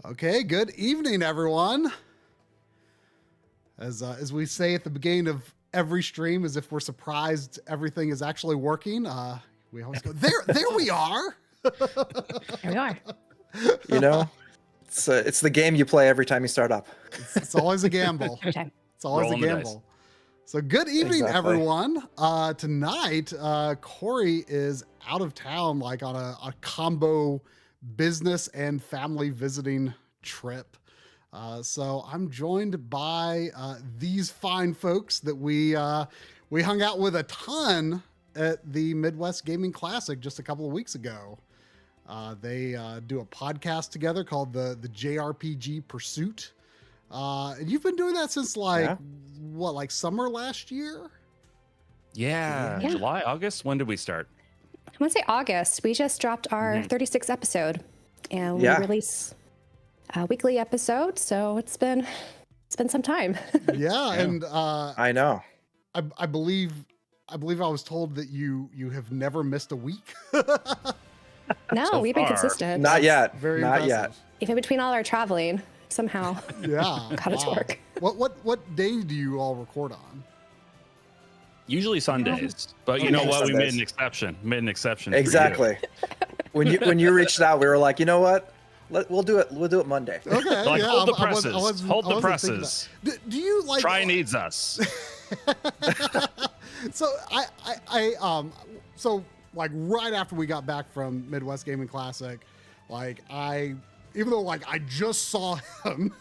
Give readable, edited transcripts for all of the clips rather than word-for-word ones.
Okay, good evening, everyone. As we say at the beginning of every stream, as if we're surprised everything is actually working, we always go, there we are. There we are. You know, it's the game you play every time you start up. It's always a gamble. Every time. It's always Rolling a the gamble. So good evening, everyone. Tonight, Coury is out of town, like on a combo business and family visiting trip. So I'm joined by these fine folks that we hung out with a ton at the Midwest Gaming Classic just a couple of weeks ago. They do a podcast together called the JRPG Pursuit. And you've been doing that since like summer last year? Yeah, July, August. When did we start? I want to say August. We just dropped our 36th episode, and we release a weekly episode. So it's been some time. And I know. I believe I was told that you have never missed a week. No, So we've been far. consistent. Not yet. Very Not impressive. yet. Even between all our traveling, somehow Yeah. got it to work. What day do you all record on? Usually Sundays, but you know what? We made an exception. For Exactly. when you reached out, we were like, you know what? We'll do it. We'll do it Monday. Okay. Like, yeah, hold the I presses. wasn't- Hold I the wasn't thinking presses. that. Do you like Try needs us. So so like right after we got back from Midwest Gaming Classic, like even though like I just saw him,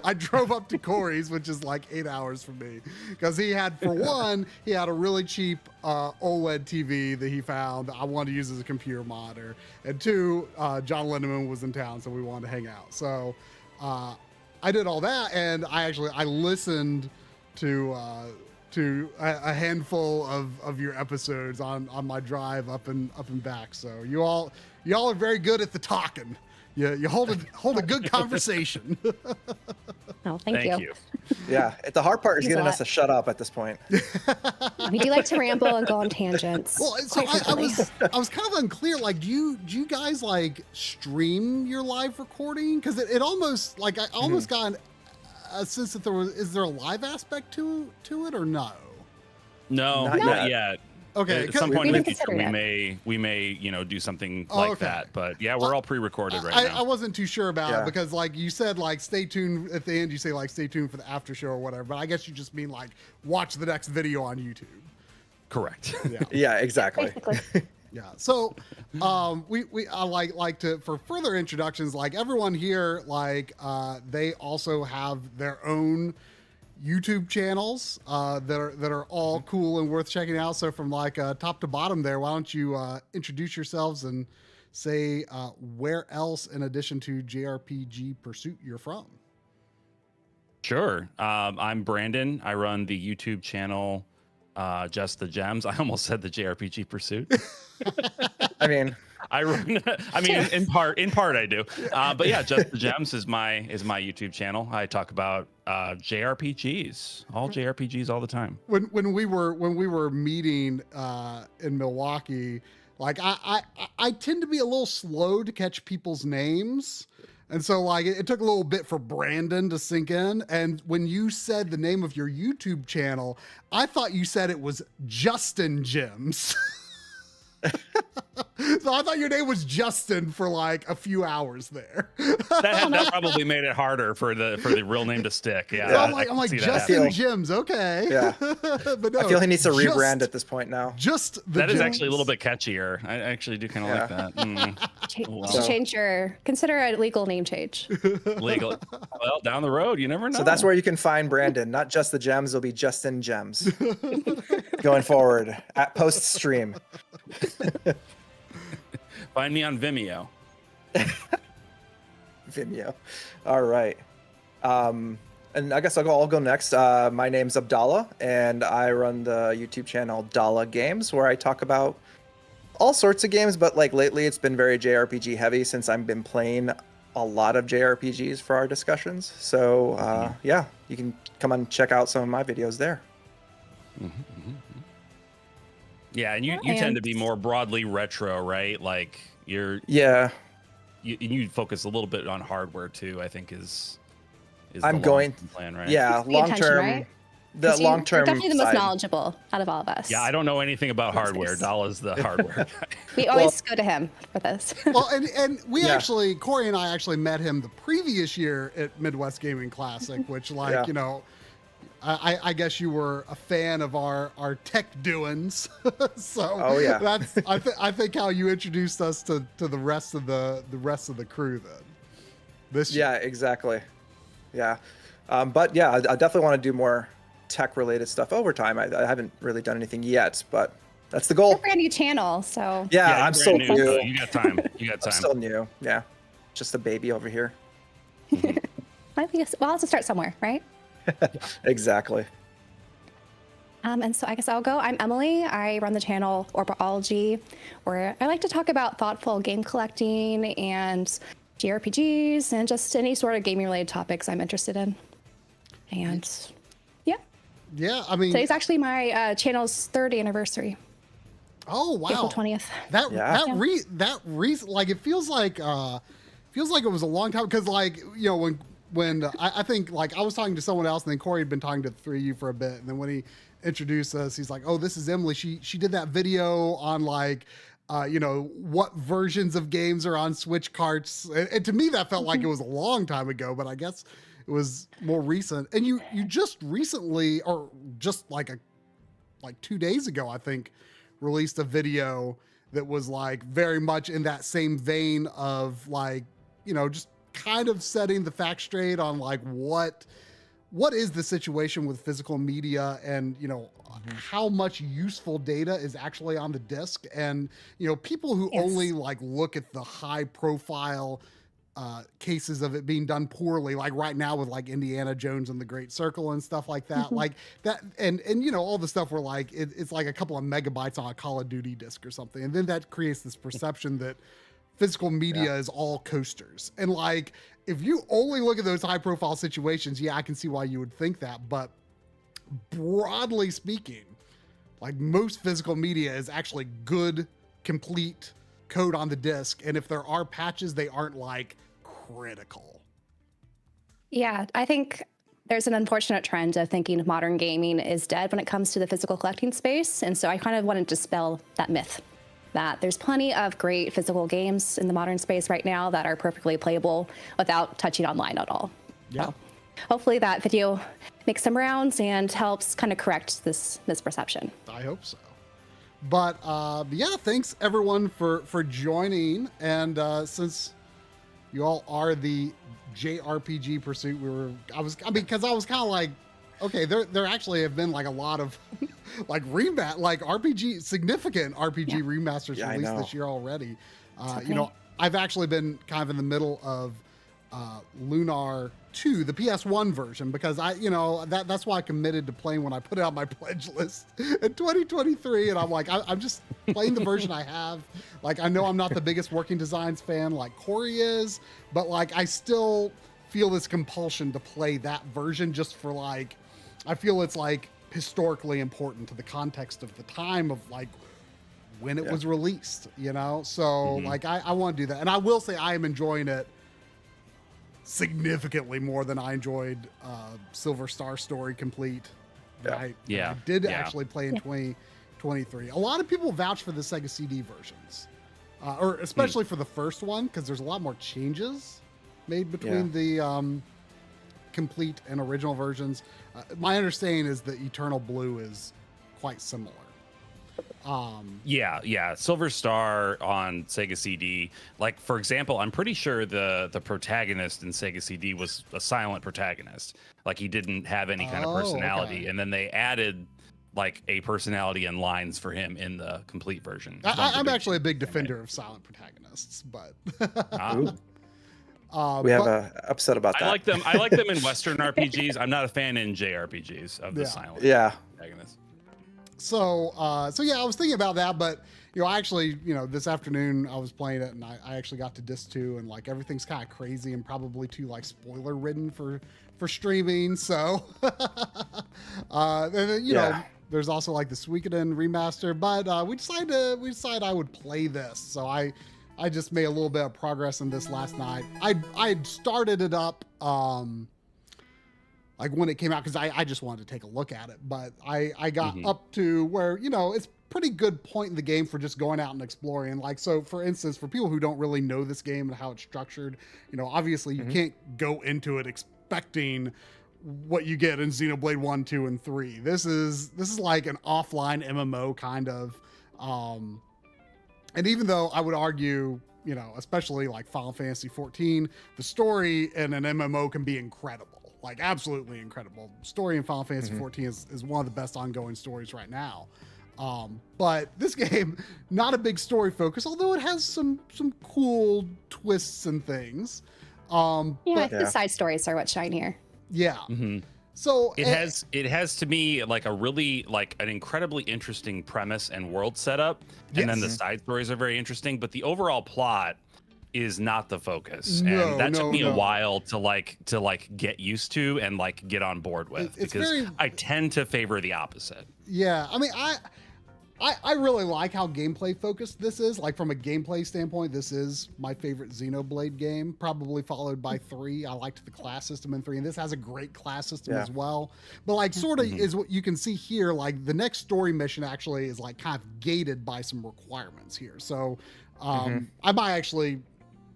I drove up to Coury's, which is like 8 hours from me, because he had, for one, he had a really cheap OLED TV that he found that I wanted to use as a computer monitor, and two, John Lindemann was in town, so we wanted to hang out. So I did all that, and I listened to a handful of your episodes on my drive up and back. So you all are very good at the talking. You hold a good conversation. Oh, thank you. Yeah. The hard part is Thanks a getting lot. us to shut up at this point. We do like to ramble and go on tangents. Well, so quite I frequently. was kind of unclear. Like, do you guys like stream your live recording? Because it almost like I almost got a sense that is there a live aspect to it or no? No, Not not yet. yet. Okay, At some point in We the didn't future, consider we may do something Oh, like okay. that. But yeah, we're all pre-recorded right I now. wasn't too sure about it Yeah. because like you said, like stay tuned at the end. You say like stay tuned for the after show or whatever. But I guess you just mean like watch the next video on YouTube. Correct. Yeah. Yeah, exactly. Basically. Yeah. So, I like to, for further introductions, like everyone here, like, they also have their own YouTube channels, that are all cool and worth checking out. So from like, top to bottom there, why don't you, introduce yourselves and say, where else in addition to JRPG Pursuit you're from? Sure. I'm Brandon. I run the YouTube channel, Just the Gems. I almost said the JRPG Pursuit. I mean, in part I do. But yeah, Just the Gems is my YouTube channel. I talk about JRPGs, all JRPGs all the time. When we were meeting in Milwaukee, like I tend to be a little slow to catch people's names, and so like it took a little bit for Brandon to sink in. And when you said the name of your YouTube channel, I thought you said it was Justin Gems. So I thought your name was Justin for like a few hours there. That probably made it harder for the real name to stick. Yeah, So I I'm like can see that. Justin Gems, okay. Yeah. But no, I feel he needs to just- rebrand at this point now. Just the That is Gems. actually a little bit catchier. I actually do kind of like that. Consider a legal name change. Legal. Well, down the road, you never know. So that's where you can find Brandon. Not just the gems, it'll be Justin Gems going forward at post stream. Find me on Vimeo. Vimeo. All right. And I guess I'll go next. My name's Abdallah, and I run the YouTube channel Dalla Games, where I talk about all sorts of games, but like lately it's been very JRPG heavy since I've been playing a lot of JRPGs for our discussions. So yeah, you can come and check out some of my videos there. Yeah, and you tend to be more broadly retro, right? Like you're Yeah. you focus a little bit on hardware too. I think is I'm going plan, right? Yeah, long term. Right? The long term. You're definitely the most side. knowledgeable out of all of us. Yeah, I don't know anything about hardware. Dala's the hardware guy. We always go to him for this. Well, and we Yeah. actually, Coury and I actually met him the previous year at Midwest Gaming Classic, which Yeah. you know, I guess you were a fan of our tech doings. So Oh, yeah. that's I think how you introduced us to the rest of the crew then. This year. Yeah, exactly. Yeah, but yeah, I definitely want to do more tech related stuff over time. I haven't really done anything yet, but that's the It's a goal. brand new channel, so Yeah, you're I'm brand still new, new. so you got time. You got I'm time. still new. Yeah, just a baby over here. might be. We'll have to start somewhere, right? Exactly. And so I guess I'll go. I'm Emily. I run the channel Orbitology, where I like to talk about thoughtful game collecting and JRPGs and just any sort of gaming related topics I'm interested in. And yeah, Yeah, I mean, today's actually my channel's 3rd anniversary, oh wow, April 20th. That Yeah. like it feels like it was a long time because like you know when I think like I was talking to someone else and then Coury had been talking to the three of you for a bit and then when he introduced us he's like, oh, this is Emily, she did that video on like you know what versions of games are on Switch carts and to me that felt like it was a long time ago, but I guess it was more recent. And you just recently or just like 2 days ago I think released a video that was like very much in that same vein of like, you know, just kind of setting the facts straight on like what is the situation with physical media and, you know, how much useful data is actually on the disc. And, you know, people who Yes. only like look at the high profile cases of it being done poorly, like right now with like Indiana Jones and the Great Circle and stuff like that, like that, and you know all the stuff where like it's like a couple of megabytes on a Call of Duty disc or something, and then that creates this perception that physical media is all coasters. And like if you only look at those high profile situations, yeah, I can see why you would think that, but broadly speaking, like most physical media is actually good, complete code on the disc, and if there are patches, they aren't like critical. Yeah, I think there's an unfortunate trend of thinking modern gaming is dead when it comes to the physical collecting space. And so I kind of wanted to dispel that myth that there's plenty of great physical games in the modern space right now that are perfectly playable without touching online at all. Yeah. So hopefully that video makes some rounds and helps kind of correct this misperception. I hope so. But yeah, thanks everyone for joining. And since you all are the JRPG pursuit, because I was kind of like, okay, there actually have been like a lot of like significant RPG remasters Yeah, I released know. this year already. okay. You know, I've actually been kind of in the middle of Lunar 2, the PS1 version, because that's why I committed to playing when I put it on my pledge list in 2023. And I'm like, I'm just playing the version I have. Like, I know I'm not the biggest Working Designs fan like Coury is, but like, I still feel this compulsion to play that version just for like, I feel it's like historically important to the context of the time of like when it was released, you know? So like, I want to do that. And I will say I am enjoying it significantly more than I enjoyed Silver Star Story Complete. That I did actually play in 2023. A lot of people vouch for the Sega CD versions, or especially for the first one, because there's a lot more changes made between the complete and original versions. My understanding is that Eternal Blue is quite similar. Silver Star on Sega CD. Like, for example, I'm pretty sure the protagonist in Sega CD was a silent protagonist. Like, he didn't have any kind of personality. Okay. And then they added like a personality and lines for him in the complete version. I'm actually a big defender of silent protagonists, but We have a upset about that. I like them in Western RPGs. I'm not a fan in JRPGs of the silent protagonist. So yeah, I was thinking about that, but you know, I actually, you know, this afternoon I was playing it and I actually got to disc 2 and like everything's kind of crazy and probably too like spoiler ridden for streaming. So, and then, you know, there's also like the Suikoden remaster, but we decided I would play this. So I I just made a little bit of progress in this last night. I started it up like when it came out because I just wanted to take a look at it, but I got up to where, you know, it's pretty good point in the game for just going out and exploring. Like, so for instance, for people who don't really know this game and how it's structured, you know, obviously you can't go into it expecting what you get in Xenoblade 1, 2, and 3. This is like an offline MMO kind of, and even though I would argue, you know, especially like Final Fantasy 14, the story in an MMO can be incredible, like absolutely incredible. Story in Final Fantasy 14 is one of the best ongoing stories right now. But this game, not a big story focus, although it has some cool twists and things. The side stories are what shine here. Yeah. So it has to me like a really like an incredibly interesting premise and world setup, and then the side stories are very interesting, but the overall plot is not the focus. And that took me a while to get used to and like get on board with, because I tend to favor the opposite. Yeah. I mean, I really like how gameplay focused this is. Like from a gameplay standpoint, this is my favorite Xenoblade game, probably followed by 3. I liked the class system in 3, and this has a great class system as well. But like sort of is what you can see here, like the next story mission actually is like kind of gated by some requirements here. So I might actually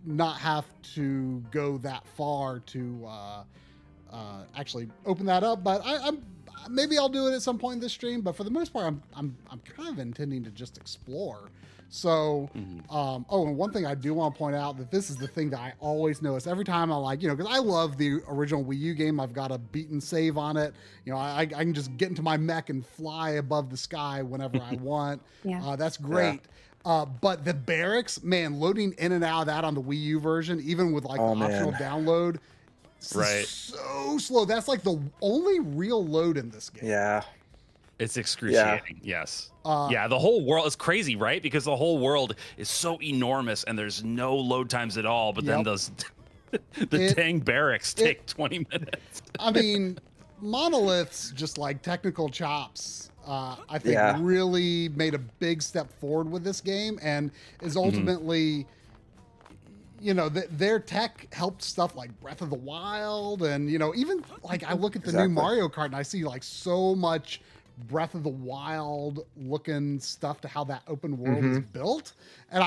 not have to go that far to actually open that up, but I'm maybe I'll do it at some point in this stream, but for the most part, I'm kind of intending to just explore. So, and one thing I do want to point out, that this is the thing that I always notice every time I like, you know, because I love the original Wii U game. I've got a beat and save on it. You know, I can just get into my mech and fly above the sky whenever I want. That's great. But the barracks, man, loading in and out of that on the Wii U version, even with like the optional download, so slow. That's like the only real load in this game. Yeah. It's excruciating. Yes. The whole world is crazy, right? Because the whole world is so enormous and there's no load times at all. But then those dang barracks take 20 minutes. I mean, Monolith's just like technical chops, I think really made a big step forward with this game, and is ultimately, you know, their tech helped stuff like Breath of the Wild, and, you know, even like I look at the new Mario Kart and I see like so much Breath of the Wild looking stuff to how that open world is built. And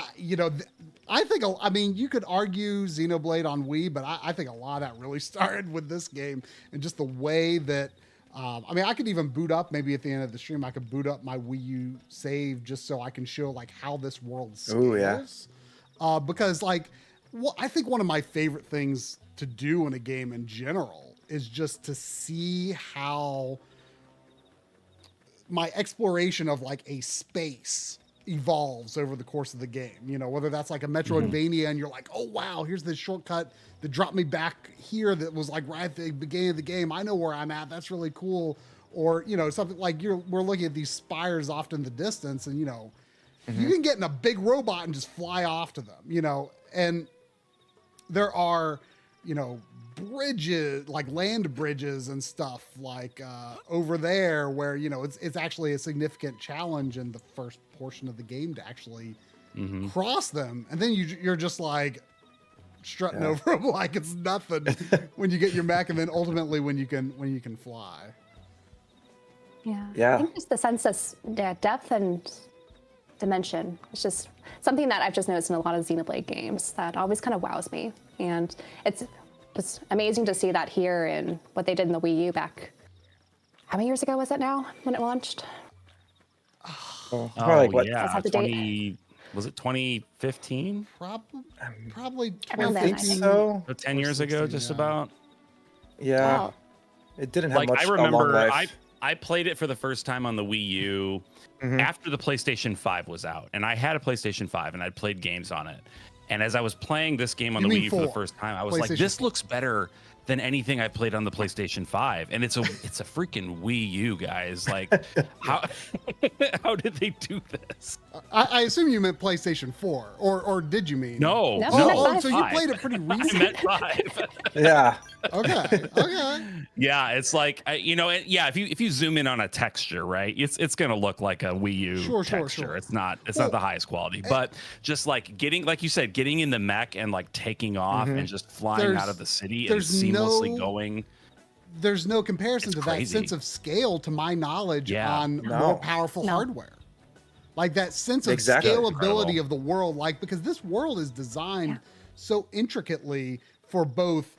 I think, I mean, you could argue Xenoblade on Wii, but I think a lot of that really started with this game, and just the way that, I mean, I could even boot up, maybe at the end of the stream, I could boot up my Wii U save just so I can show like how this world scales. Because like, I think one of my favorite things to do in a game in general is just to see how my exploration of like a space evolves over the course of the game. You know, whether that's like a Metroidvania and you're like, oh wow, here's this shortcut that dropped me back here that was like right at the beginning of the game. I know where I'm at. That's really cool. Or, you know, something like we're looking at these spires off in the distance, and, you know, you can get in a big robot and just fly off to them, you know, and there are, you know, bridges, like land bridges and stuff like over there where, you know, it's actually a significant challenge in the first portion of the game to actually cross them. And then you're just like strutting over them like it's nothing when you get your mech, and then ultimately when you can fly. I think just the sense of depth and dimension. It's just something that I've just noticed in a lot of Xenoblade games that always kind of wows me. And it's just amazing to see that here in what they did in the Wii U back. How many years ago was it now when it launched? Was it 2015? Probably Around then, I think. So 10 years ago, just about. Yeah. Wow. It didn't have much. I remember long life. I played it for the first time on the Wii U after the PlayStation 5 was out, and I had a PlayStation 5 and I'd played games on it. And as I was playing this game on the Wii U for the first time, I was like, this looks better than anything I played on the PlayStation 5, and it's a freaking Wii U, guys. Like, how did they do this? I assume you meant PlayStation 4, or did you mean? No, No, Oh, so you five. played it pretty I recently. meant 5. Yeah. Okay. Yeah, it's like if you zoom in on a texture, right, it's gonna look like a Wii U texture. It's not the highest quality, but just like getting, like you said, getting in the mech and like taking off and just flying out of the city and seamlessly going. There's no comparison It's to crazy. that sense of scale, to my knowledge, on No. more powerful hardware. Like that sense of scalability of the world, like, because this world is designed so intricately for both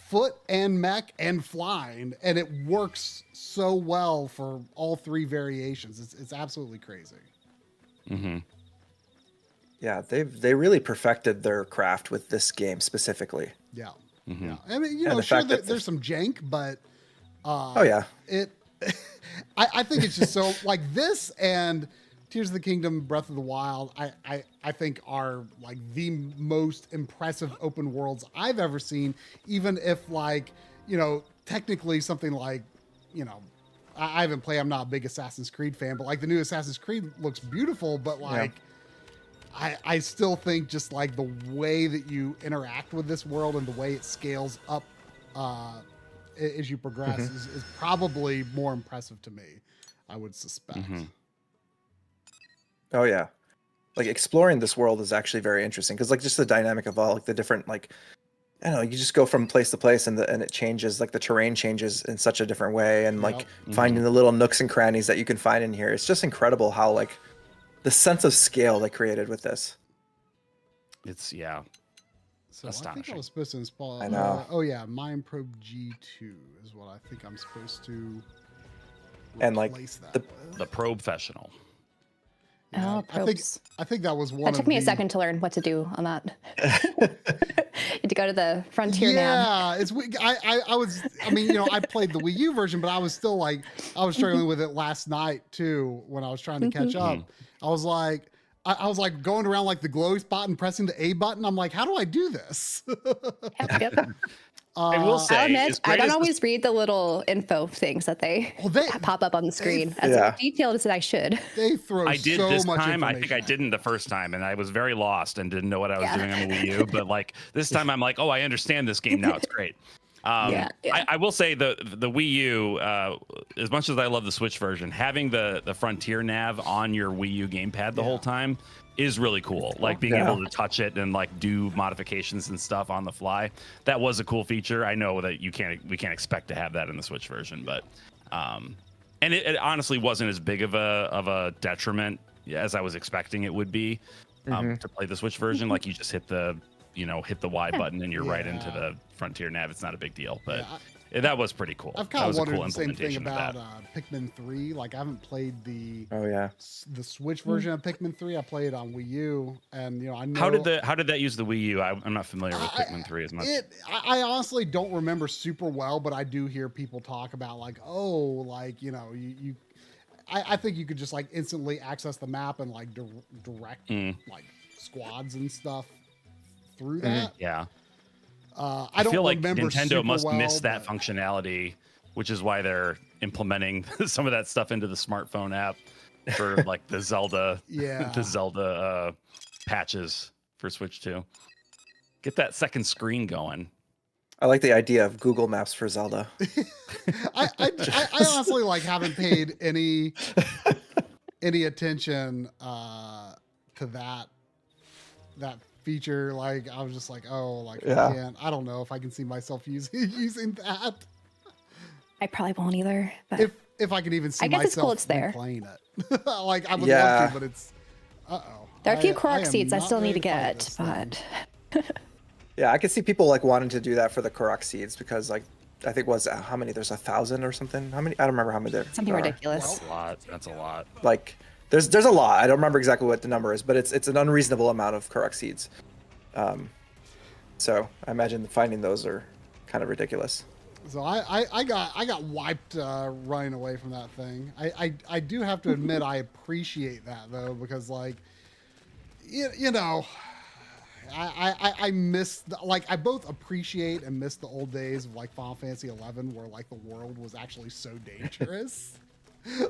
foot and mech and flying, and it works so well for all 3 variations. It's absolutely crazy. Mm-hmm. Yeah, they really perfected their craft with this game specifically. Yeah. Mm-hmm. Yeah. I mean, the sure, fact that there's some jank, but it I think it's just so, like, this and Tears of the Kingdom, Breath of the Wild, I think are like the most impressive open worlds I've ever seen, even if, like, technically something like, I haven't played, I'm not a big Assassin's Creed fan, but like the new Assassin's Creed looks beautiful, but like I still think just like the way that you interact with this world and the way it scales up as you progress is probably more impressive to me, I would suspect. Oh yeah, like exploring this world is actually very interesting because like just the dynamic of all like the different, like, I don't know, you just go from place to place and it changes, like the terrain changes in such a different way, and like finding the little nooks and crannies that you can find in here. It's just incredible how like the sense of scale they created with this. It's So I think I astonishing. was supposed to install. I know. Oh yeah, Mind Probe G2 is what I think I'm supposed to. And, like, replace that the- with. The Professional. Oh, probes. I think that was one. That took me a second to learn what to do on that. You had to go to the Frontier nav. Yeah, it's. I mean, I played the Wii U version, but I was still like, I was struggling with it last night too when I was trying to catch up. I was like, I was like going around like the glowy spot and pressing the A button. I'm like, how do I do this? Yep. I will say, I'll admit, as great I don't as always read the little info things that they pop up on the screen as detailed as I should. They throw I did so this much time. I think I information didn't the first time, and I was very lost and didn't know what I was doing on the Wii U. But like this time, I'm like, oh, I understand this game now. It's great. I will say the Wii U, as much as I love the Switch version, having the Frontier nav on your Wii U gamepad the whole time is really cool. Like being able to touch it and like do modifications and stuff on the fly. That was a cool feature. I know that we can't expect to have that in the Switch version, but and it honestly wasn't as big of a detriment as I was expecting it would be to play the Switch version. Like you just hit the Y button and you're right into the Frontier nav. It's not a big deal, but that was pretty cool. I've that kind was of a cool wondered the same thing implementation of about that. Pikmin 3. Like I haven't played the Switch version of Pikmin 3. I played it on Wii U, and I know How did that use the Wii U? I'm not familiar with Pikmin 3 as much. I honestly don't remember super well, but I do hear people talk about like, I think you could just like instantly access the map and like direct like squads and stuff through that. Yeah. I don't feel like remember Nintendo super must well, miss that but- functionality, which is why they're implementing some of that stuff into the smartphone app for like the Zelda, patches for Switch 2. Get that second screen going. I like the idea of Google Maps for Zelda. I honestly like haven't paid any attention to that feature. Like I was just like, I don't know if I can see myself using that. I probably won't either. But If I can even see I guess myself it's cool it's there. playing it. Like I would love to, but it's there are a few Korok am seeds I not still need to ready to fight get, this but Yeah, I could see people like wanting to do that for the Korok seeds because like I think how many? There's 1,000 or something. How many? I don't remember how many there. something are. ridiculous. That's a lot. Like there's a lot. I don't remember exactly what the number is, but it's an unreasonable amount of Korok seeds. So I imagine finding those are kind of ridiculous. So I got wiped running away from that thing. I do have to admit I appreciate that though, because like I miss I both appreciate and miss the old days of like Final Fantasy 11 where like the world was actually so dangerous.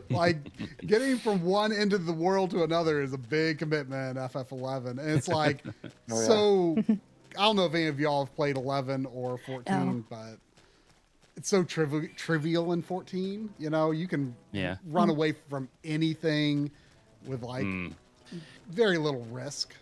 Like getting from one end of the world to another is a big commitment in FF11, and it's like so. I don't know if any of y'all have played 11 or 14, but it's so trivial in 14. You know, you can run away from anything with like very little risk.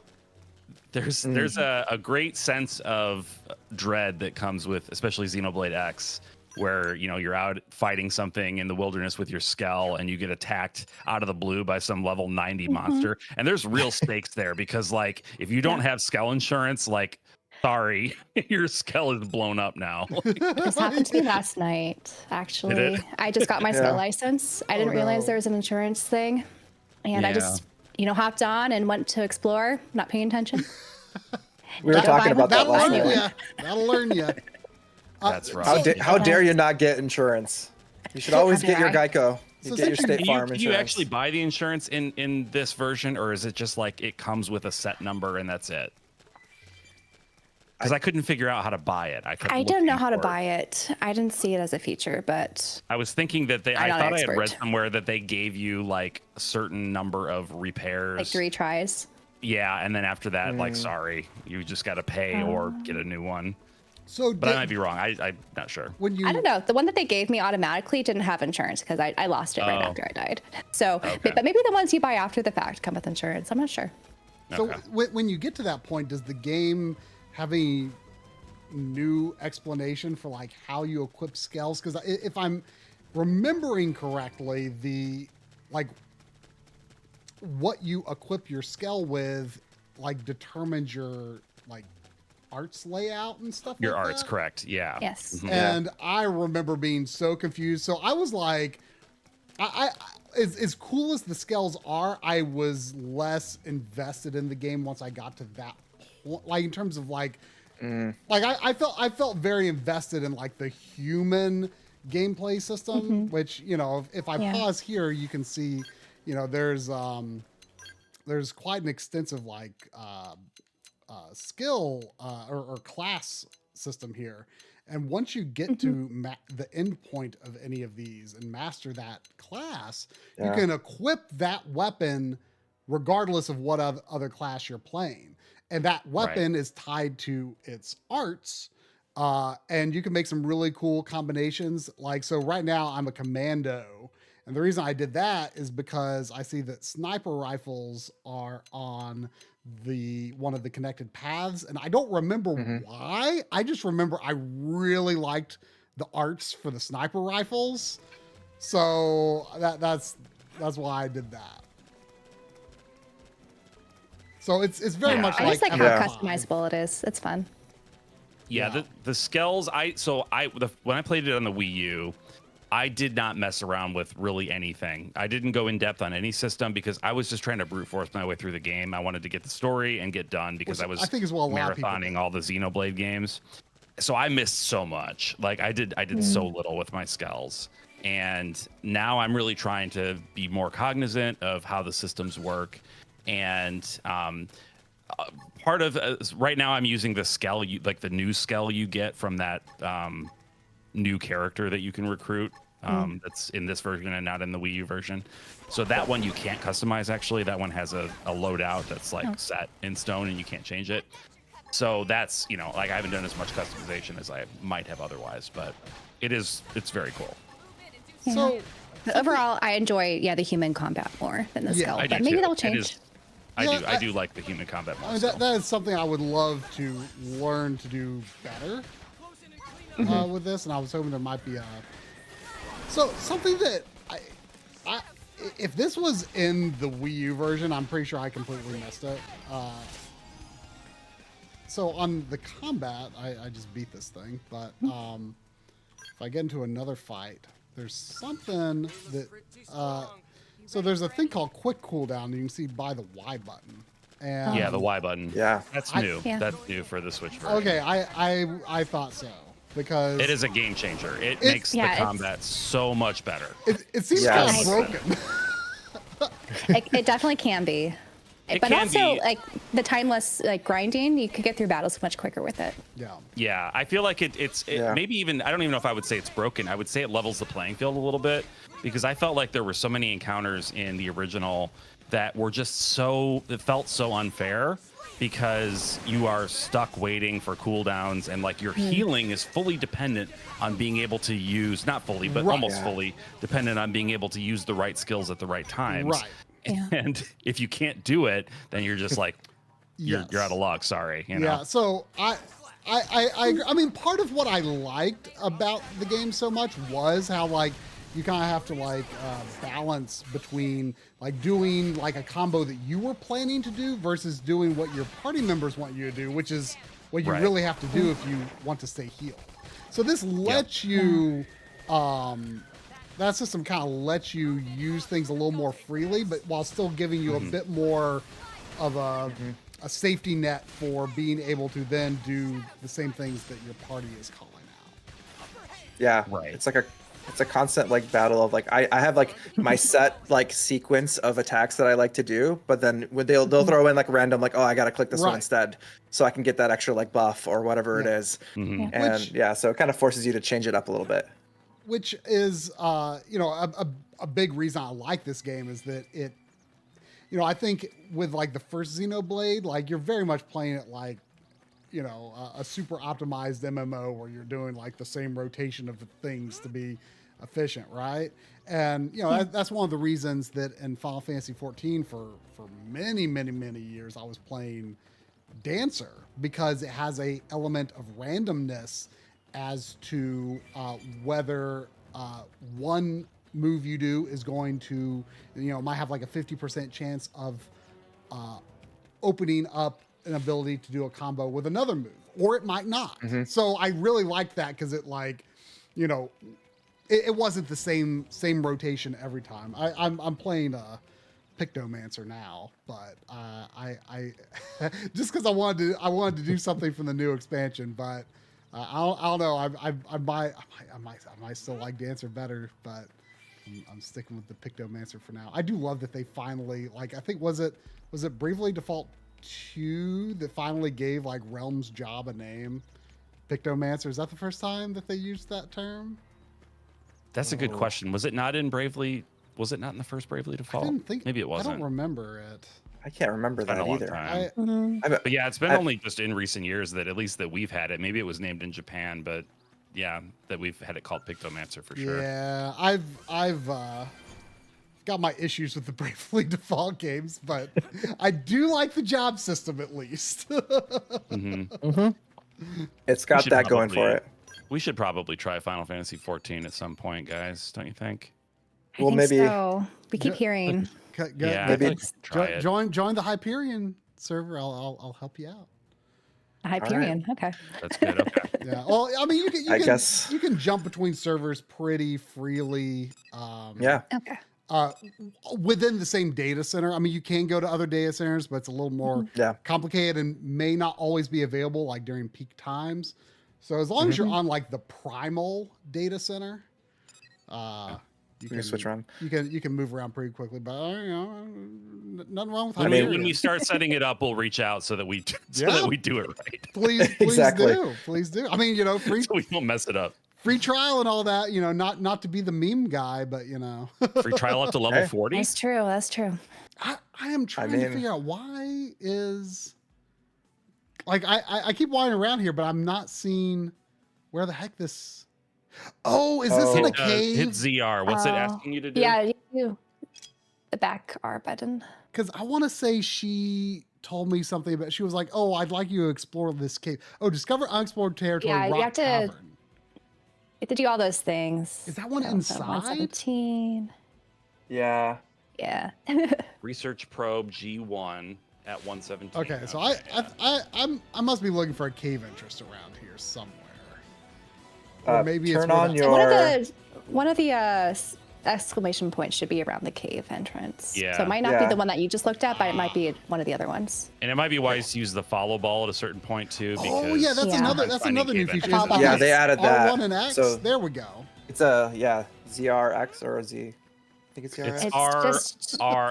There's a great sense of dread that comes with especially Xenoblade X, where you're out fighting something in the wilderness with your Skell and you get attacked out of the blue by some level 90 monster, and there's real stakes there because like if you don't have Skell insurance, like sorry, your Skell is blown up now. This happened to me last night, actually. I just got my Skell license. I didn't realize there was an insurance thing, and I just hopped on and went to explore, not paying attention. We were talking about that last night. That'll learn you. That's right. How dare you not get insurance? You should always get your Geico. You get your State Farm insurance. Do you actually buy the insurance in this version, or is it just like it comes with a set number and that's it? Because I couldn't figure out how to buy it. I don't know how to buy it. I didn't see it as a feature, but I was thinking that I thought I had read somewhere that they gave you like a certain number of repairs, like 3 tries. Yeah, and then after that, like, sorry, you just got to pay or get a new one. But I might be wrong. I'm not sure. I don't know. The one that they gave me automatically didn't have insurance because I lost it right after I died. So, but maybe the ones you buy after the fact come with insurance. I'm not sure. So when you get to that point, does the game have a new explanation for like how you equip Skells? Because if I'm remembering correctly, the like what you equip your Skell with like determines your like arts layout and stuff. Your arts, correct? Yeah. Yes. Mm-hmm. And I remember being so confused. So I was like, as cool as the Skells are, I was less invested in the game once I got to that point. Like in terms of like, I felt very invested in like the human gameplay system, which if I pause here, you can see, there's quite an extensive like skill or class system here. And once you get to the end point of any of these and master that class, you can equip that weapon regardless of what other class you're playing. And that weapon is tied to its arts. And you can make some really cool combinations. Like, so right now I'm a commando. And the reason I did that is because I see that sniper rifles are on one of the connected paths, and I don't remember why. I just remember I really liked the arts for the sniper rifles, so that's why I did that. So it's very much I like just like how customizable it is. It's fun. Yeah, the Skells. When I played it on the Wii U, I did not mess around with really anything. I didn't go in depth on any system because I was just trying to brute force my way through the game. I wanted to get the story and get done because I think as well, marathoning all the Xenoblade games. So I missed so much. Like I did so little with my Skells. And now I'm really trying to be more cognizant of how the systems work. And part of right now I'm using the Skell, like the new Skell you get from that new character that you can recruit. That's in this version and not in the Wii U version. So that one you can't customize, actually. That one has a loadout that's like set in stone and you can't change it. So that's, like I haven't done as much customization as I might have otherwise, but it's very cool. Yeah. So overall, I enjoy, the human combat more than the Skell, but maybe that'll change. I do like the human combat more. That is something I would love to learn to do better with this, and I was hoping there might be something that I if this was in the Wii U version, I'm pretty sure I completely missed it. So on the combat, I just beat this thing, but if I get into another fight, there's something that so there's a thing called quick cooldown you can see by the Y button. And the Y button. Yeah, that's new. That's new for the Switch version. Okay, I thought so. Because it is a game changer. It makes the combat so much better. It seems kind of broken. It definitely can be. It but can also be. like the timeless like grinding, you could get through battles much quicker with it. Yeah, I feel like it's maybe even, I don't even know if I would say it's broken. I would say it levels the playing field a little bit, because I felt like there were so many encounters in the original that were just it felt so unfair, because you are stuck waiting for cooldowns, and like your healing is fully dependent on being able to use, not fully, but almost fully dependent on being able to use the right skills at the right times. Right. Yeah. And if you can't do it, then you're just like, you're out of luck. Sorry. You know? Yeah. So I mean, part of what I liked about the game so much was how like you kind of have to like balance between like doing like a combo that you were planning to do versus doing what your party members want you to do, which is what you really have to do if you want to stay healed. So this lets you, that system kind of lets you use things a little more freely, but while still giving you a bit more of a safety net for being able to then do the same things that your party is calling out. Yeah, right. It's a constant like battle of like I have like my set like sequence of attacks that I like to do, but then they'll throw in like random like, oh, I gotta click this one instead, so I can get that extra like buff or whatever it is. And so it kind of forces you to change it up a little bit. Which is you know, a big reason I like this game is that it, you know, I think with like the first Xenoblade, like you're very much playing it like, you know, a super optimized MMO where you're doing like the same rotation of the things to be efficient, right? And you know, that's one of the reasons that in Final Fantasy 14 for many years I was playing Dancer, because it has a element of randomness as to whether one move you do is going to, you know, might have like a 50% chance of opening up an ability to do a combo with another move, or it might not. So I really liked that, because it like, you know, it wasn't the same rotation every time. I'm playing Pictomancer now, but I just because I wanted to do something from the new expansion, but I don't know. I might still like Dancer better, but I'm sticking with the Pictomancer for now. I do love that they finally, like, I think was it Bravely Default 2 that finally gave like Realm's job a name? Pictomancer. Is that the first time that they used that term? That's a good question. Was it not in Bravely? Was it not in the first Bravely Default? I didn't think. Maybe it wasn't. I don't remember it. I can't remember that either. But yeah, it's been only just in recent years that at least that we've had it. Maybe it was named in Japan, but yeah, that we've had it called Pictomancer for sure. Yeah, I've got my issues with the Bravely Default games, but I do like the job system at least. It's got that going for it. We should probably try Final Fantasy 14 at some point, guys. Don't you think? Well, maybe so. We keep hearing. Yeah, maybe try it. Join the Hyperion server. I'll help you out. Hyperion. Okay. That's good. Okay. Yeah. Well, I mean, I guess you can jump between servers pretty freely. Yeah. Okay. Within the same data center. I mean, you can go to other data centers, but it's a little more complicated and may not always be available like during peak times. So as long as you're on like the primal data center, you can switch around. You can move around pretty quickly, but you know, nothing wrong with Hyperion. When we start setting it up, we'll reach out so that we do it right. Please Exactly. Please do. I mean, you know, free so we don't mess it up. Free trial and all that, you know, not to be the meme guy, but you know. Free trial up to level 40? That's true. I am trying to figure out why is like I keep wandering around here, but I'm not seeing where the heck this. Oh, is this in a cave? Hit ZR. What's it asking you to do? Yeah, you the back R button. Because I want to say she told me something about. She was like, "Oh, I'd like you to explore this cave. Oh, discover unexplored territory. Yeah, Rock you have to. Cavern." You have to do all those things. Is that one inside? 117. Yeah. Yeah. Research probe G1 at 117. Okay, so I must be looking for a cave interest around here somewhere. Or maybe turn it's on your. One of the exclamation points should be around the cave entrance. Yeah. So it might not be the one that you just looked at, but it might be one of the other ones. And it might be wise to use the follow ball at a certain point too. Because oh yeah, that's another new feature. Yeah, they added that. R1 and X. So there we go. it's a ZRX or a Z. think it's the RX.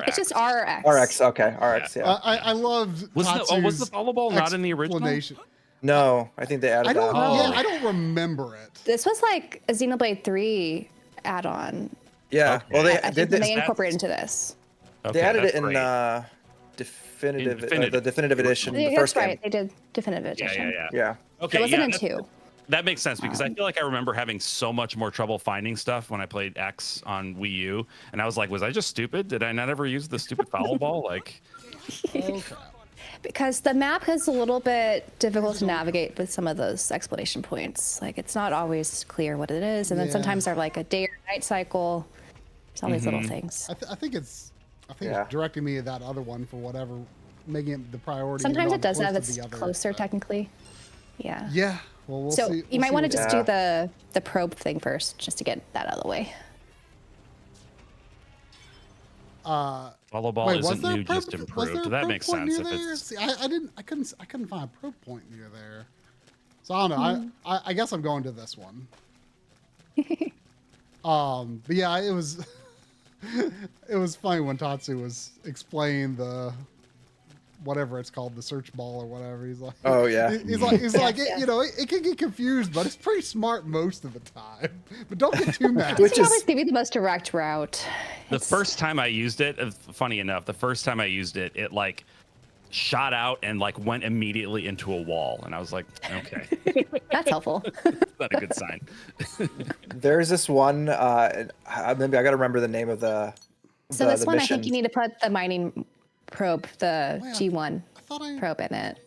It's just RX. RX, okay, RX, yeah. I loved Was the follow ball not in the original? explanation. No, I think they added I don't. that. Yeah, I don't remember it. This was like a Xenoblade 3 add-on. Yeah, Okay. well, I think they incorporated into this. they added it in great. definitive, Definitive. The definitive edition, the That's first right. game. They did definitive edition. Yeah. Okay, It wasn't in that's- 2. That makes sense because I feel like I remember having so much more trouble finding stuff when I played X on Wii U, and I was like, was I just stupid? Did I not ever use the stupid foul ball? Like, Okay. Because the map is a little bit difficult to navigate with some of those explanation points. Like, it's not always clear what it is, and then Yeah. sometimes they're like a day or night cycle. It's all these little things. I think it's Yeah. it's directing me to that other one for whatever, making it the priority. Sometimes even it though I'm does have close to its the other, closer but- technically. Yeah. Yeah. Well, we'll So see. you we'll might see want to what- just do the probe thing first, just to get that out of the way. follow ball Wait, was isn't there new, a probe, just was improved. there a That probe makes point sense. near If there? it's See, I couldn't find a probe point near there. So I don't know. I guess I'm going to this one. But yeah, it was it was funny when Tatsu was explaining the whatever it's called, the search ball or whatever. He's like, Oh, yeah. he's like, Yeah. you know, it can get confused, but it's pretty smart most of the time. But don't get too mad. Which It's is- always maybe the most direct route. the It's- first time I used it, funny enough, the first time I used it, it like shot out and like went immediately into a wall, and I was like, okay, That's helpful. that's not a good sign. There's this one, maybe I gotta remember the name of the So the this one, I think mission. you need to put the mining probe, the Well, G1 I thought I probe in it.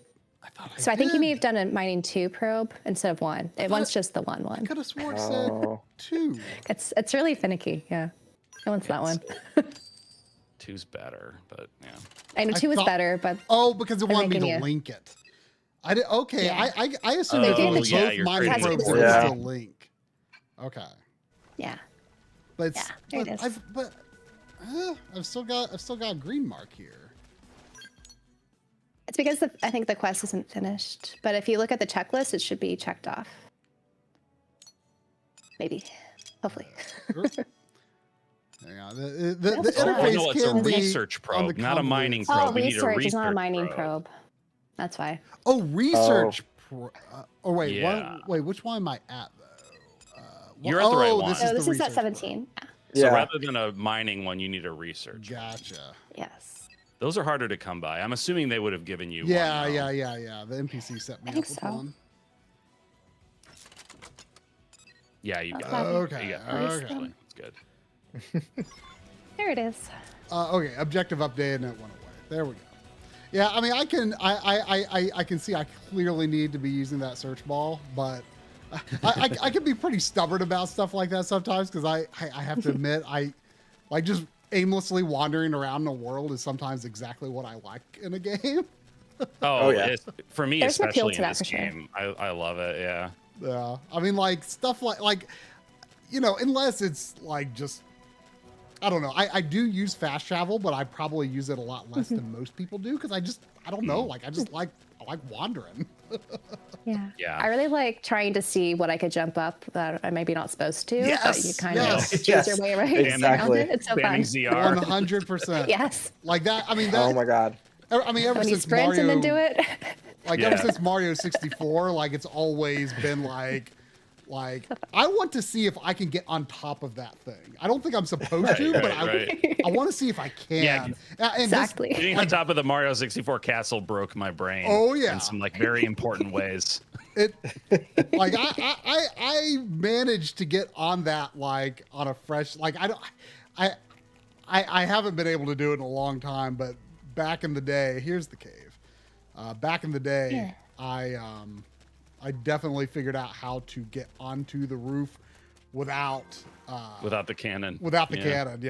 thought So I think you may did. have done a mining 2 probe instead of 1. One's just the one. I could have sworn it said Oh. 2. It's really finicky. Yeah. No one's that one. Two's better, but yeah. I know I 2 is thought- better, but Oh, because it wanted me making to you- link it. I did. Okay, Yeah. I assumed if Oh, it was yeah, both you're mining creating probes, a it would portal. still link. Okay, yeah. but it's, Yeah, there it is. I've still got a green mark here. It's because I think the quest isn't finished. But if you look at the checklist, it should be checked off. Maybe. Hopefully. Hang on. The That's fine. Oh, interface no, it's a can be research on the probe, not a mining convoluted probe. Oh, We need a research is not a research mining probe. probe. That's why. Oh, research. Oh wait, Yeah. wait. Which one am I at though? You're at the right one. This So is this the is at research 17. So Yeah. rather than a mining one, you need a research. probe. Gotcha. Yes. Those are harder to come by. I'm assuming they would have given you Yeah, one. though. yeah. The NPC set me I up think with so. one. Yeah, you got That's it. fine. Okay, You got it. okay. Actually, that's good. There it is. Okay, objective update and it went away. There we go. Yeah, I mean, I can see I clearly need to be using that search ball, but I can be pretty stubborn about stuff like that sometimes because I have to admit I like just aimlessly wandering around the world is sometimes exactly what I like in a game. Oh, yeah. For me, There's an appeal especially to in that this for sure. game, I love it. Yeah. Yeah, I mean, like stuff like you know, unless it's like just. I don't know. I do use fast travel, but I probably use it a lot less than most people do because I don't know. Like I like wandering. Yeah. Yeah. I really like trying to see what I could jump up that I'm maybe not supposed to. But Yes, you kind yes. of choose Yes, your way around exactly. it. It's so Spamming fun. ZR. 100%. Yes. Like that. I mean, that, Oh my god. I mean, ever When you since sprint Mario, and then do it. like Yeah. ever since Mario 64, like it's always been like I want to see if I can get on top of that thing. I don't think I'm supposed to, but right. I want to see if I can. Yeah. And this- Exactly. Getting on top of the Mario 64 castle broke my brain. Oh, yeah. In some like very important ways. it like I managed to get on that like on a fresh like I haven't been able to do it in a long time, but back in the day, here's the cave. Back in the day, I definitely figured out how to get onto the roof without Without the cannon. without the Yeah. cannon.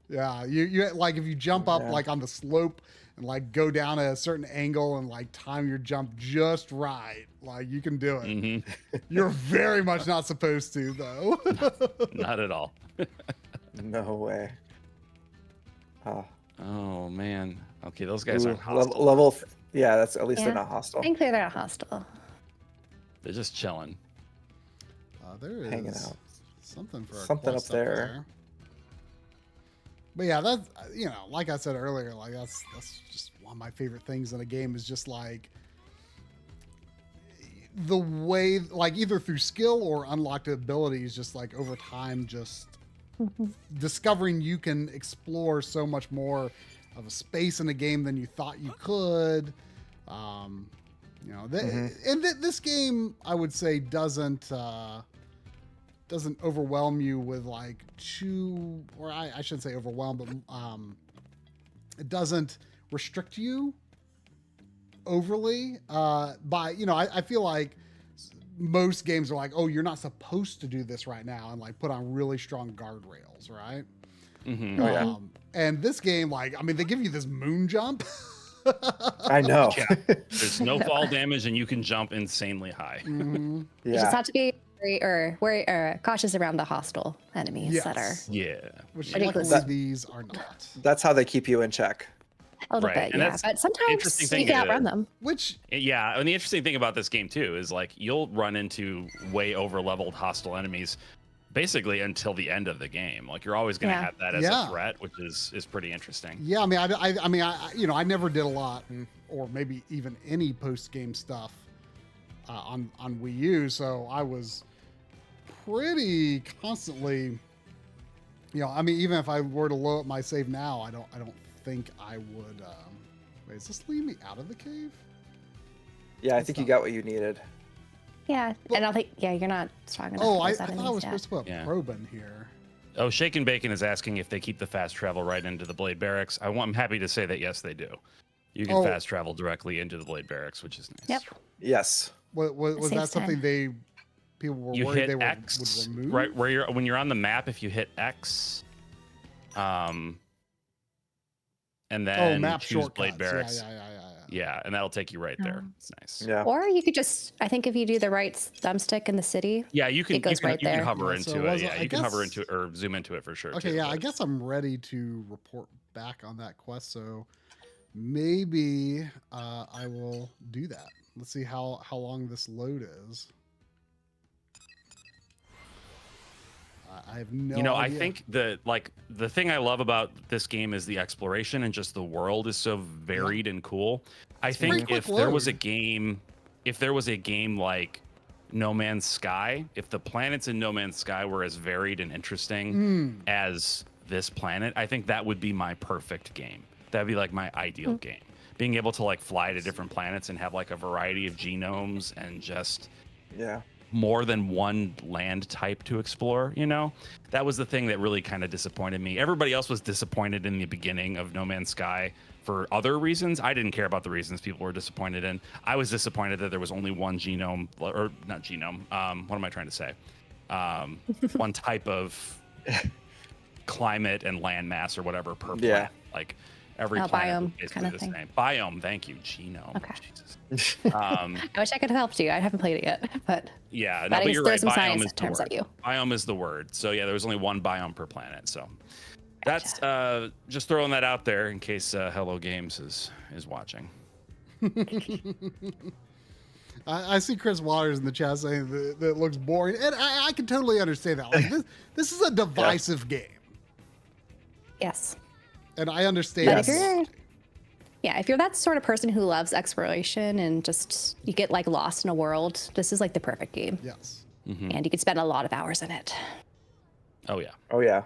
Yeah. You like if you jump up Yeah. like on the slope and like go down at a certain angle and like time your jump just right, like you can do it. Mm-hmm. You're very much not supposed to though. Not at all. No way. Oh. Oh man. Okay, those guys aren't Ooh, hostile. level. Yeah, that's at least Yeah. they're not hostile. I think they're not hostile. They're just chilling. There is Hanging out. something for a Something quest up there. But yeah, that's, you know, like I said earlier, like that's just one of my favorite things in a game is just like the way, like either through skill or unlocked abilities, just like over time, just discovering you can explore so much more of a space in a game than you thought you could. You know, this game, I would say, doesn't overwhelm you with like I shouldn't say overwhelm, but it doesn't restrict you overly. By, you know, I feel like most games are like, oh, you're not supposed to do this right now, and like put on really strong guardrails, right? Oh, yeah. And this game, like, I mean, they give you this moon jump. I know. Yeah. There's no fall damage, and you can jump insanely high. You just have to be very cautious around the hostile enemies that are Which ridiculous. luckily these are not. That's how they keep you in check. A little bit, And yeah. that's But sometimes interesting you thing can to- outrun them. Which, Yeah, and the interesting thing about this game too is like you'll run into way over-leveled hostile enemies basically until the end of the game. Like you're always going to have that as a threat, which is pretty interesting. yeah, I mean, I you know, I never did a lot, or maybe even any post-game stuff on Wii U, so I was pretty constantly, you know, I mean, even if I were to load up my save now, I don't think I would. Wait, does this lead me out of the cave? Yeah, I think you got what you needed. Yeah, and I don't think, you're not strong enough. Oh, for I those thought I enemies was yet. supposed to put a Yeah. probe in here. Oh, Shake and Bacon is asking if they keep the fast travel right into the Blade Barracks. I'm happy to say that yes, they do. You can fast travel directly into the Blade Barracks, which is nice. Yep. Yes. Was that saves something time. people were You worried hit they would X, remove? right where when you're on the map. If you hit X, and then map choose shortcuts. Blade Barracks. Yeah. Yeah, and that'll take you right there. It's nice. Yeah. Or you could just, I think if you do the right thumbstick in the city, Yeah, you can. It goes right you can there. hover Yeah, so into was it. it- Yeah, I you can hover guess- into it or zoom into it for sure. Okay, too, yeah, I but- guess I'm ready to report back on that quest, so maybe I will do that. Let's see how long this load is. I have no You know, I idea. think the thing I love about this game is the exploration and just the world is so varied and cool. I pretty think quick if there was a load. game like No Man's Sky, if the planets in No Man's Sky were as varied and interesting as this planet, I think that would be my perfect game. That'd be like my ideal game. Being able to like fly to different planets and have like a variety of genomes and just Yeah. more than one land type to explore, you know? That was the thing that really kind of disappointed me. Everybody else was disappointed in the beginning of No Man's Sky for other reasons. I didn't care about the reasons people were disappointed in. I was disappointed that there was only one genome, or not genome, what am I trying to say? One type of climate and land mass or whatever per planet. Yeah. Like every Oh, planet biome was basically kind of the thing. same. Biome, thank you. Genome. Okay. Jesus. I wish I could have helped you. I haven't played it yet, but Yeah, no, That but is- you're there's right. some Biome science is the terms word. at you. Biome is the word. So yeah, there was only one biome per planet. So that's just throwing that out there in case Hello Games is watching. I see Chris Waters in the chat saying that it looks boring, and I can totally understand that. Like this is a divisive game, yes. and I understand. But if you're that sort of person who loves exploration and just you get like lost in a world, this is like the perfect game. Yes. And you could spend a lot of hours in it. Oh yeah, Oh yeah.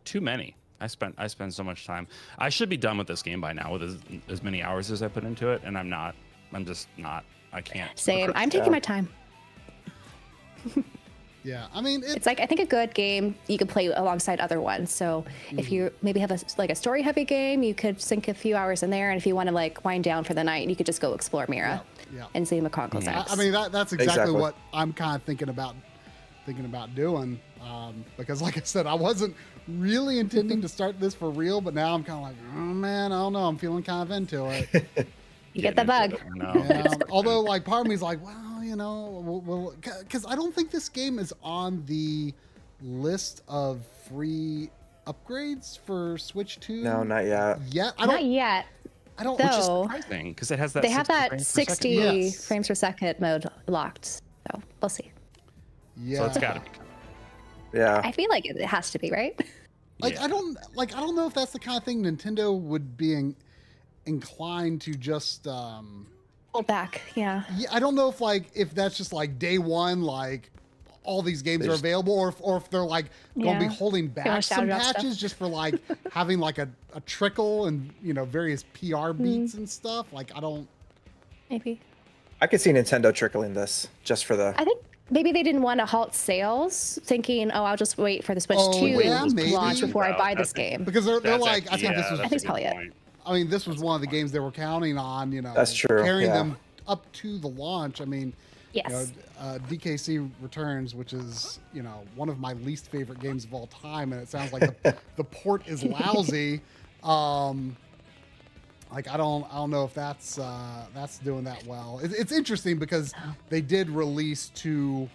too many. I spend so much time. I should be done with this game by now with as many hours as I put into it, and I'm not. I'm just not. I can't. Same. I'm taking my time. Yeah. I mean, It's like I think a good game you could play alongside other ones. So if you maybe have a story heavy game, you could sink a few hours in there, and if you want to like wind down for the night, you could just go explore Mira Yeah. and see Chronicles X. I mean that's exactly Exactly. what I'm kind of thinking about doing. Because like I said, I wasn't really intending to start this for real, but now I'm kind of like, oh man, I don't know. I'm feeling kind of into it. you get the bug. No. Yeah, although, like, part of me is like, well, you know, because I don't think this game is on the list of free upgrades for Switch 2. No, not yet. Yet. Not yet. I don't. Though. Which is, Surprising because it has that. They have 60 that frames per second. 60 Yes. frames per second mode locked. So we'll see. yeah. So it's got to be. Yeah. I feel like it has to be, right? Like I don't know if that's the kind of thing Nintendo would be inclined to just Hold back. Yeah. Yeah, I don't know if that's just like day one, like all these games are available, or if they're like going to be holding back some patches just for like having like a trickle and various PR beats and stuff. Like I don't. Maybe. I could see Nintendo trickling this just for the. I think maybe they didn't want to halt sales, thinking, "Oh, I'll just wait for the Switch 2 to launch before I buy this game." Because they're like, I think this was. I think it's probably it. I mean, this was one of the games they were counting on. That's true. Carrying them up to the launch. I mean. Yes. DKC Returns, which is one of my least favorite games of all time, and it sounds like the port is lousy. Like I don't know if that's doing that well. It's interesting because they did release two.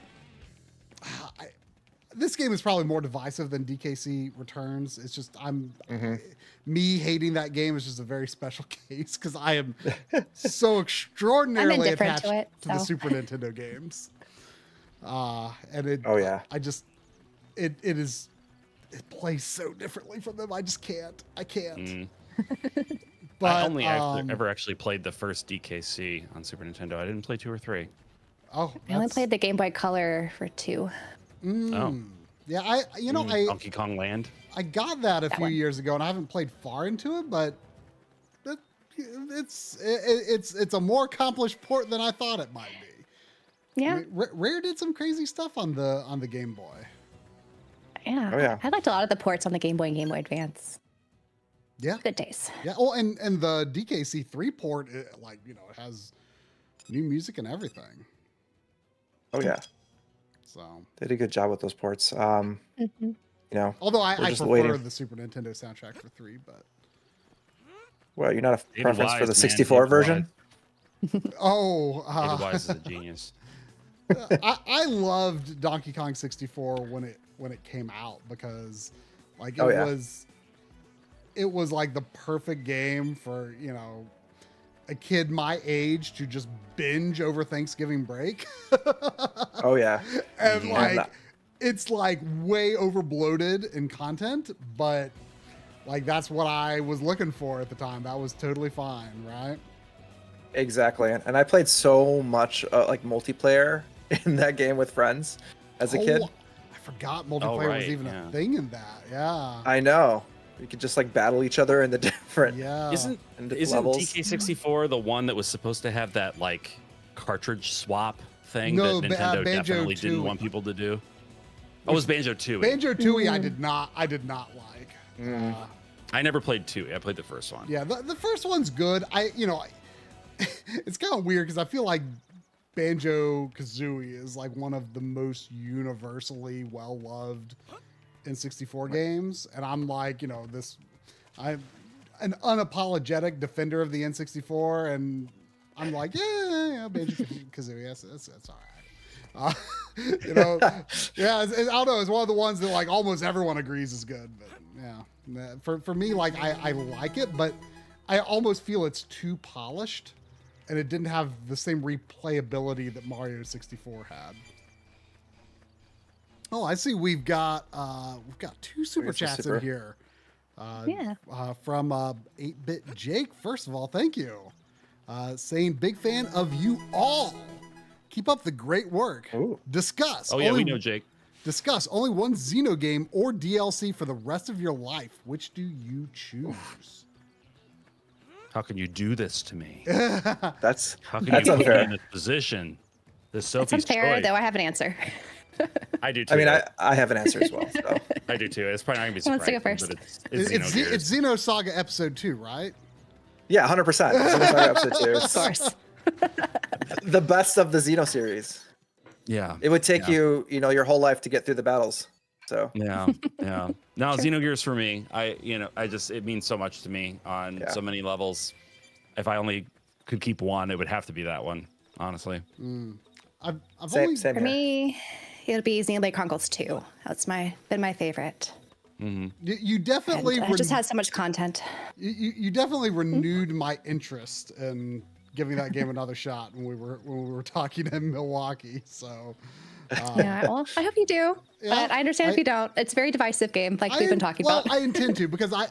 This game is probably more divisive than DKC Returns. It's just me hating that game is just a very special case because I am so extraordinarily attached to the Super Nintendo games. And it. Oh yeah. It plays so differently from them. I just can't. I can't. But I only ever actually played the first DKC on Super Nintendo. I didn't play 2 or 3. Oh, I only played the Game Boy Color for 2. Oh. Yeah, Donkey Kong Land. I got that a few years ago, and I haven't played far into it, but it's a more accomplished port than I thought it might be. Yeah. I mean, Rare did some crazy stuff on the Game Boy. Yeah. Oh yeah. I liked a lot of the ports on the Game Boy and Game Boy Advance. Yeah. Good days. Yeah. Oh, and the DKC 3 port, it has new music and everything. Oh yeah. So they did a good job with those ports. Although I prefer the Super Nintendo soundtrack for 3, but. Well, you're not a preference for the 64 David version? Oh. David Wise is a genius. I loved Donkey Kong 64 when it came out because like it was like the perfect game for a kid my age to just binge over Thanksgiving break. Oh yeah. And like it's like way over bloated in content, but like that's what I was looking for at the time. That was totally fine, right? Exactly. And I played so much like multiplayer in that game with friends as a kid. I forgot multiplayer was even a thing in that. Yeah. I know. You could just like battle each other in the different Isn't levels. DK64 the one that was supposed to have that like cartridge swap thing No, that Nintendo Banjo definitely 2. didn't want people to do? Oh, it was Banjo 2. Banjo 2 I did not like. I never played 2. I played the first one. Yeah, the first one's good. It's kind of weird because I feel like Banjo-Kazooie is like one of the most universally well-loved N64 games, and I'm like, I'm an unapologetic defender of the N64, and I'm like, yeah, Banjo-Kazooie, that's all right. I don't know, it's one of the ones that like almost everyone agrees is good, but yeah, for me, like I like it, but I almost feel it's too polished, and it didn't have the same replayability that Mario 64 had. Oh, I see. We've got 2 super chats in here. From 8-Bit Jake. First of all, thank you. Saying big fan of you all. Keep up the great work. Ooh. Discuss. Oh yeah, we know Jake. Discuss only one Xeno game or DLC for the rest of your life. Which do you choose? How can you do this to me? That's unfair. unfair. In this position, this Sophie's It's unfair, choice. though. I have an answer. I do too. I mean, I have an answer as well. So. I do too. It's probably not gonna be Who wants to surprising, go but it's Xenosaga Episode 2, right? Yeah, 100%. Xenosaga Episode 2. Of course. The best of the Xeno series. Yeah. It would take you, your whole life to get through the battles. So. Yeah. No, Xenogears for me. It means so much to me on so many levels. If I only could keep one, it would have to be that one, honestly. Same For me, it'll be Xenoblade Chronicles 2. That's been my favorite. Mm-hmm. You definitely it just has so much content. You definitely renewed my interest in giving that game another shot when we were talking in Milwaukee. So Yeah, well, I hope you do. Yeah, But I understand if you don't. It's a very divisive game, like we've been talking about. I intend to because I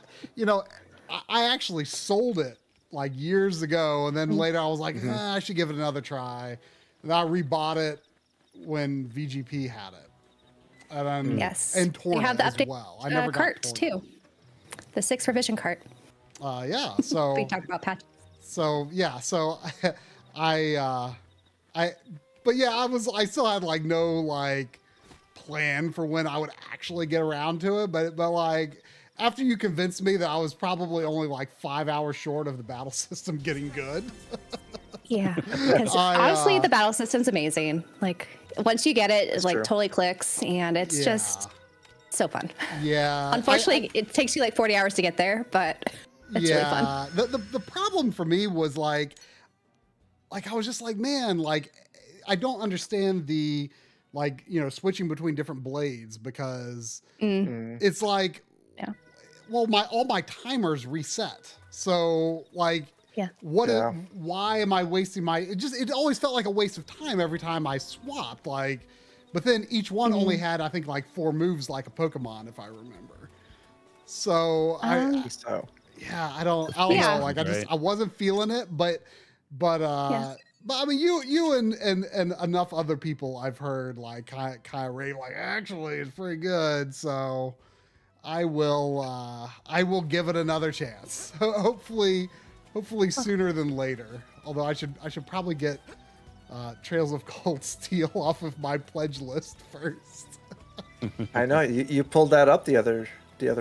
actually sold it like years ago, and then later I was like, I should give it another try. And I rebought it when VGP had it. And Yes. and torn You have the as update well. I never got carts torn. too. The 6 revision cart. Yeah. So We talked about patches. So yeah, so but yeah, I still had like no like plan for when I would actually get around to it, but like after you convinced me that I was probably only like 5 hours short of the battle system getting good. Yeah, because honestly, the battle system's amazing. Like once you get it, it like true. totally clicks, and it's just so fun. Yeah. Unfortunately, it takes you like 40 hours to get there, but it's really fun. The problem for me was like I was just like, man, like I don't understand the like, switching between different blades because it's like, well, all my timers reset. So like, why am I wasting it always felt like a waste of time every time I swapped, like, but then each one only had, I think, like 4 moves like a Pokemon, if I remember. So I don't know. Like I wasn't feeling it, but I mean, you and enough other people I've heard like kind of rave like actually it's pretty good. So I will give it another chance. Hopefully sooner than later. Although I should probably get Trails of Cold Steel off of my pledge list first. I know you pulled that up the other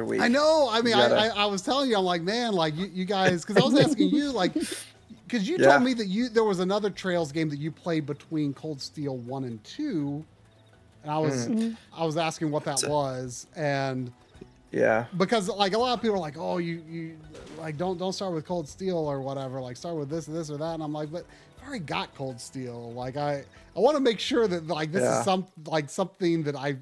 week. I know. I mean, I was telling you, I'm like, man, like you guys, because I was asking you, like, because you told me that there was another Trails game that you played between Cold Steel 1 and 2, and I was asking what that was, and because like a lot of people are like, oh, you like don't start with Cold Steel or whatever, like start with this or that, and I'm like, but I already got Cold Steel. Like I want to make sure that like this is something that I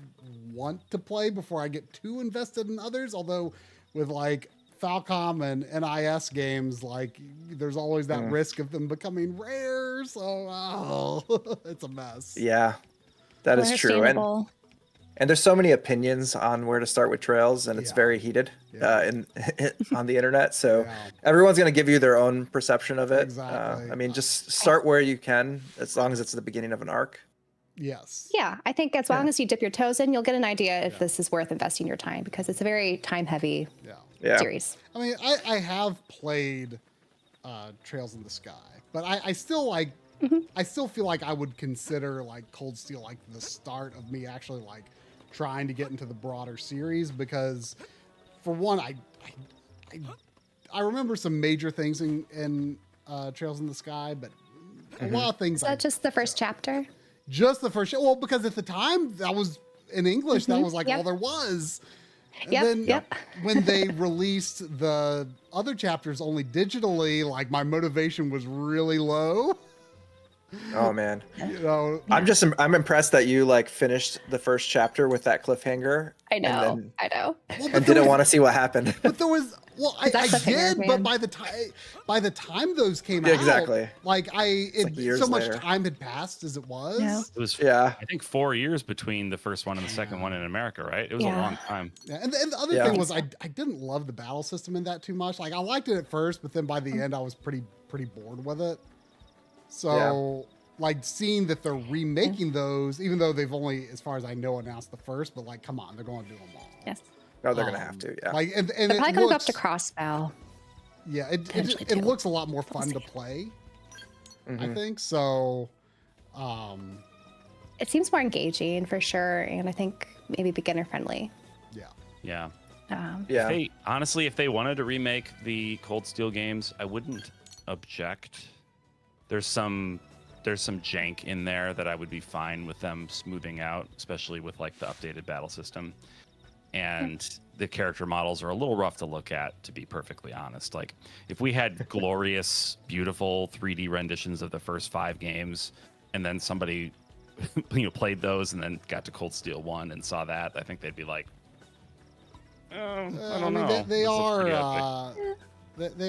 want to play before I get too invested in others. Although with like Falcom and NIS games, like there's always that risk of them becoming rare. So it's a mess. Yeah, that is true. And there's so many opinions on where to start with Trails, and it's very heated on the internet. So everyone's going to give you their own perception of it. Exactly. I mean, just start where you can, as long as it's the beginning of an arc. Yes. Yeah, I think as long as you dip your toes in, you'll get an idea if this is worth investing your time, because it's a very time-heavy series. I mean, I have played Trails in the Sky, but I still like, I still feel like I would consider like Cold Steel like the start of me actually like trying to get into the broader series, because for one, I remember some major things in Trails in the Sky, but a lot of things. Is that just the first chapter? Just the first, well, because at the time that was in English, that was like all there was. And then when they released the other chapters only digitally, like my motivation was really low. Oh man, I'm impressed that you like finished the first chapter with that cliffhanger. I know. Well, and didn't want to see what happened. But there was, well, I did, but by the time those came out, like so much later. time had passed as it was. Yeah. It was, I think 4 years between the first one and the second one in America, right? It was a long time. Yeah, and the other thing was I didn't love the battle system in that too much. Like I liked it at first, but then by the end I was pretty bored with it. So like seeing that they're remaking those, even though they've only, as far as I know, announced the first, but like, come on, they're going to do them all. Yes. No, they're going to have to. Yeah. Like, and they're probably going to go up to Crossbow. Yeah, it looks a lot more fun to play. I think so. It seems more engaging for sure, and I think maybe beginner friendly. Yeah. Yeah. If they wanted to remake the Cold Steel games, I wouldn't object. There's some jank in there that I would be fine with them smoothing out, especially with like the updated battle system. And the character models are a little rough to look at, to be perfectly honest. Like if we had glorious, beautiful 3D renditions of the first 5 games, and then somebody played those and then got to Cold Steel 1 and saw that, I think they'd be like, I don't know. They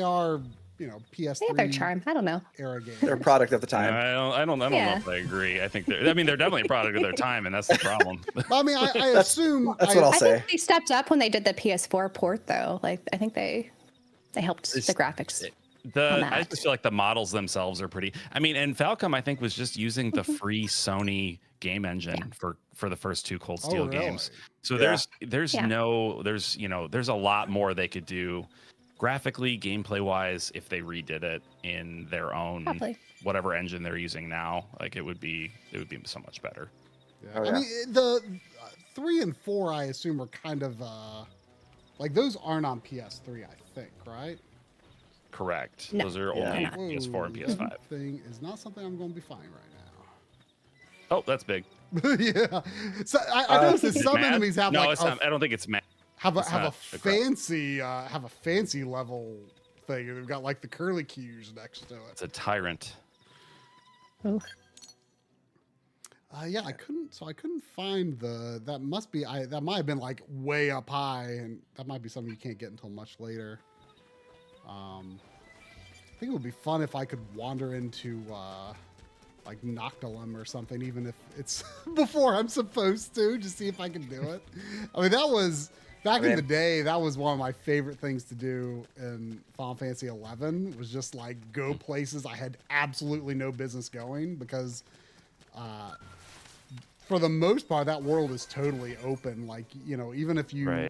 are PS3 They have their charm. I don't know. era games. They're a product of the time. I don't know if I agree. I think they're definitely a product of their time, and that's the problem. I mean, I assume that's what I'll I say. think they stepped up when they did the PS4 port, though. Like, I think they helped the graphics. I just feel like the models themselves are pretty. I mean, and Falcom, I think, was just using the free Sony game engine for the first 2 Cold Steel games. So there's a lot more they could do graphically, gameplay wise, if they redid it in their own whatever engine they're using now. Like it would be so much better. Yeah. I mean, the 3 and 4, I assume, are kind of like those aren't on PS3, I think, right? Correct. No. Those are only PS4 and PS5. That thing is not something I'm going to be finding right Oh, that's big. now. Yeah. So I noticed that some enemies have no, like it's not. I don't think it's mad. have a fancy level thing. They've got like the curly cues next to it. It's a tyrant. Oh. Yeah, I couldn't find that must be that might have been like way up high, and that might be something you can't get until much later. I think it would be fun if I could wander into like Noctilum or something, even if it's before I'm supposed to, just see if I can do it. I mean, that was back in the day. That was one of my favorite things to do in Final Fantasy XI. Was just like go places I had absolutely no business going, because for the most part that world is totally open. Like, even if you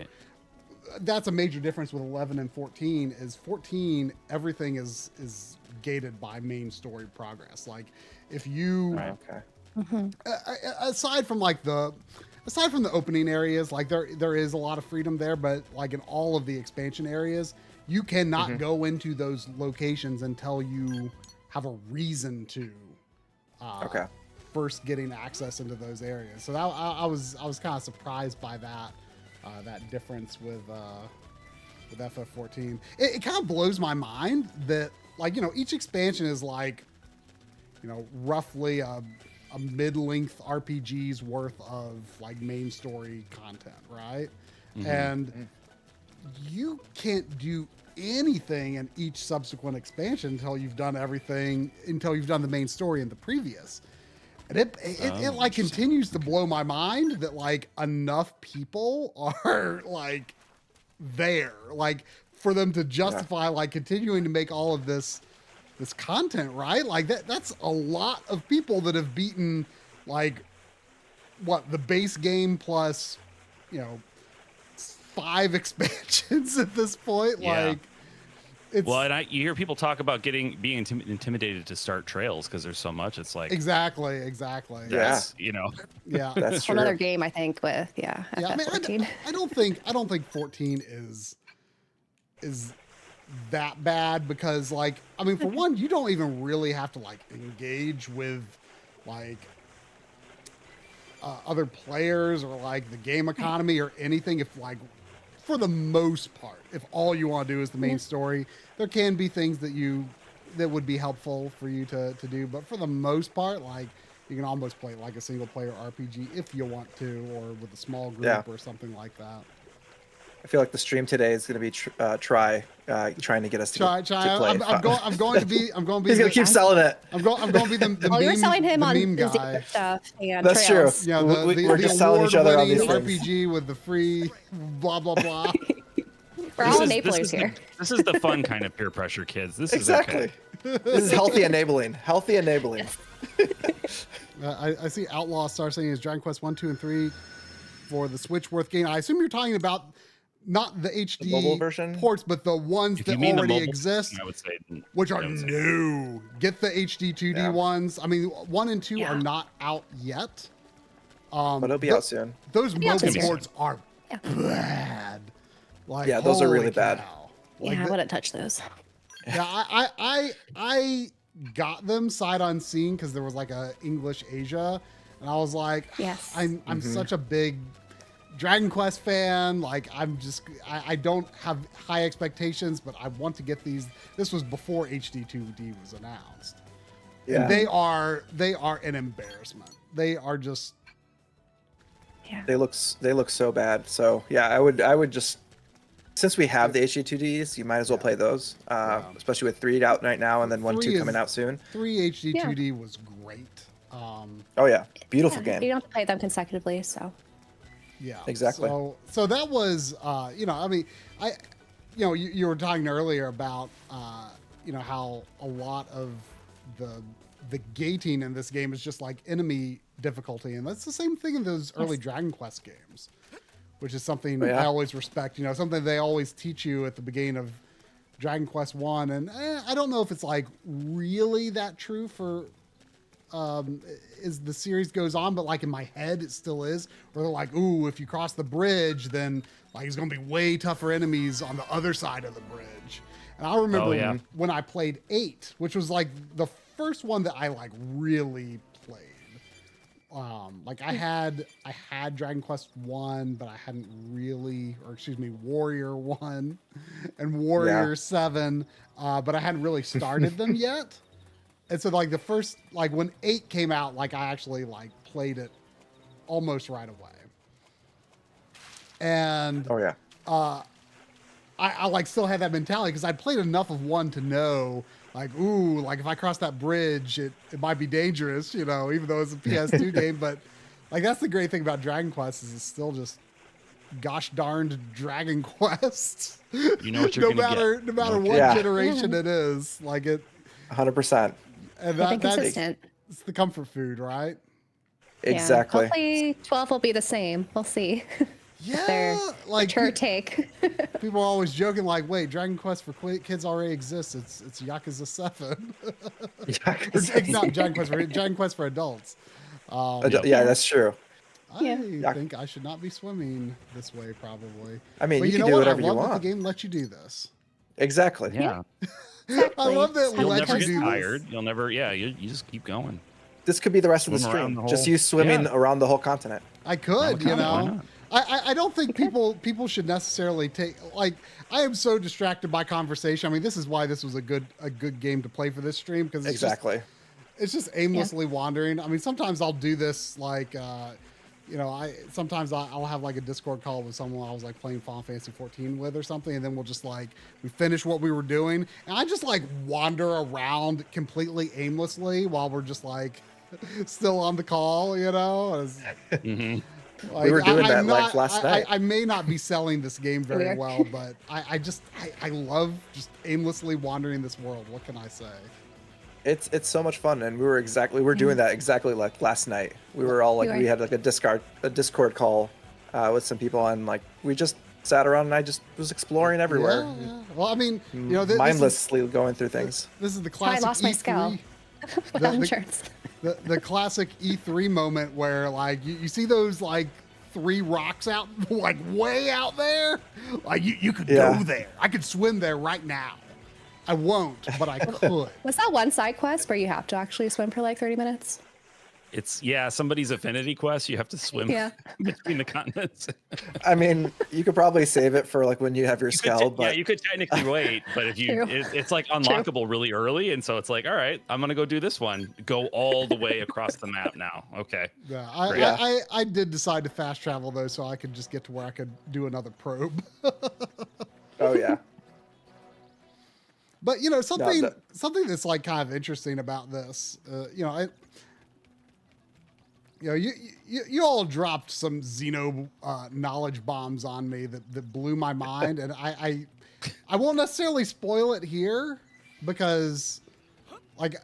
that's a major difference with 11 and 14 is 14 everything is gated by main story progress. Like if you aside from the opening areas, like there is a lot of freedom there, but like in all of the expansion areas you cannot go into those locations until you have a reason to first getting access into those areas. So that, I was kind of surprised by that difference with FF14. It kind of blows my mind that, like, each expansion is like, roughly a mid-length RPG's worth of like main story content, right? And you can't do anything in each subsequent expansion until you've done the main story in the previous. And it like continues to blow my mind that like enough people are like there, like for them to justify like continuing to make all of this content, right? Like that's a lot of people that have beaten like the base game plus 5 expansions at this point. Like and you hear people talk about being intimidated to start trails because there's so much. It's like exactly. That's, Yeah, that's true. Another game, I think, with FF14. I don't think 14 is that bad, because like, I mean, for one, you don't even really have to like engage with like other players or like the game economy or anything. If like, for the most part, if all you want to do is the main story, there can be things that would be helpful for you to do. But for the most part, like, you can almost play like a single player RPG if you want to, or with a small group or something like that. I feel like the stream today is going to be trying to get us to play. I'm going to be. He's going to keep selling it. I'm going to be the meme. You're selling him on meme the guy. stuff and That's trails. true. Yeah, we're just selling each other on these things. RPG with the free blah blah blah. We're all enablers here. This is the fun kind of peer pressure, kids. This exactly. is okay. This is healthy enabling. Healthy enabling. I see Outlaw Star saying is Dragon Quest 1, 2, and 3 for the Switch worth gain. I assume you're talking about not the HD mobile version ports, but the ones that already exist, I would say, which are new. Get the HD 2D ones. I mean, 1 and 2 are not out yet. But it'll be out soon. Those mobile ports are bad. Like, those are really bad. Like, I wouldn't touch those. Yeah, I got them sight unseen because there was like a English Asia, and I was like, I'm such a big Dragon Quest fan. Like, I don't have high expectations, but I want to get these. This was before HD 2D was announced. Yeah. And they are an embarrassment. They are just. Yeah. They look so bad. So yeah, I would just since we have the HD2Ds, you might as well play those, especially with 3 out right now and then 1-2 coming out soon. 3 HD2D was great. Oh yeah, beautiful game. You don't have to play them consecutively, so. Yeah, exactly. So that was, you know, I mean, you were talking earlier about, you know, how a lot of the gating in this game is just like enemy difficulty, and that's the same thing in those early Dragon Quest games, which is something I always respect. You know, something they always teach you at the beginning of Dragon Quest 1, and I don't know if it's like really that true for as the series goes on, but like in my head it still is, where they're like, ooh, if you cross the bridge, then like it's gonna be way tougher enemies on the other side of the bridge. And I remember when I played 8, which was like the first one that I like really played. Like I had Dragon Quest 1, but I hadn't really, or excuse me, Warrior 1 and Warrior 7, but I hadn't really started them yet. And so like the first, like when 8 came out, like I actually like played it almost right away. And I like still had that mentality because I'd played enough of 1 to know like, ooh, like if I cross that bridge, it might be dangerous, you know, even though it's a PS2 game. But like that's the great thing about Dragon Quest is it's still just gosh darned Dragon Quest. You know what you're gonna get. No matter what generation it is, like it. 100%. And consistent. It's the comfort food, right? Exactly. Hopefully 12 will be the same. We'll see. Yeah, like mature take. People are always joking, like, "Wait, Dragon Quest for kids already exists. It's Yakuza 7." Not Dragon Quest Dragon Quest for adults. Yeah, that's true. I think I should not be swimming this way, probably. I mean, but you can do whatever I love you want. That the game lets you do this. Exactly. Yeah. Exactly. I love that. You'll never you get tired. You'll never. Yeah, you just keep going. This could be the rest of the stream. Just you swimming around the whole continent. I could, you know. I don't think people should necessarily take, like, I am so distracted by conversation. I mean, this is why this was a good game to play for this stream, because it's just aimlessly wandering. I mean, sometimes I'll do this like you know, sometimes I'll have like a Discord call with someone I was like playing Final Fantasy 14 with or something, and then we'll just like we finish what we were doing, and I just like wander around completely aimlessly while we're just like still on the call, you know. Like, we were doing that like last night. I may not be selling this game very well, but I love just aimlessly wandering this world. What can I say? It's so much fun, and we're doing that exactly like last night. We were all like, we had like a Discord call with some people, and like we just sat around, and I just was exploring everywhere. Yeah. Well, I mean, you know, mindlessly going through things. This is the classic. I lost my scalp without insurance. The classic E3 moment where like you see those like 3 rocks out like way out there, like you could go there. I could swim there right now. I won't, but I could. Was that one side quest where you have to actually swim for like 30 minutes? It's somebody's affinity quest. You have to swim between the continents. I mean, you could probably save it for like when you have your scalp. Yeah, you could technically wait, but if you, it's like unlockable really early, and so it's like, all right, I'm gonna go do this one. Go all the way across the map now. Okay. Yeah, I did decide to fast travel though, so I could just get to where I could do another probe. Oh yeah. But you know something that's like kind of interesting about this, you know, you all dropped some Xeno knowledge bombs on me that blew my mind, and I won't necessarily spoil it here because, like,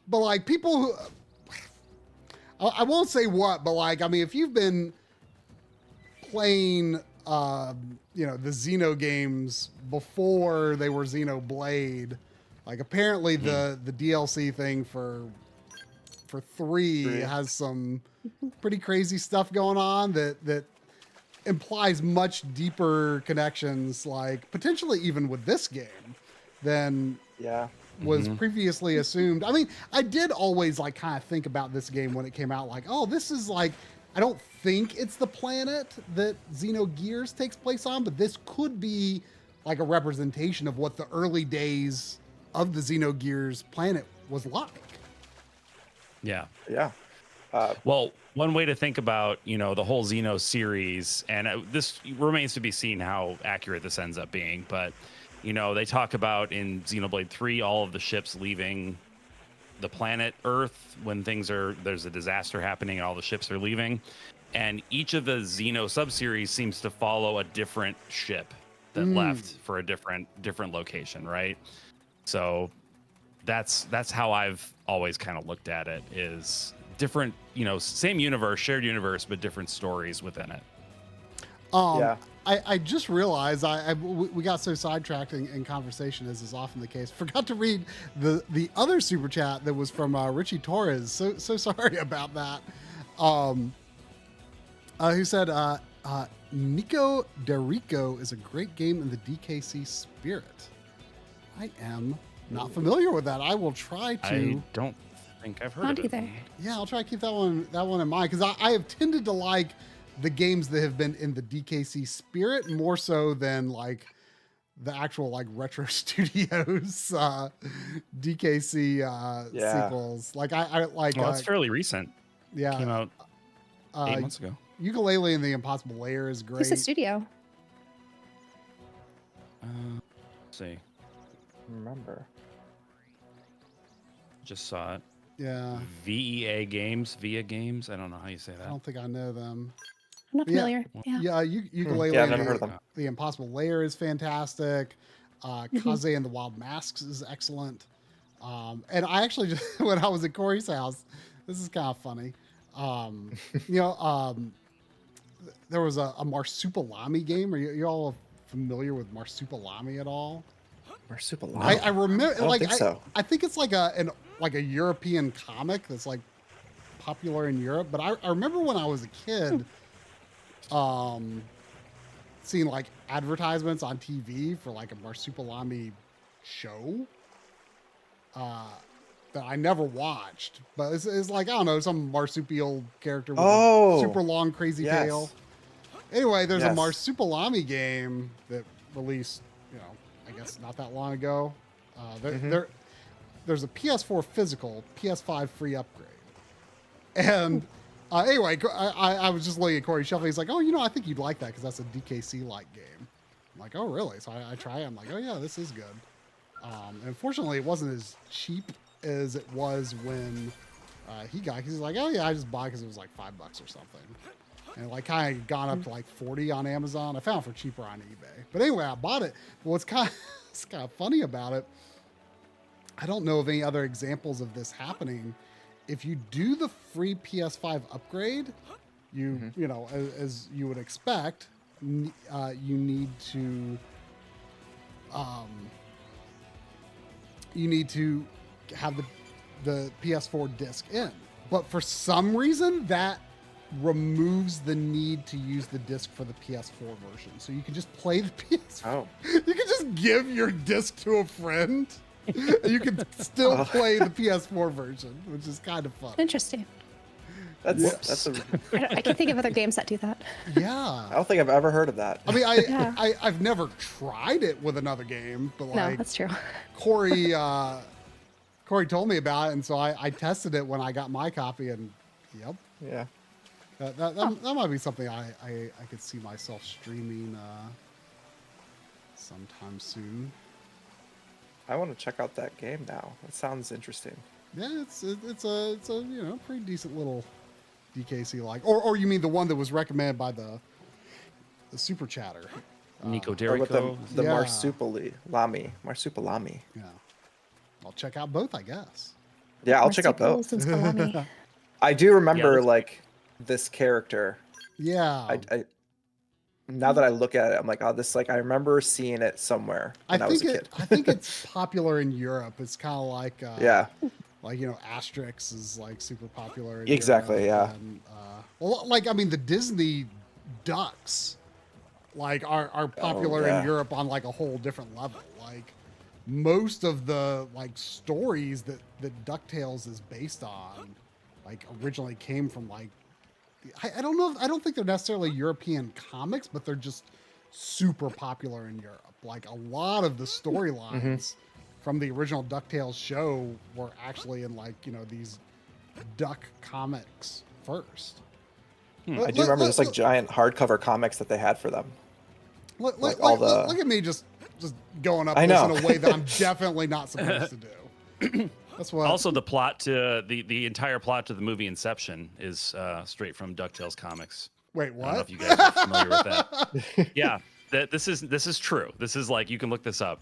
but like people who I won't say what, but like I mean, if you've been playing you know, the Xeno games before they were Xenoblade, like apparently the DLC thing for 3 has some pretty crazy stuff going on that implies much deeper connections, like potentially even with this game than was previously assumed. I mean, I did always like kind of think about this game when it came out, like, oh, this is like, I don't think it's the planet that Xenogears takes place on, but this could be like a representation of what the early days of the Xenogears planet was like. Yeah. Yeah. Well, one way to think about, the whole Xeno series, and this remains to be seen how accurate this ends up being, but, they talk about in Xenoblade 3, all of the ships leaving the planet Earth when there's a disaster happening and all the ships are leaving. And each of the Xeno subseries seems to follow a different ship that left for a different location, right? So that's how I've always kind of looked at it, is different, same universe, shared universe, but different stories within it. Yeah. I just realized we got so sidetracked in conversation, as is often the case. Forgot to read the other super chat that was from Richie Torres. So sorry about that. Who said Nico Derico is a great game in the DKC spirit. I am not familiar with that. I will try to. I don't think I've heard Not of it. either. Yeah, I'll try to keep that one in mind, because I have tended to like the games that have been in the DKC spirit more so than like the actual like Retro Studios DKC sequels. Like I like. Well, it's fairly recent. Yeah, Came out 8 months ago. Ukulele and the Impossible Layer is great. Who's the studio? Let's see. Remember. Just saw it. Yeah, VEA Games, VIA Games. I don't know how you say I that. don't think I know them. I'm not Yeah. familiar. Yeah. Yeah, Ukulele. Yeah, I've never heard of them. The Impossible Layer is fantastic. Kaze and the Wild Masks is excellent. And I actually just, when I was at Corey's house, this is kind of funny. There was a Marsupilami game. Are you all familiar with Marsupilami at all? Marsupilami. I remember. I don't think so. I think it's like a European comic that's like popular in Europe. But I remember when I was a kid, seeing like advertisements on TV for like a Marsupilami show. That I never watched, but it's like, I don't know, some marsupial character with a super long crazy tail. Anyway, there's a Marsupilami game that released, I guess not that long ago. There's a PS4 physical, PS5 free upgrade. And anyway, I was just looking at Corey Shuffle. He's like, I think you'd like that because that's a DKC-like game. I'm like, oh, really? So I try it. I'm like, oh, yeah, this is good. And unfortunately, it wasn't as cheap as it was when he got, because he's like, oh yeah, I just bought it because it was like $5 or something, and like kind of gone up to like 40 on Amazon. I found it for cheaper on eBay, but anyway, I bought it. But what's kind of funny about it, I don't know of any other examples of this happening. If you do the free PS5 upgrade, you know, as you would expect, you need to have the PS4 disc in. But for some reason, that removes the need to use the disc for the PS4 version. So you can just play the PS4. Oh. You can just give your disc to a friend, and you can still play the PS4 version, which is kind of fun. Interesting. That's I can think of other games that do that. Yeah. I don't think I've ever heard of that. I mean, I've never tried it with another game, but No, like that's true. Corey told me about it, and so I tested it when I got my copy, and yep. Yeah. That might be something I could see myself streaming sometime soon. I want to check out that game now. It sounds interesting. Yeah, it's a pretty decent little DKC like, or you mean the one that was recommended by the super chatter, Nico Or with Derico. the Yeah. Marsupilami. Yeah, I'll check out both, I guess. Yeah, I'll check out both. Marsupials and salami. I do remember that's- like this character. Yeah, I now that I look at it, I'm like, oh, this, like, I remember seeing it somewhere when I was a kid. I think it's popular in Europe. It's kind of like Yeah. like, Asterix is like super popular in Exactly, Europe, yeah. and, well, like, I mean, the Disney ducks like are popular yeah. in Europe on like a whole different level. Like most of the like stories that DuckTales is based on like originally came from like, I don't know, I don't think they're necessarily European comics, but they're just super popular in Europe. Like a lot of the storylines from the original DuckTales show were actually in like, these duck comics first. I do remember this like giant hardcover comics that they had for them. Look at me just going up I this know. in a way that I'm definitely not supposed to do. That's what. Also, the plot to the entire plot to the movie Inception is straight from DuckTales comics. Wait, I don't know what? if you guys are familiar with that. Yeah, this is true. This is like, you can look this up.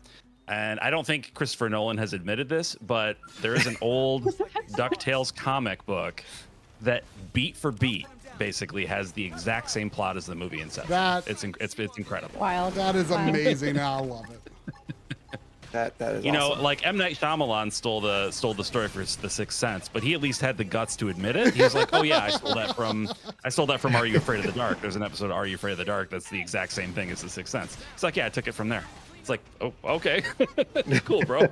And I don't think Christopher Nolan has admitted this, but there is an old DuckTales comic book that beat for beat basically has the exact same plot as the movie Inception. It's incredible. Wild. That is amazing. I love it. That is You know, awesome. like M. Night Shyamalan stole the story for The Sixth Sense, but he at least had the guts to admit it. He was like, "Oh yeah, I stole that from Are You Afraid of the Dark?" There's an episode of Are You Afraid of the Dark that's the exact same thing as The Sixth Sense. It's like, yeah, I took it from there. It's like, oh, okay, cool, bro.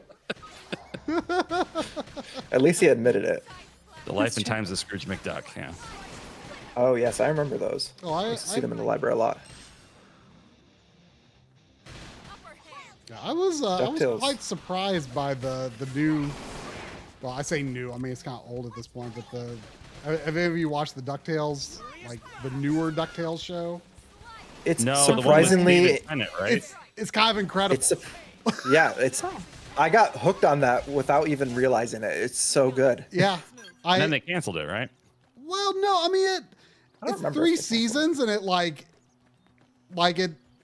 At least he admitted it. The Life and Times of Scrooge McDuck. Yeah. Oh yes, I remember those. Oh, I used to see them in the library a lot. Yeah, I was DuckTales. quite surprised by the new. Well, I say new. I mean, it's kind of old at this point. But have any of you watched the DuckTales, like the newer DuckTales show? It's No, surprisingly. the one with David Tennant, right? It's kind of incredible. It's I got hooked on that without even realizing it. It's so good. Yeah. And then they canceled it, right? Well, no, I mean don't it's remember 3 if they canceled seasons, and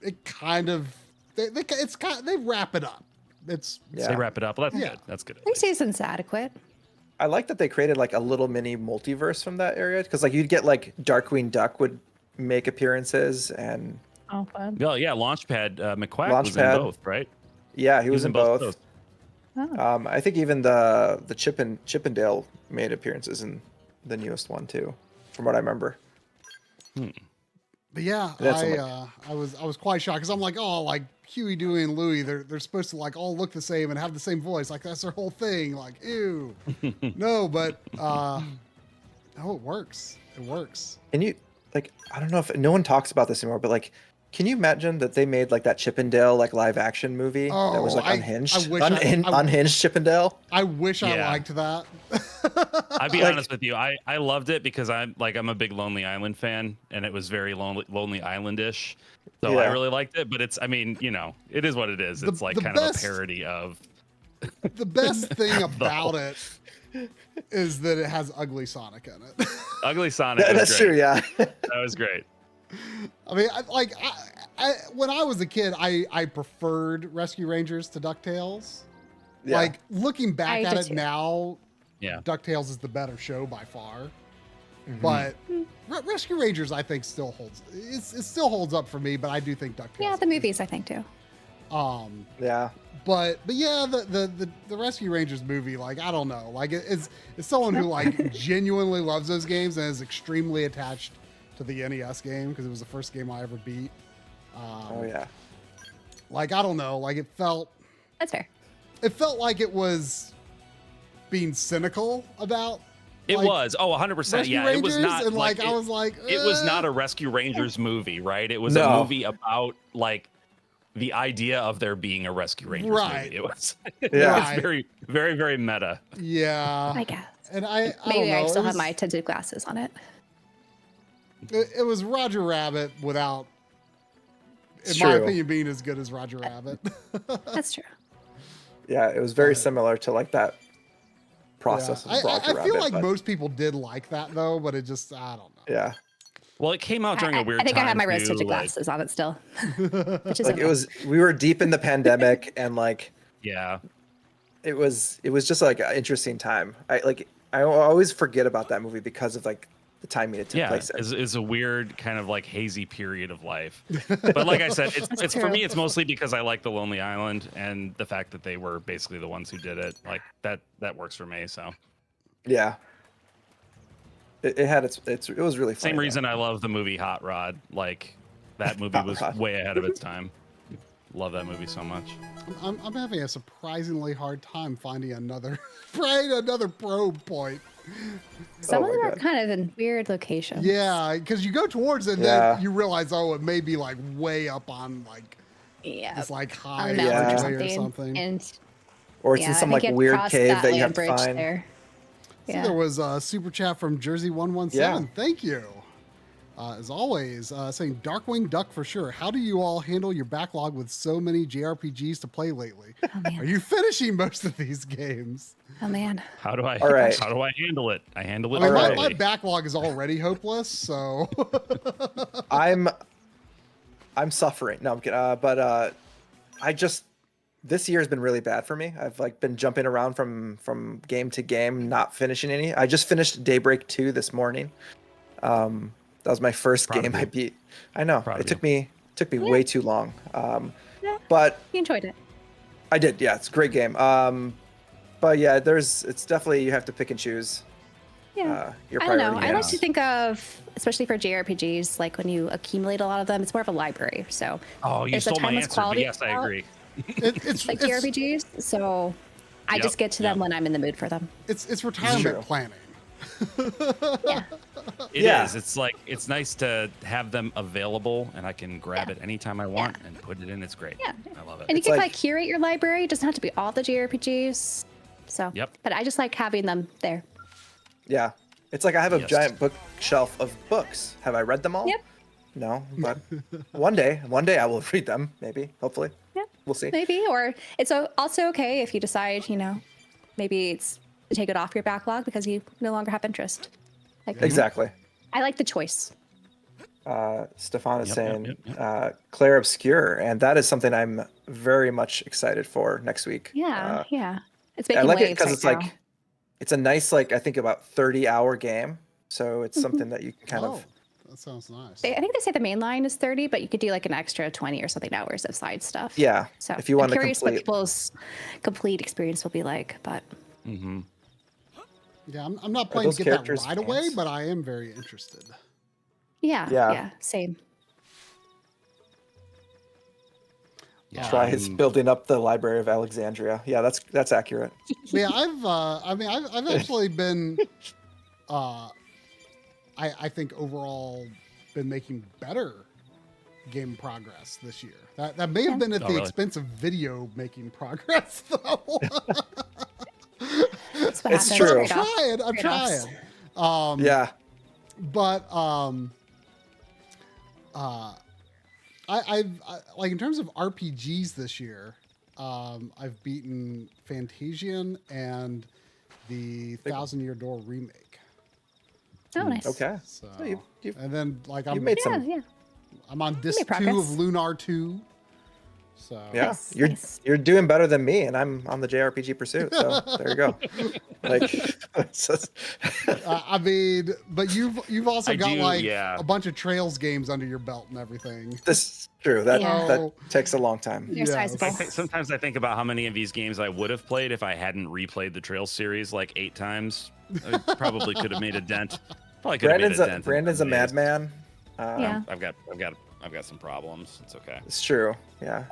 it kind of they wrap it up. It's Yeah. They wrap it up. Well, that's Yeah. good. That's good. 3 seasons adequate. I like that they created like a little mini multiverse from that area, because like you'd get like Darkwing Duck would make appearances, and Oh, fun. Well, yeah, Launchpad McQuack was in Launchpad. both, right? yeah, he was in both. those. Oh. I think even the Chippendale made appearances in the newest one too, from what I remember. But yeah, That's I was quite shocked because I'm like, oh, like Huey, Dewey, and Louie, they're supposed to like all look the same and have the same voice, like that's their whole thing. Like, ew, no, but no, it works. It works. And you like, I don't know if no one talks about this anymore, but like, can you imagine that they made like that Chippendale like live action movie that was like I unhinged, wish unhinged Chippendale? I wish I Yeah. liked that. I'll be Like- honest with you. I loved it because I'm a big Lonely Island fan, and it was very Lonely Island-ish. So I Yeah. really liked it. But it's, I mean, you know, it is what it is. It's like the kind best- of a parody of. The best thing about it is that it has ugly Sonic in it. Ugly Sonic. Was That's great. true, yeah. That was great. I mean, when I was a kid, I preferred Rescue Rangers to DuckTales. Yeah. Like looking back I at did it too. now, Yeah. DuckTales is the better show by far. Mhm. But Rescue Rangers, I think, still holds. It still holds up for me. But I do think DuckTales. Yeah, the movies, I think, too. Yeah. But yeah, the Rescue Rangers movie, like I don't know, like it's someone who like genuinely loves those games and is extremely attached to the NES game because it was the first game I ever beat. Oh yeah. Like I don't know, like it felt That's fair. like it was being cynical about. It like, was. Oh, 100%. Rescue Yeah. Rangers, It was not. and like it, I was like, it was not "Eh." a Rescue Rangers movie, right? It was No. a movie about like the idea of there being a Rescue Rangers Right. movie. It was. Yeah. Right. It's very, very, very meta. Yeah, I guess. and I don't Maybe know, I still it have was- my tinted glasses on it. It was Roger Rabbit without, in It's my true. opinion, being as good as Roger Rabbit. That's true. Yeah, it was very similar to like that process Yeah. of Roger I feel Rabbit, like but- most people did like that though, but it just I don't know. Yeah. Well, it came out during a weird I think time. I have my too, rose tinted like- glasses on it still. Which is Like okay. it was, we were deep in the pandemic, and like Yeah. it was just like an interesting time. I always forget about that movie because of like the timing it took Yeah, place in. is a weird kind of like hazy period of life. But like I said, it's for true. me. It's mostly because I like the Lonely Island and the fact that they were basically the ones who did it. Like that works for me. So Yeah. It had it was really funny. same though. reason I love the movie Hot Rod. Like that movie Hot was Rod. way ahead of its time. Love that movie so much. I'm having a surprisingly hard time finding another probe point. Some Oh of them my are God. kind of in weird locations. Yeah, because you go towards it, and Yeah. then you realize, oh, it may be like way up on like Yeah. this like On high a mountain Yeah. archway or or something. something. And Or it's yeah, in some I like think you weird cross cave that you land have to bridge find. there. See, there was a super chat from Jersey117. Yeah. Thank you. As always, saying Darkwing Duck for sure. How do you all handle your backlog with so many JRPGs to play lately? Oh, man. Are you finishing most of these games? Oh man. How do I All right. how do I handle it? I handle it I mean, my correctly. backlog is already hopeless, so I'm suffering. No, I'm kidding. But this year has been really bad for me. I've like been jumping around from game to game, not finishing any. I just finished Daybreak 2 this morning. That was my first Proud of game I you. beat. I know. Proud It of took me way too long. Yeah, But you enjoyed it. I did. Yeah, it's a great game. But yeah, it's definitely, you have to pick and choose Yeah. your I don't know. priorities. I like to think of, especially for JRPGs, like when you accumulate a lot of them, it's more of a library. So Oh, you there's a stole my timeless answer, but quality yes, I about, agree. it's like JRPGs. So I just get to them when I'm in the mood for them. it's retirement True. planning. Yeah. It Yeah. is. It's like it's nice to have them available, and I can grab it anytime I want and put it in. It's great. Yeah. I love it. And you It's can like- like curate your library. It doesn't have to be all the JRPGs. So, Yep. But I just like having them there. Yeah. It's like I have a Yes. giant bookshelf of books. Have I read them all? Yep. No, but one day I will read them, maybe, hopefully. Yeah. We'll see. Maybe. Or it's also okay if you decide, maybe it's to take it off your backlog because you no longer have interest. Like, Exactly. I like the choice. Stefan is Yep, saying yep. Claire Obscure, and that is something I'm very much excited for next week. Yeah. Yeah. It's I making like it waves because right it's now. like, it's a nice, like, I think about 30-hour game. So it's something that you can kind Oh, of, that sounds nice. I think they say the main line is 30, but you could do like an extra 20 or something hours of side stuff. yeah. So if you want I'm to curious complete, what people's complete experience will be like, but Mm-hmm. Yeah, I'm not planning those to get that characters right away, fans? but I am very interested. yeah, same. Yeah. try his building up the Library of Alexandria. Yeah, that's accurate. Yeah, I've actually been, I think overall been making better game progress this year. That may have been at Oh, the really? expense of video making progress, though. That's what It's happens. true. I'm Trade-offs. trying. Yeah. But I've like in terms of RPGs this year, I've beaten Fantasian and the Thousand Year Door remake. Oh, nice. Okay. So So you've and then like you I'm made Yeah, some. yeah. I'm on disc made 2 progress. of Lunar 2. So Yeah, Nice, you're nice. you're doing better than me, and I'm on the JRPG pursuit. So there you go. Like, it's just- I mean, but you've also I got do, like yeah. a bunch of Trails games under your belt and everything. this is true. That Yeah. that takes a long time. You're Yes. sizable. Sometimes I think about how many of these games I would have played if I hadn't replayed the Trails series like 8 times. I probably could have made a dent. Probably could have made a dent. Brandon's a in days. madman. Yeah. I've got some problems. It's okay. It's true. Yeah,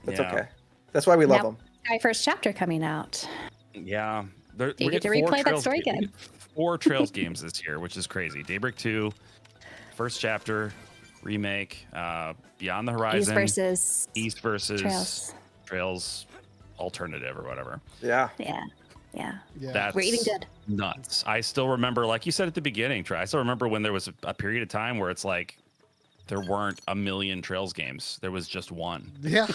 that's yeah. okay. That's why we love Now- them. Sky first chapter coming out. Yeah. You get to replay that story again. We get 4 Trails games this year, which is crazy. Daybreak 2, first chapter, remake, Beyond the Horizon, East versus Trails alternative or whatever. Yeah, Yeah. Yeah. That's We're eating good. nuts. I still remember, like you said at the beginning, Trey, I still remember when there was a period of time where it's like there weren't a million Trails games. There was just one. Yeah.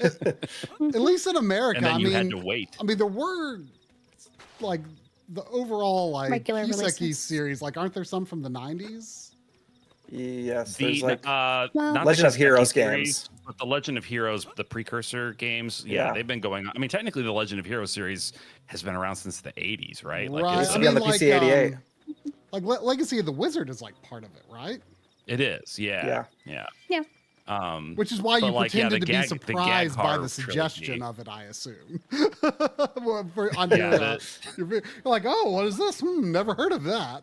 At least in America, And then I you mean, had to wait. I mean, there were like the overall like Regular Kiseki releases. series. Like, aren't there some from the 90s? yes. The There's like Well- not Legend the of Heroes Kiseki series, games. but the Legend of Heroes, the precursor games. Yeah, Yeah. they've been going on. I mean, technically, the Legend of Heroes series has been around since the 80s, right? Right. used it's- to be on the PC 88. Like Legacy of the Wizard is like part of it, right? it is. Yeah. Yeah. Yeah. Which is why you But, like, yeah, pretended the to gag- be the gag surprised by the carve suggestion trilogy. of it, I assume. Well, on Yeah, you're like, oh, what is this? Never heard of that.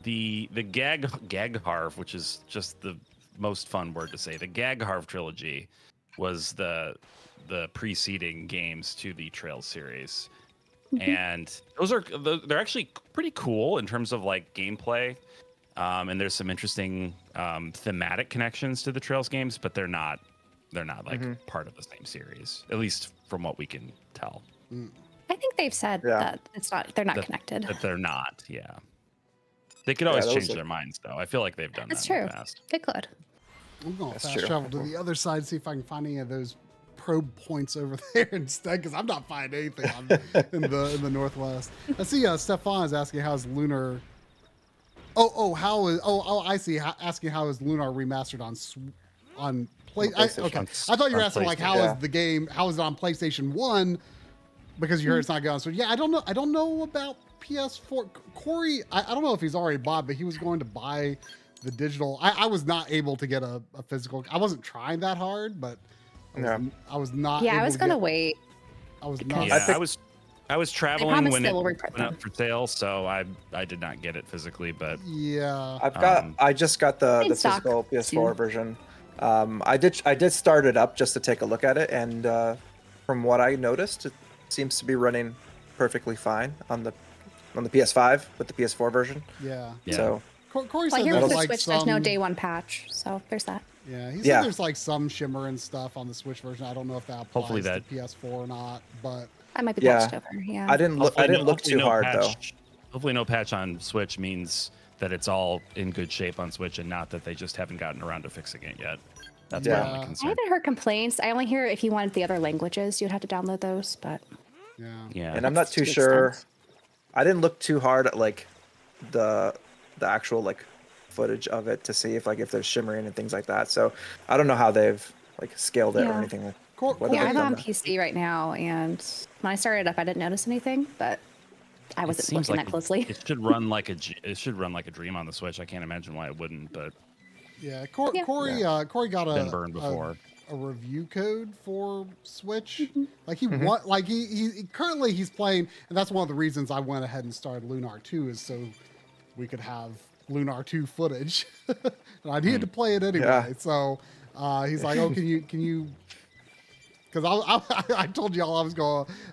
The gag harv, which is just the most fun word to say, the gag harv trilogy was the preceding games to the Trails series, and they're actually pretty cool in terms of like gameplay, and there's some interesting thematic connections to the Trails games, but they're not like part of the same series, at least from what we can tell. I think they've said that they're not connected. That they're not. Yeah. They could always change are... their minds, though. I feel like they've done That's that in true. the past. They could. I'm going to That's fast true. travel to the other side and see if I can find any of those probe points over there instead, because I'm not finding anything in the northwest. I see Stefan is asking how's Lunar. I see. Asking how is Lunar remastered on PlayStation. Okay, I thought you were asking like how is the game? How is it on PlayStation 1? Because you heard it's not going. So yeah, I don't know. I don't know about PS4. Coury, I don't know if he's already bought, but he was going to buy the digital. I was not able to get a physical. I wasn't trying that hard, but I was not. Yeah, I was gonna wait. I was not. Yeah, I was traveling when it went them up for sale, so I did not get it physically. But yeah, I just got the physical PS4 version. I did start it up just to take a look at it, and from what I noticed, it seems to be running perfectly fine on the PS5 with the PS4 version. Yeah. So Coury said here there's with the like Switch, there's no day one patch, so there's that. Yeah, he said there's like some shimmer and stuff on the Switch version. I don't know if that applies to PS4 or not, but I might be patched over. Yeah. I didn't look too hard though. Hopefully, no patch on Switch means that it's all in good shape on Switch, and not that they just haven't gotten around to fixing it yet. That's my only I concern. haven't heard complaints. I only hear if you wanted the other languages, you'd have to download those. But yeah, and I'm not too sure. I didn't look too hard at like the actual like footage of it to see if there's shimmering and things like that. So I don't know how they've like scaled it or anything. Yeah, I'm on PC right now, and when I started up, I didn't notice anything, but I wasn't looking that closely. It should run like a dream on the Switch. I can't imagine why it wouldn't, but yeah, Coury got been burned before. A review code for Switch. Like he he currently he's playing, and that's one of the reasons I went ahead and started Lunar 2 is so we could have Lunar 2 footage. And I needed to play it anyway. Yeah. So he's like, "Oh, can you?" Because I told y'all I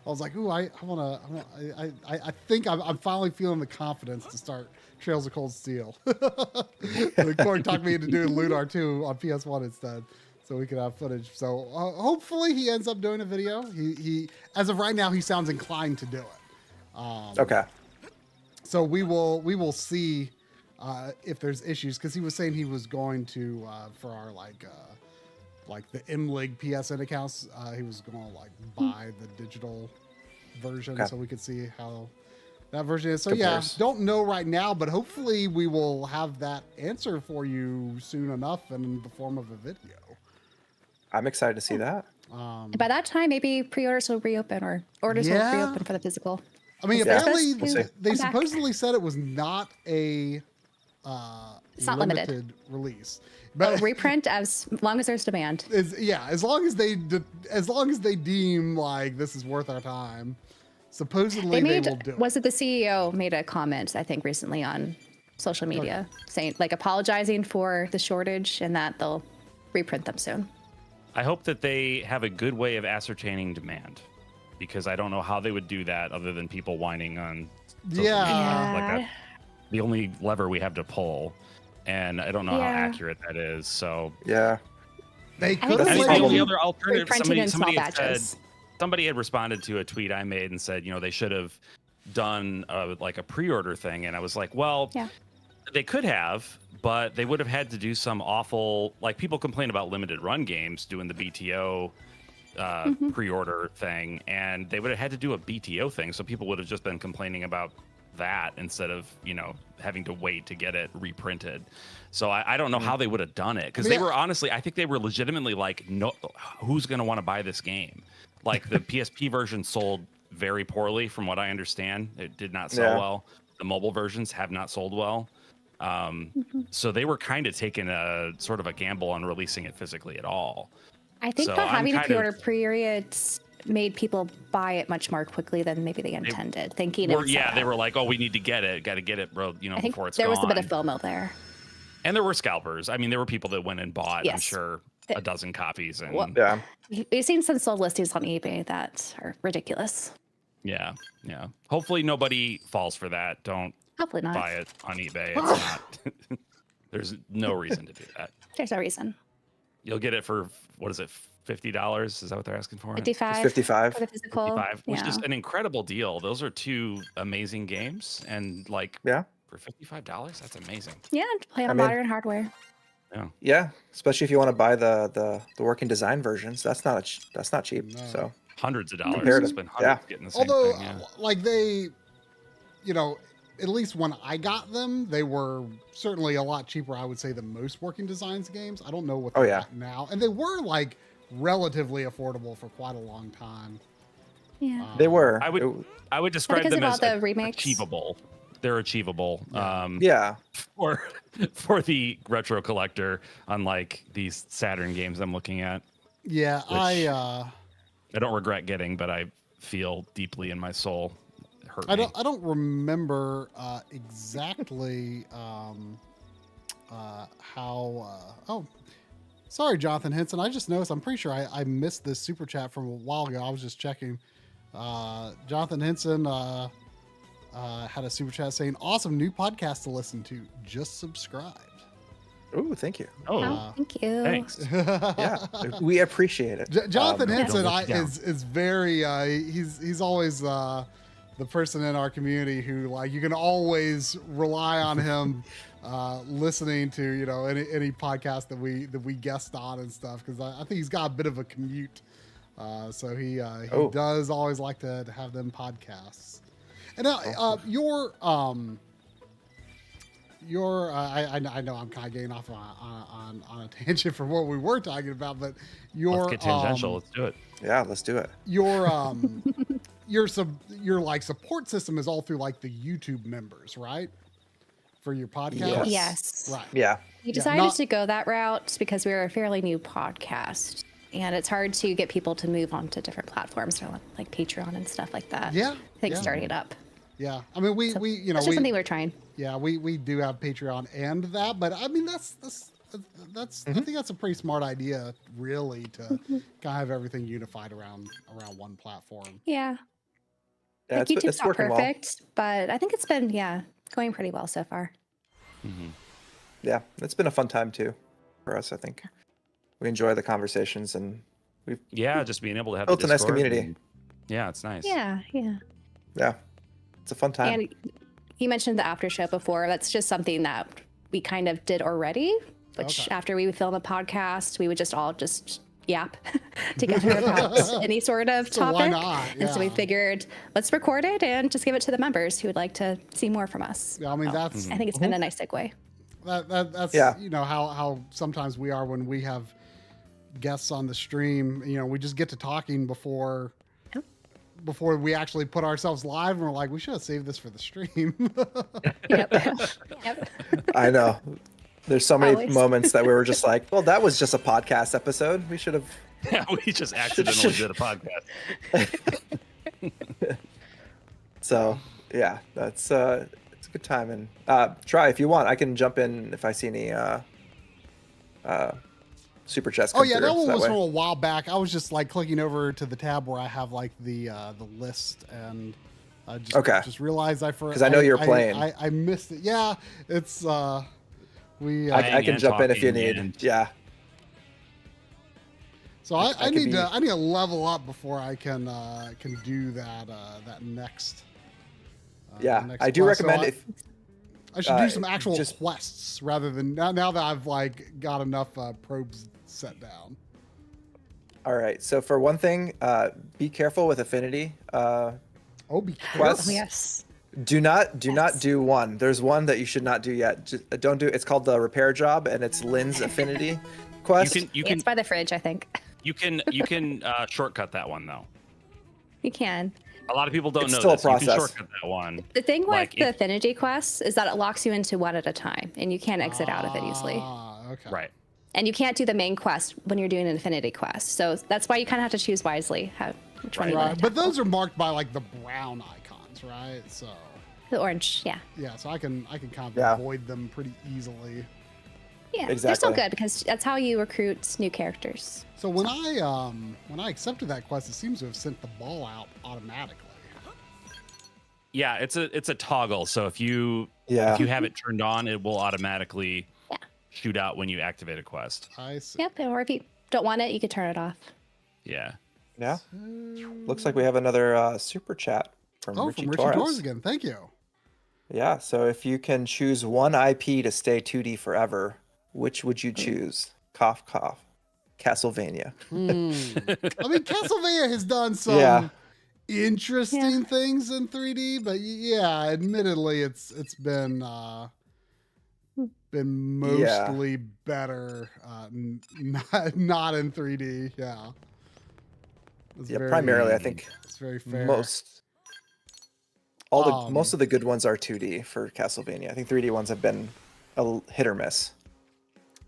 was like, "Ooh, I think I'm finally feeling the confidence to start Trails of Cold Steel." And Coury talked me into doing Lunar 2 on PS1 instead, so we could have footage. So hopefully he ends up doing a video. He as of right now he sounds inclined to do it. Okay. So we will see if there's issues, because he was saying he was going to for our like the MLiG PSN accounts, he was going to like buy the digital version so we could see how that version is. So don't know right now, but hopefully we will have that answer for you soon enough and in the form of a video. I'm excited to see that. By that time, maybe pre-orders will reopen or orders will reopen for the physical. I mean, apparently they supposedly said it was not a it's not limited release, but reprint as long as there's demand. As long as they deem like this is worth our time. Supposedly they will do it. Was it the CEO made a comment, I think, recently on social media saying, like, apologizing for the shortage and that they'll reprint them soon. I hope that they have a good way of ascertaining demand, because I don't know how they would do that other than people whining on social media. Like that, the only lever we have to pull, and I don't know how accurate that is. So they could. I think the only other alternative, somebody had responded to a tweet I made and said, they should have done like a pre-order thing, and I was like, well, they could have, but they would have had to do some awful, like people complain about limited run games doing the BTO pre-order thing, and they would have had to do a BTO thing, so people would have just been complaining about that instead of having to wait to get it reprinted. So I don't know how they would have done it, because they were honestly, I think they were legitimately like, no, who's going to want to buy this game? Like the PSP version sold very poorly from what I understand. It did not sell well. The mobile versions have not sold well. So they were kind of taking a sort of a gamble on releasing it physically at all. I think that having a pre-order periods made people buy it much more quickly than maybe they intended, thinking they were like, oh, we need to get it, got to get it, bro, I think before it's there gone. was a bit of FOMO there. And there were scalpers. I mean, there were people that went and bought, I'm sure, a dozen copies. And we've seen some sold listings on eBay that are ridiculous. Yeah. Hopefully nobody falls for that. Don't buy it on eBay. It's not. There's no reason to do that. There's no reason. You'll get it for, what is it, $50. Is that what they're asking for? 55. It's 55. For the physical. 55, which Yeah. is an incredible deal. Those are two amazing games, and like Yeah. for $55, that's amazing. Yeah, to play on I mean- modern hardware. Yeah, especially if you want to buy the working design versions. That's not cheap. No. So Hundreds of dollars. Compared to- It's been hundreds getting the same Although, thing. Yeah. like they, you know, at least when I got them, they were certainly a lot cheaper, I would say, than most working designs games. I don't know what they're at now. And they were like relatively affordable for quite a long time. Yeah. they were. I would describe because them of as all the remakes? achievable. They're achievable. Yeah. For the retro collector, unlike these Saturn games I'm looking at. Yeah, Which- I don't regret getting, but I feel deeply in my soul. It hurt me. I don't remember exactly how. Oh, sorry, Jonathan Henson. I just noticed. I'm pretty sure I missed this super chat from a while ago. I was just checking. Jonathan Henson had a super chat saying, "Awesome new podcast to listen to. Just subscribed." Ooh, thank you. Oh, thank you. Thanks. Yeah, we appreciate it. Jonathan Um, Henson Don't let you down. is very he's always the person in our community who like you can always rely on him listening to any podcast that we guest on and stuff because I think he's got a bit of a commute, so he does always like to have them podcasts. And now I know I'm kind of getting off on a tangent from what we were talking about, but Let's get tangential. Let's do it. Yeah, let's do it. your like support system is all through like the YouTube members, right? For your podcast? Yes. Right. Yeah. We decided to go that route because we're a fairly new podcast. And it's hard to get people to move on to different platforms like Patreon and stuff like that. Yeah. I think starting it up. Yeah. I mean, we That's just something we're trying. Yeah, we do have Patreon and that, but I mean that's I think that's a pretty smart idea, really, to kind of have everything unified around one platform. Yeah. Yeah, Like it's YouTube's not working well. perfect, but I think it's been going pretty well so far. Yeah, it's been a fun time too for us. I think we enjoy the conversations and we've Just being able to have built a nice Discord community. and- yeah, it's nice. Yeah. Yeah, it's a fun time. And you mentioned the after show before. That's just something that we kind of did already, which after we would film a podcast, we would just all yap together about any sort of So topic. why not? And so we Yeah. figured, let's record it and just give it to the members who would like to see more from us. Yeah, I mean that's I think it's been a nice segue. that's Yeah. how sometimes we are when we have guests on the stream. We just get to talking before we actually put ourselves live, and we're like, we should have saved this for the stream. Yep. I know. There's so many Always. moments that we were just like, well, that was just a podcast episode. We should have. Yeah, we just accidentally did a podcast. So yeah, that's it's a good time. And try if you want. I can jump in if I see any super chats. Oh yeah, that one was from a while back. I was just like clicking over to the tab where I have like the list, and I just realized because I know you're playing. I missed it. Yeah, it's we. I can and jump in if you talking need. and- Yeah. So I could need be- to level up before I can do that next. Yeah, next I do quest. So recommend if. I should do some actual just- quests rather than now that I've like got enough probes set down. All right. So for one thing, be careful with affinity. Be Quests. Oh, yes. Do not do one. There's one that you should not do yet. Just, don't do. It's called the repair job, and it's Lynn's affinity quest. You can It's by the fridge, I think. you can shortcut that one though. You can. A lot of people don't It's know still a this. You can process. shortcut that one. The thing with Like, the if- affinity quests is that it locks you into one at a time, and you can't exit out of it easily. Okay. Right. And you can't do the main quest when you're doing an affinity quest. So that's why you kind of have to choose wisely which one you Right, want to but tackle. those are marked by like the brown icons, right? So The orange, yeah. yeah, so I can kind of Yeah. avoid them pretty easily. Yeah, they're still Exactly. good because that's how you recruit new characters. So when I accepted that quest, it seems to have sent the ball out automatically. Yeah, it's a toggle. So if you Yeah. have it turned on, it will automatically shoot out when you activate a quest. I see. Yep, or if you don't want it, you could turn it off. Yeah. Yeah. Looks like we have another super chat from Richie from Richie Torres again. Thank you. Yeah. So if you can choose one IP to stay 2D forever, which would you choose? Cough, cough. Castlevania. I mean, Castlevania has done some interesting things in 3D, but yeah, admittedly, it's been mostly better, not in 3D. Yeah. Primarily, I think it's very fair. most of the good ones are 2D for Castlevania. I think 3D ones have been a hit or miss.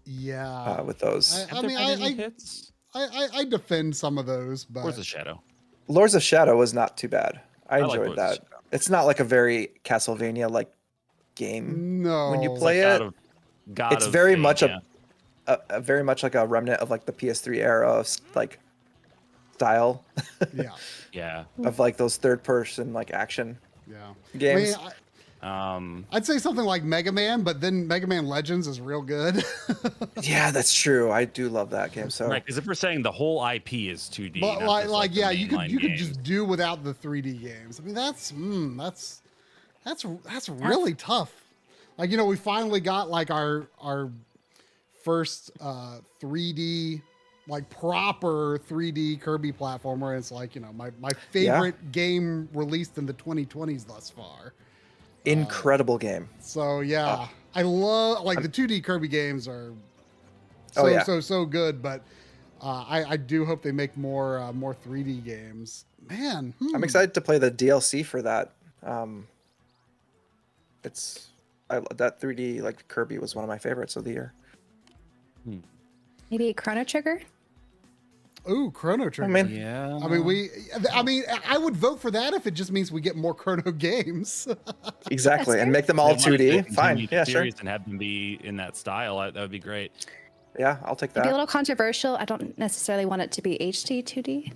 Yeah. With those. I defend some of those, but Lords of Shadow. Lords of Shadow was not too bad. I enjoyed that. It's not like a very Castlevania like game. No. When you play it, it's very much a very much like a remnant of like the PS3 era of like style. Yeah. Of like those third person like action games. I mean, I'd say something like Mega Man, but then Mega Man Legends is real good. Yeah, that's true. I do love that game. So right, because if we're saying the whole IP is 2D, but you could just do without the 3D games. I mean, that's really tough. Like, you know, we finally got like our first 3D, like proper 3D Kirby platformer. It's like, you know, my favorite game released in the 2020s thus far. Incredible game. So yeah, I love like the 2D Kirby games are so good, but I do hope they make more 3D games. Man, I'm excited to play the DLC for that. That 3D like Kirby was one of my favorites of the year. Maybe Chrono Trigger. Ooh, Chrono Trigger. I mean, I would vote for that if it just means we get more Chrono games. Exactly, and make them all 2D. Fine, yeah, sure. And have them be in that style. That would be great. Yeah, I'll take that. It'd be a little controversial. I don't necessarily want it to be HD 2D.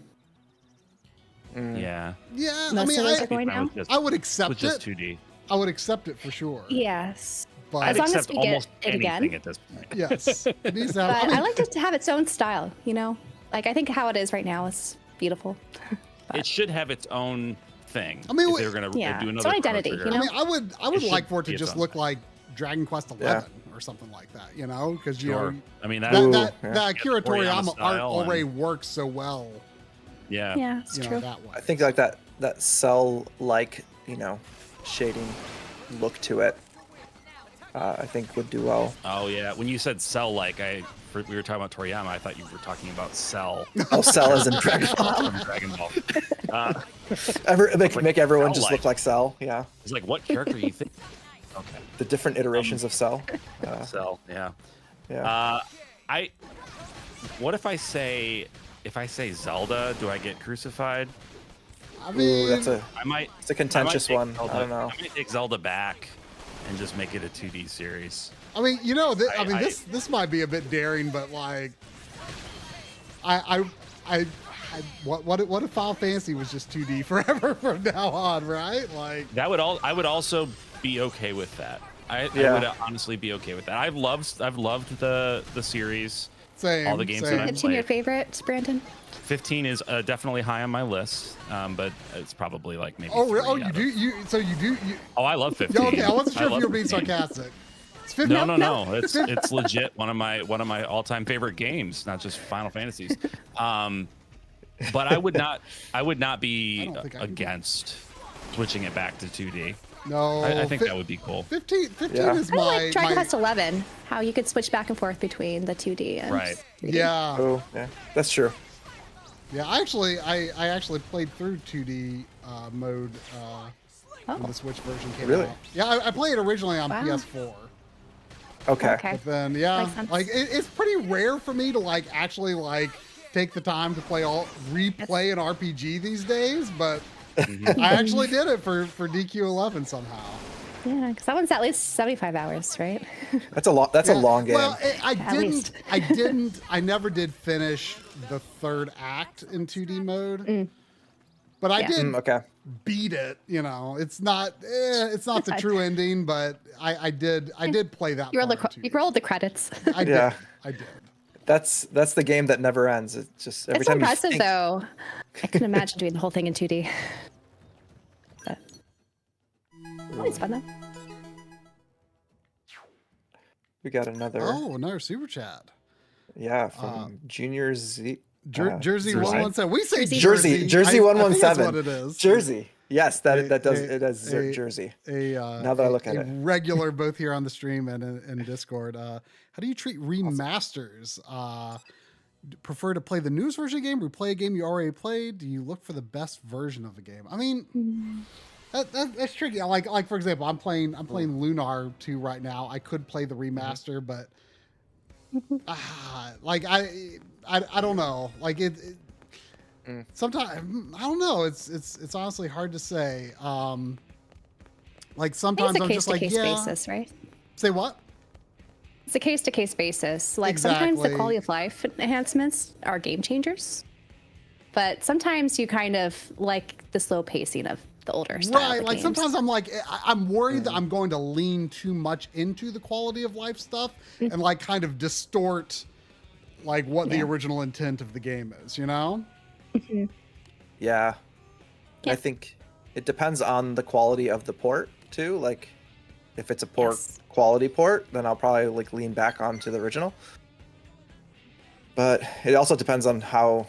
Yeah. Yeah, Most I mean, of those are going now. I would accept it. Just 2D. I would accept it for sure. Yes. But as long as we get it anything again. at this point. Yes. It needs to have, But I like it to have its own style, you know? Like, I think how it is right now is beautiful. It should have its own thing. I mean, if they were going to do another its own identity, Chrono you know? I mean, I would like for it to be just its look own like Dragon Quest XI or something like that, you know? Because you know, I mean, that Akira Toriyama art already works so well. Yeah. Yeah, it's true. That way. I think like that cell like, you know, shading look to it. I think would do well. Oh yeah, when you said Cell, like we were talking about Toriyama, I thought you were talking about Cell. Oh, Cell is in Dragon Ball. From Dragon Ball. Make everyone just Cell-like. look like Cell. Yeah. It's like, what character you think? Okay. The different iterations of Cell. Cell, yeah. Yeah. What if I say Zelda? Do I get crucified? I mean, it's a contentious one. I don't know. I might take Zelda back and just make it a 2D series. I mean, you know, this might be a bit daring, but like, what if Final Fantasy was just 2D forever from now on, right? Like that would I would also be okay with that. I would honestly be okay with that. I've loved the series. Same. All the games that I've 15 played. your favorites, Brandon? 15 is definitely high on my list, but it's probably like maybe. Oh, really? Oh, three you do. Oh, I love 15. Okay, I wasn't sure if you were being sarcastic. It's 15. No. It's legit one of my all-time favorite games, not just Final Fantasies. But I would not be against switching it back to 2D. No, I think that would be cool. 15 Yeah. is I like Dragon my Quest 11, how you could switch back and forth between the 2D and 3D. yeah. Oh, yeah. That's true. Yeah, I actually played through 2D mode when the Switch version came Really? out. Yeah, I played originally on Wow. PS4. Okay. But then, yeah, Makes sense. like it's pretty rare for me to like actually like take the time to replay an RPG these days, but I actually did it for DQ11 somehow. Yeah, because that one's at least 75 hours, right? That's a long game. Well, least. I never did finish the third act in 2D mode, but I did beat it. You know, it's not the true ending, but I did play that. You rolled the credits. I did. That's the game that never ends. It's just every It's time impressive, you think, though. I can imagine doing the whole thing in 2D. But it's fun, though. we got another. Oh, another super chat. Yeah, from Junior Z. Jersey 117. We say Jersey. Jersey. Jersey I think that's 117. what it is. Jersey. Yes, that does a- it does a- Jersey. Now Now that I look at a it. regular both here on the stream and in Discord. How do you treat remasters? Prefer to play the newest version of the game, replay a game you already played? Do you look for the best version of the game? I mean, that's tricky. Like for example, I'm playing Lunar 2 right now. I could play the remaster, but like I don't know. Like it sometimes I don't know. It's honestly hard to say. Like sometimes I'm just like, yeah. Basis, right? Say what? It's a case-to-case basis. Like sometimes the Exactly. quality of life enhancements are game changers, but sometimes you kind of like the slow pacing of the older style. Right, of like games. sometimes I'm like I'm worried that I'm going to lean too much into the quality of life stuff and like kind of distort like what the Yeah. original intent of the game is, you know? Yeah. Yeah. I think it depends on the quality of the port too. Like if it's a poor Yes. quality port, then I'll probably like lean back onto the original. But it also depends on how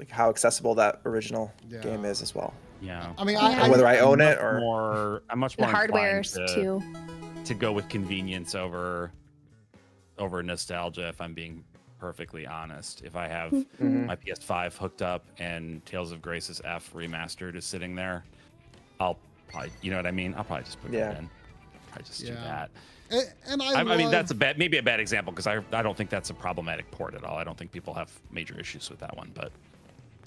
how accessible that original Yeah. game is as well. Yeah. I mean, Yeah. And whether I own I'm it much or more, I'm much The more hardware inclined too. to go with convenience over nostalgia. If I'm being perfectly honest, if I have Mhm. my PS5 hooked up and Tales of Grace's F remastered is sitting there, I'll probably, you know what I mean? I'll probably just put Yeah. it in. Probably just do Yeah. that. And I mean, love- that's maybe a bad example because I don't think that's a problematic port at all. I don't think people have major issues with that one, but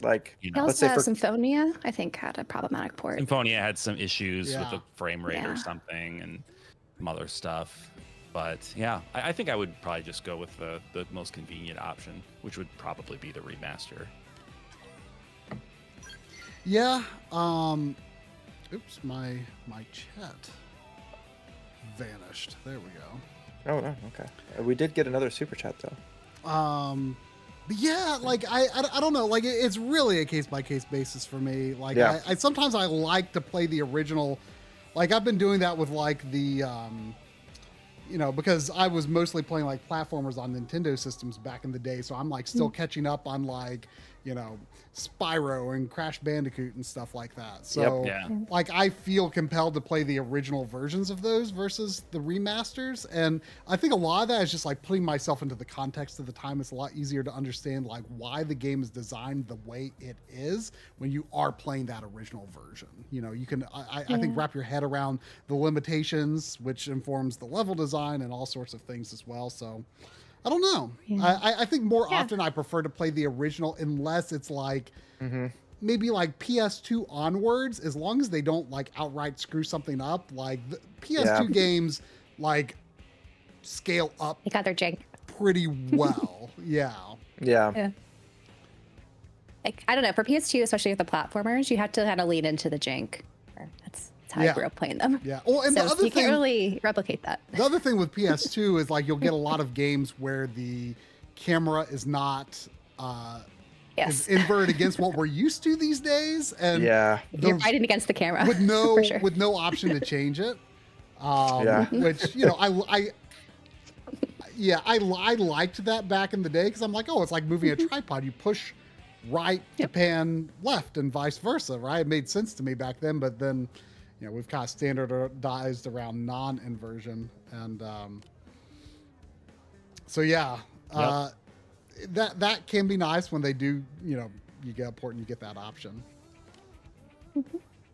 like you You know, let's also say have for Symphonia, I think, had a problematic port. Symphonia had some issues with Yeah. the frame rate Yeah. or something and some other stuff. But yeah, I think I would probably just go with the most convenient option, which would probably be the remaster. Yeah. Oops, my chat vanished. There we go. Oh no, okay. We did get another super chat though. But yeah, like I don't know, like it's really a case by case basis for me. Like Yeah. I sometimes I like to play the original. Like I've been doing that with like the you know, because I was mostly playing like platformers on Nintendo systems back in the day, so I'm like still catching up on like, you know, Spyro and Crash Bandicoot and stuff like that. So Yeah. like I feel compelled to play the original versions of those versus the remasters, and I think a lot of that is just like putting myself into the context of the time. It's a lot easier to understand like why the game is designed the way it is when you are playing that original version. You know, you can I think wrap your head around the limitations, which informs the level design and all sorts of things as well. So I don't know. Yeah. I think more often I prefer to play the original unless it's like maybe like PS2 onwards, as long as they don't like outright screw something up. Like the PS2 games like scale up They got their jank. pretty well. Yeah. Yeah. Yeah. Like, I don't know, for PS2, especially with the platformers, you have to kind of lean into the jank. That's how Yeah. I grew up playing them. Yeah. Oh, and So the other you can't thing, really replicate that. the other thing with PS2 is like you'll get a lot of games where the camera is not Yes. is inverted against what we're used to these days, and Yeah. You're those- fighting against the camera. with no for sure. with no option to change it. Yeah. Which, you know, I liked that back in the day because I'm like, oh, it's like moving a tripod. You push right to pan left and vice versa, right? It made sense to me back then, but then, you know, we've kind of standardized around non-inversion, and so yeah, that can be nice when they do. You know, you get a port and you get that option.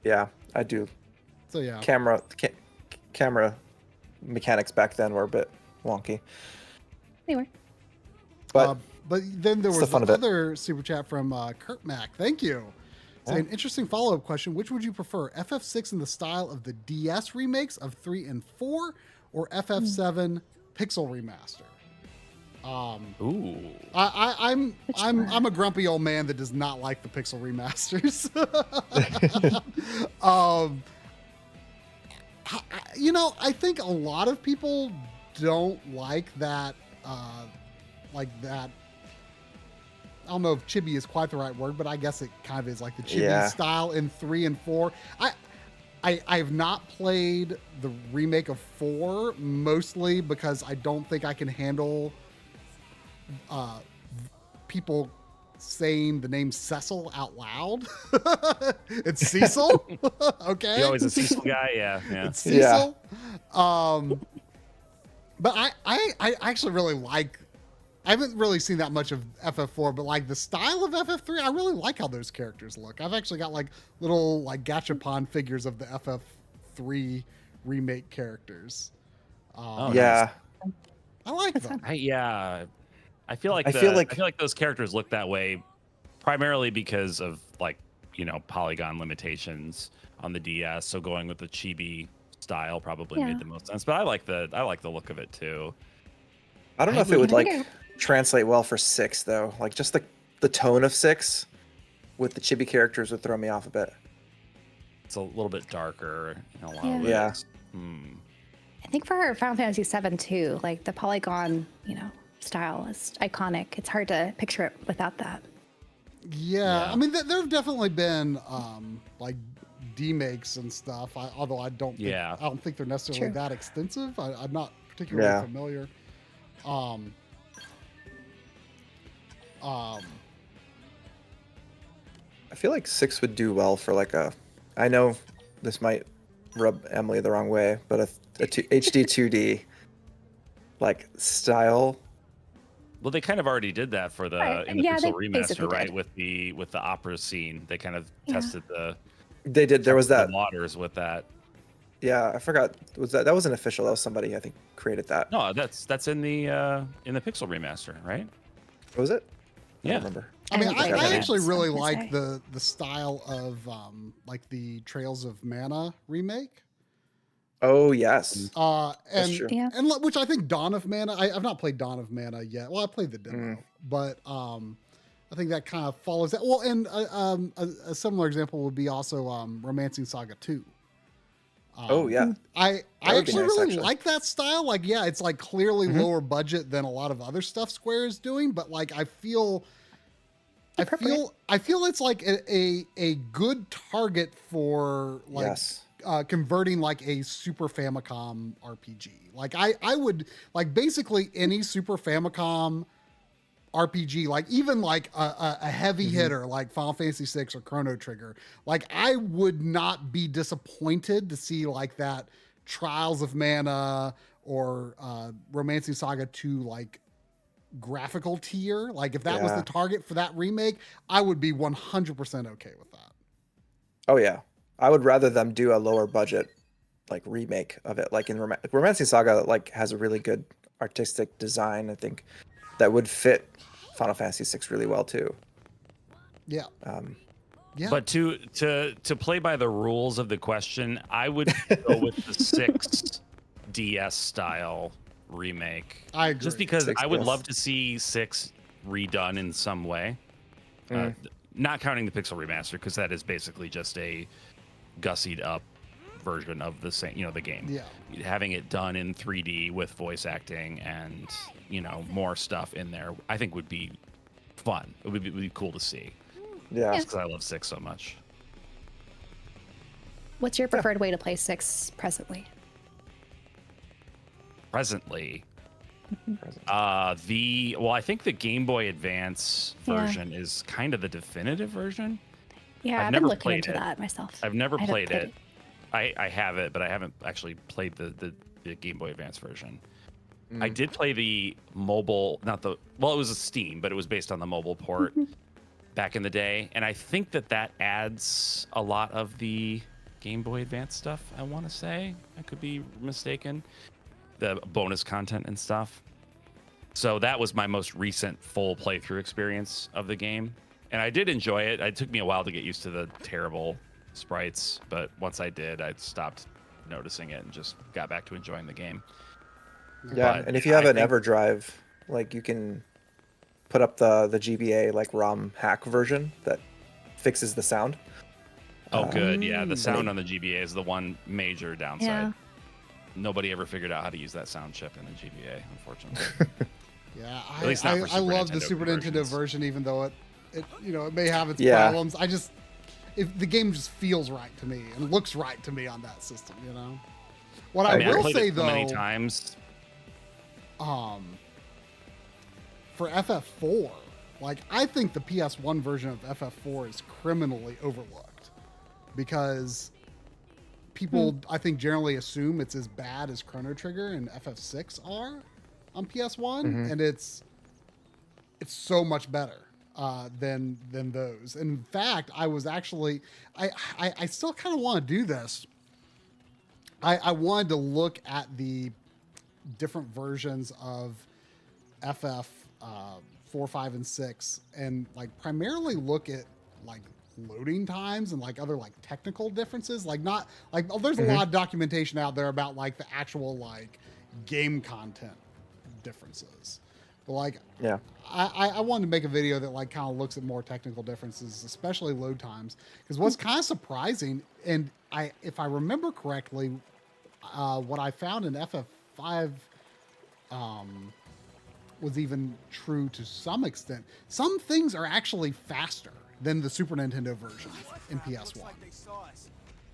Yeah. I do. So yeah, Camera mechanics back then were a bit wonky. Anyway. But then there it's was the fun the of it. other super chat from Kurt Mack. Thank you. Saying, interesting follow-up question. Which would you prefer, FF6 in the style of the DS remakes of 3 and 4, or FF7 pixel remaster? Ooh. I'm a grumpy old man that does not like the pixel remasters. You know, I think a lot of people don't like that like that. I don't know if chibi is quite the right word, but I guess it kind of is like the chibi style in 3 and 4. I have not played the remake of 4, mostly because I don't think I can handle people saying the name Cecil out loud. It's Cecil. Okay. You're always a Cecil guy. Yeah. It's Cecil. But I actually really like, I haven't really seen that much of FF4, but like the style of FF3, I really like how those characters look. I've actually got like little like gachapon figures of the FF3 remake characters. Yeah. I like them. I feel like those characters look that way primarily because of like, you know, polygon limitations on the DS. So going with the chibi style probably made the most sense. But I like the look of it too. I don't know if it would like translate well for 6 though. Like just the tone of 6 with the chibi characters would throw me off a bit. It's a little bit darker in a lot of ways. Yeah. I think for Final Fantasy VII too, like the polygon, you know, style is iconic. It's hard to picture it without that. Yeah. I mean, there have definitely been like demakes and stuff. Although I don't think they're necessarily that extensive. I'm not particularly familiar. I feel like 6 would do well for like I know this might rub Emily the wrong way, but a HD 2D like style. Well, they kind of already did that for the in the Pixel remaster, right? With the opera scene, they kind of tested the. They did. There was that waters with that. Yeah, I forgot. That wasn't official? That was somebody I think created that. No, that's in the Pixel remaster, right? Was it? Yeah. I don't remember. I mean, I actually really like the style of like the Trails of Mana remake. Oh yes. And which I think Dawn of Mana. I've not played Dawn of Mana yet. Well, I played the demo, but I think that kind of follows that. Well, and a similar example would be also Romancing Saga 2. Oh yeah. I actually really like that style. Like, yeah, it's like clearly lower budget than a lot of other stuff Square is doing, but like I feel it's like a good target for like converting like a Super Famicom RPG. Like I would like basically any Super Famicom RPG, like even like a heavy hitter like Final Fantasy VI or Chrono Trigger, like I would not be disappointed to see like that Trials of Mana or Romancing Saga 2 like graphical tier. Like if that was the target for that remake, I would be 100% okay with that. Oh yeah, I would rather them do a lower budget like remake of it. Like in Romancing Saga like has a really good artistic design, I think, that would fit Final Fantasy VI really well too. Yeah. But to play by the rules of the question, I would go with the 6 DS style remake. I agree. Just because I would love to see 6 redone in some way. Not counting the Pixel remaster, because that is basically just a gussied up version of the same, the game. Yeah. Having it done in 3D with voice acting and, more stuff in there, I think would be fun. It would be cool to see. Yeah. Just because I love 6 so much. What's your preferred way to play 6 presently? I think the Game Boy Advance version is kind of the definitive version. Yeah, I've been looking into that myself. I've never played it. I have it, but I haven't actually played the Game Boy Advance version. I did play the mobile, it was a Steam, but it was based on the mobile port back in the day. And I think that adds a lot of the Game Boy Advance stuff, I want to say. I could be mistaken. The bonus content and stuff. So that was my most recent full playthrough experience of the game. And I did enjoy it. It took me a while to get used to the terrible sprites, but once I did, I stopped noticing it and just got back to enjoying the game. Yeah, and if you have an EverDrive, like you can put up the GBA like ROM hack version that fixes the sound. Oh, good. Yeah, the sound on the GBA is the one major downside. Yeah. Nobody ever figured out how to use that sound chip in the GBA, unfortunately. Yeah, At least not for I love the Nintendo Super Nintendo conversions. version, even though it may have its Yeah. problems. If the game just feels right to me and looks right to me on that system, you know. What I I will played say it so though, many times. For FF4, like I think the PS1 version of FF4 is criminally overlooked because people I think generally assume it's as bad as Chrono Trigger and FF6 are on PS1, and it's so much better than those. In fact, I was actually I still kind of want to do this. I wanted to look at the different versions of FF 4, 5, and 6, and like primarily look at like loading times and like other like technical differences. Like not like there's a lot of documentation out there about like the actual like game content differences. But like I wanted to make a video that like kind of looks at more technical differences, especially load times. Because what's kind of surprising, and if I remember correctly, what I found in FF5 was even true to some extent. Some things are actually faster than the Super Nintendo version in PS1.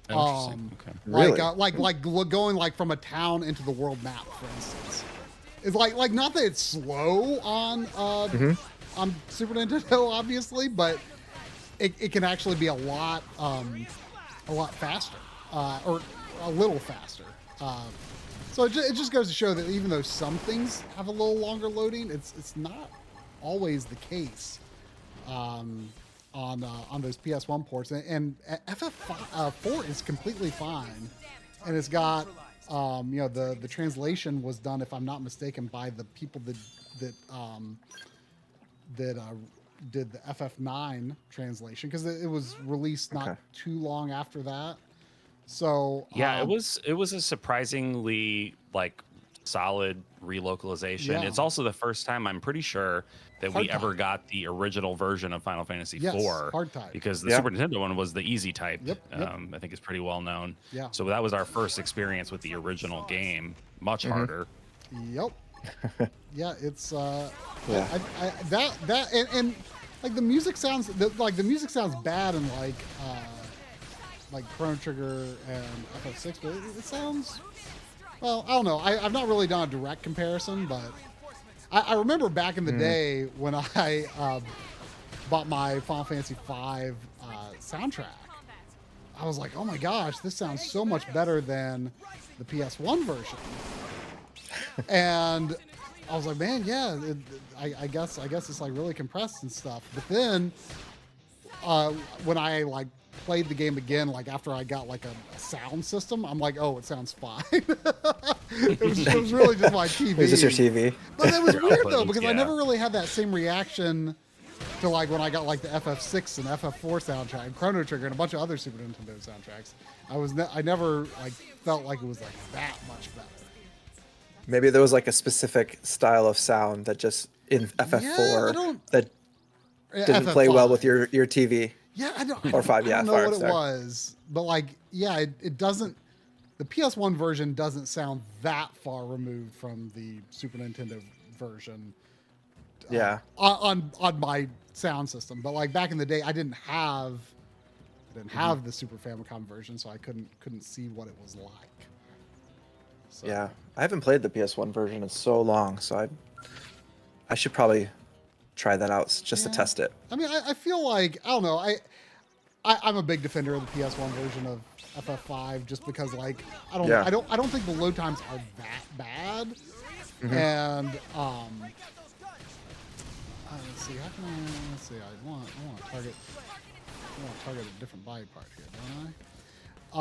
Interesting. Okay. Really? Like going like from a town into the world map, for instance. It's like not that it's slow on Super Nintendo, obviously, but it can actually be a lot faster, or a little faster. So it just goes to show that even though some things have a little longer loading, it's not always the case on those PS1 ports. And FF4 is completely fine, and it's got the translation was done, if I'm not mistaken, by the people that did the FF9 translation, because it was released not too long after that. So yeah, it was a surprisingly like solid relocalization. Yeah. It's also the first time I'm pretty sure that Hard we ever type. got the original version of Final Fantasy Yes, IV, hard type. because the Yeah. Super Nintendo one was the easy type. Yep. I think it's pretty well known. Yeah. So that was our first experience with the original game. Much harder. Yep. Yeah, it's Yeah. and like the music sounds bad in like Chrono Trigger and FF6, but it sounds, well, I don't know. I've not really done a direct comparison, but I remember back in the day when I bought my Final Fantasy V soundtrack. I was like, oh my gosh, this sounds so much better than the PS1 version. And I was like, man, yeah, I guess it's like really compressed and stuff. But then when I like played the game again, like after I got like a sound system, I'm like, oh, it sounds fine. it was really just my TV. Is this your TV? But it was weird though, output, because I yeah. never really had that same reaction to like when I got like the FF6 and FF4 soundtrack, and Chrono Trigger, and a bunch of other Super Nintendo soundtracks. I never like felt like it was like that much better. Maybe there was like a specific style of sound that just in FF4 that didn't play well with your TV. Yeah, I don't. Or 5, I yeah, don't know fire, what it sorry. was, but like, yeah, it doesn't. The PS1 version doesn't sound that far removed from the Super Nintendo version. Yeah. On my sound system, but like back in the day, I didn't have the Super Famicom version, so I couldn't see what it was like. So, Yeah. I haven't played the PS1 version in so long, so I should probably try that out just to test it. I mean, I feel like, I don't know, I'm a big defender of the PS1 version of FF5 just because like I don't think the load times are that bad. And let's see, I want to target a different body part here, don't I?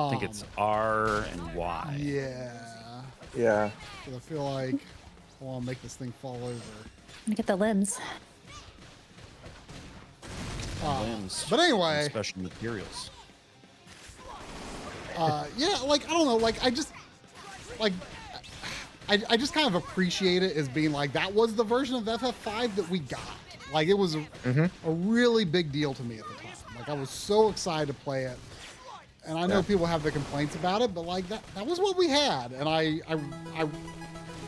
I think it's R and Y. Yeah. Yeah. 'Cause I feel like I want to make this thing fall over. Let me get the limbs. Limbs, But anyway, special materials. yeah, like I don't know, like I just kind of appreciate it as being like that was the version of FF5 that we got. Like it was a really big deal to me at the time. Like I was so excited to play it. And I know people have their complaints about it, but like that was what we had, and I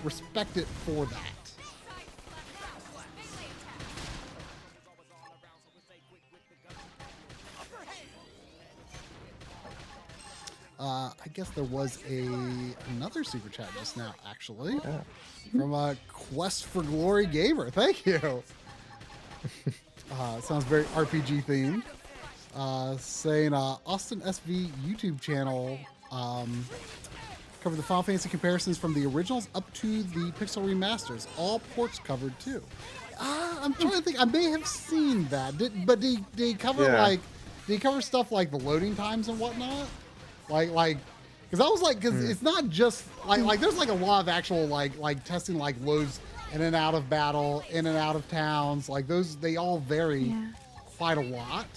respect it for that. I guess there was another super chat just now, actually, Yeah. from Quest for Glory Gamer. Thank you. Sounds very RPG themed. Saying Austin SV YouTube channel covered the Final Fantasy comparisons from the originals up to the Pixel remasters. All ports covered too. I'm trying to think. I may have seen that. Did he cover did he cover stuff like the loading times and whatnot? Like, because I was like, because it's not just like there's like a lot of actual like testing like loads in and out of battle, in and out of towns. Like those, they all vary quite a lot.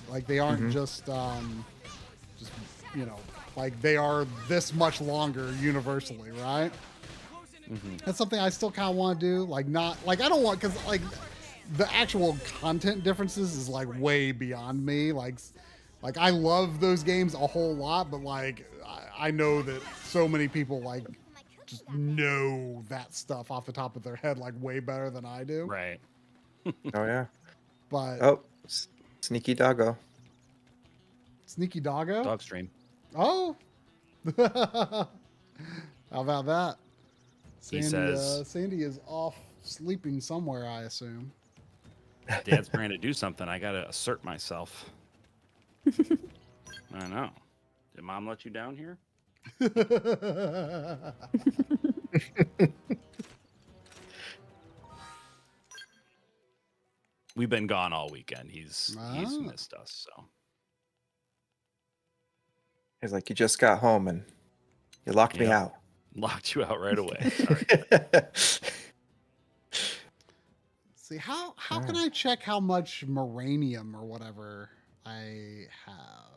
Like they aren't just like they are this much longer universally, right? That's something I still kind of want to do. Like not like I don't want, because like the actual content differences is like way beyond me. Like I love those games a whole lot, but like I know that so many people like just know that stuff off the top of their head like way better than I do. Right. Oh yeah. But Sneaky Doggo. Sneaky Doggo? Dog stream. Oh. How about that? He says Sandy is off sleeping somewhere, I assume. Dad's trying to do something. I gotta assert myself. I know. Did Mom let you down here? We've been gone all weekend. He's missed us, so. He's like, you just got home and you locked me out. Locked you out right away. Sorry. See, how can I check how much Moranium or whatever I have?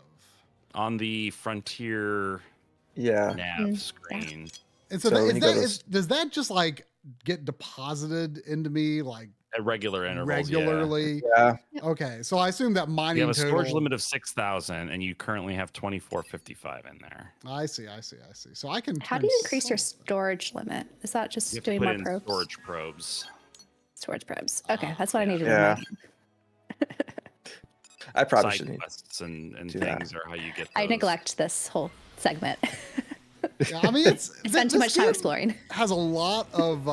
On the Frontier nav screen. And so, does that just like get deposited into me like at regular intervals? Regularly? Yeah. Okay, so I assume that mining you have a storage total... limit of 6,000 and you currently have 2455 in there. I see. So I can... How do you increase your storage limit? Is that just doing more probes? Storage probes. Storage probes. Okay, that's what I needed to Yeah. know. I probably Side shouldn't. quests and things are how you get those. I neglect this whole segment. Yeah, I mean, I spend too much time exploring. Has a lot of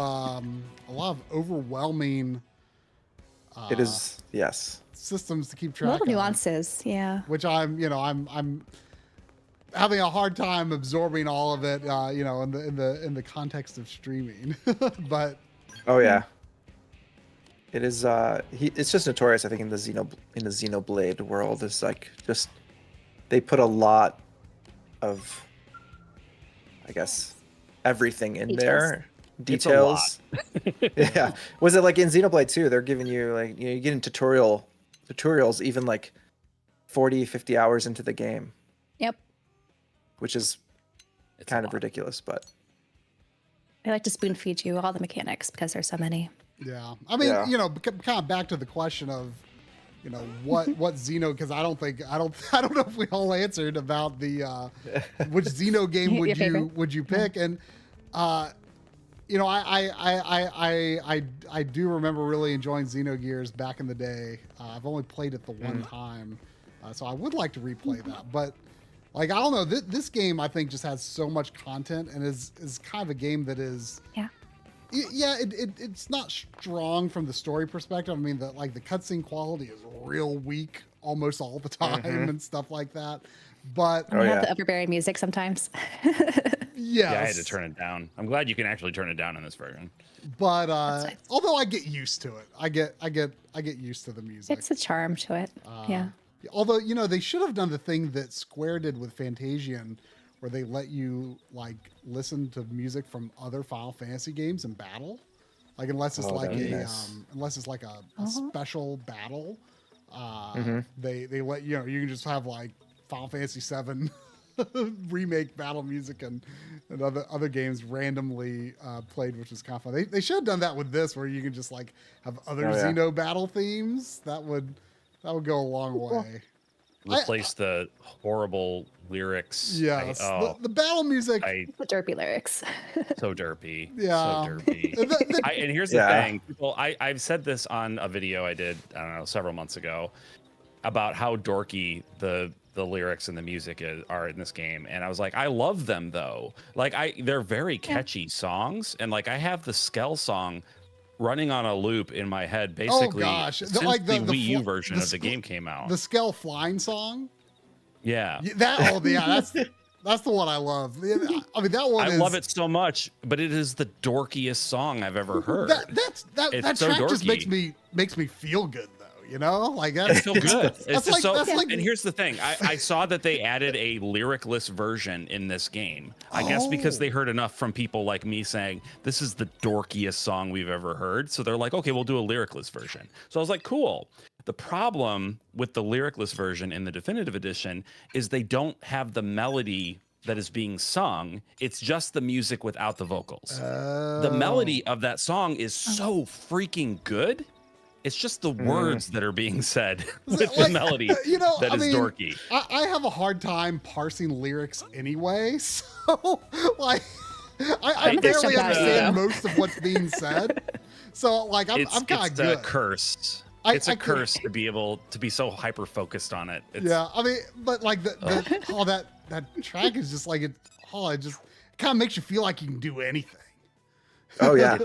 overwhelming. It is, yes. Systems to keep track of. Little nuances, yeah. Which I'm having a hard time absorbing all of it, in the context of streaming. But oh yeah, it is. It's just notorious. I think in the Xenoblade world, is like just they put a lot of, I guess, everything in there. Details. Yeah. Was it like in Xenoblade 2? They're giving you like you get in tutorials even like 40, 50 hours into the game. Yep. Which is kind of ridiculous, but I like to spoon feed you all the mechanics because there's so many. Yeah. I mean, kind of back to the question of, what Xeno, because I don't know if we all answered about the which Xeno game would you pick? And I do remember really enjoying Xenogears back in the day. I've only played it the one time, so I would like to replay that. But like I don't know, this game I think just has so much content and is kind of a game that is it's not strong from the story perspective. I mean, the cutscene quality is real weak almost all the time and stuff like that. But I have the overbearing music sometimes. Yeah, I had to turn it down. I'm glad you can actually turn it down in this version. But nice. Although I get used to it, I get used to the music. It's a charm to it. Yeah. Although they should have done the thing that Square did with Fantasian, where they let you like listen to music from other Final Fantasy games in battle, like unless it's like a special battle, they let you can just have like Final Fantasy 7 remake battle music and other games randomly played, which was kind of fun. They should have done that with this, where you can just like have other Xeno battle themes. That would go a long way. Replace the horrible lyrics. Yes, the battle music. The derpy lyrics. So derpy. Yeah. So derpy. And here's the thing. People, I've said this on a video I did, I don't know, several months ago, about how dorky the the lyrics and the music are in this game, and I was like, I love them though. Like they're very catchy songs, and like I have the Skell song running on a loop in my head basically since the Wii U version of the game came out. The Skell flying song. Yeah. That's the one I love. I mean, that one. I love it so much, but it is the dorkiest song I've ever heard. That so track dorky. just makes me feel good though. You know, like that's feel good. It's just like, and here's the thing: I saw that they added a lyricless version in this game. I guess because they heard enough from people like me saying this is the dorkiest song we've ever heard, so they're like, okay, we'll do a lyricless version. So I was like, cool. The problem with the lyricless version in the definitive edition is they don't have the melody that is being sung. It's just the music without the vocals. The melody of that song is so freaking good. It's just the words that are being said with the melody that is dorky. I have a hard time parsing lyrics anyway, so like I barely understand most of what's being said. So like I'm kind of good. It's a curse. It's a curse to be able to be so hyper focused on it. Yeah, I mean, but like that track is just like it just kind of makes you feel like you can do anything. Oh yeah,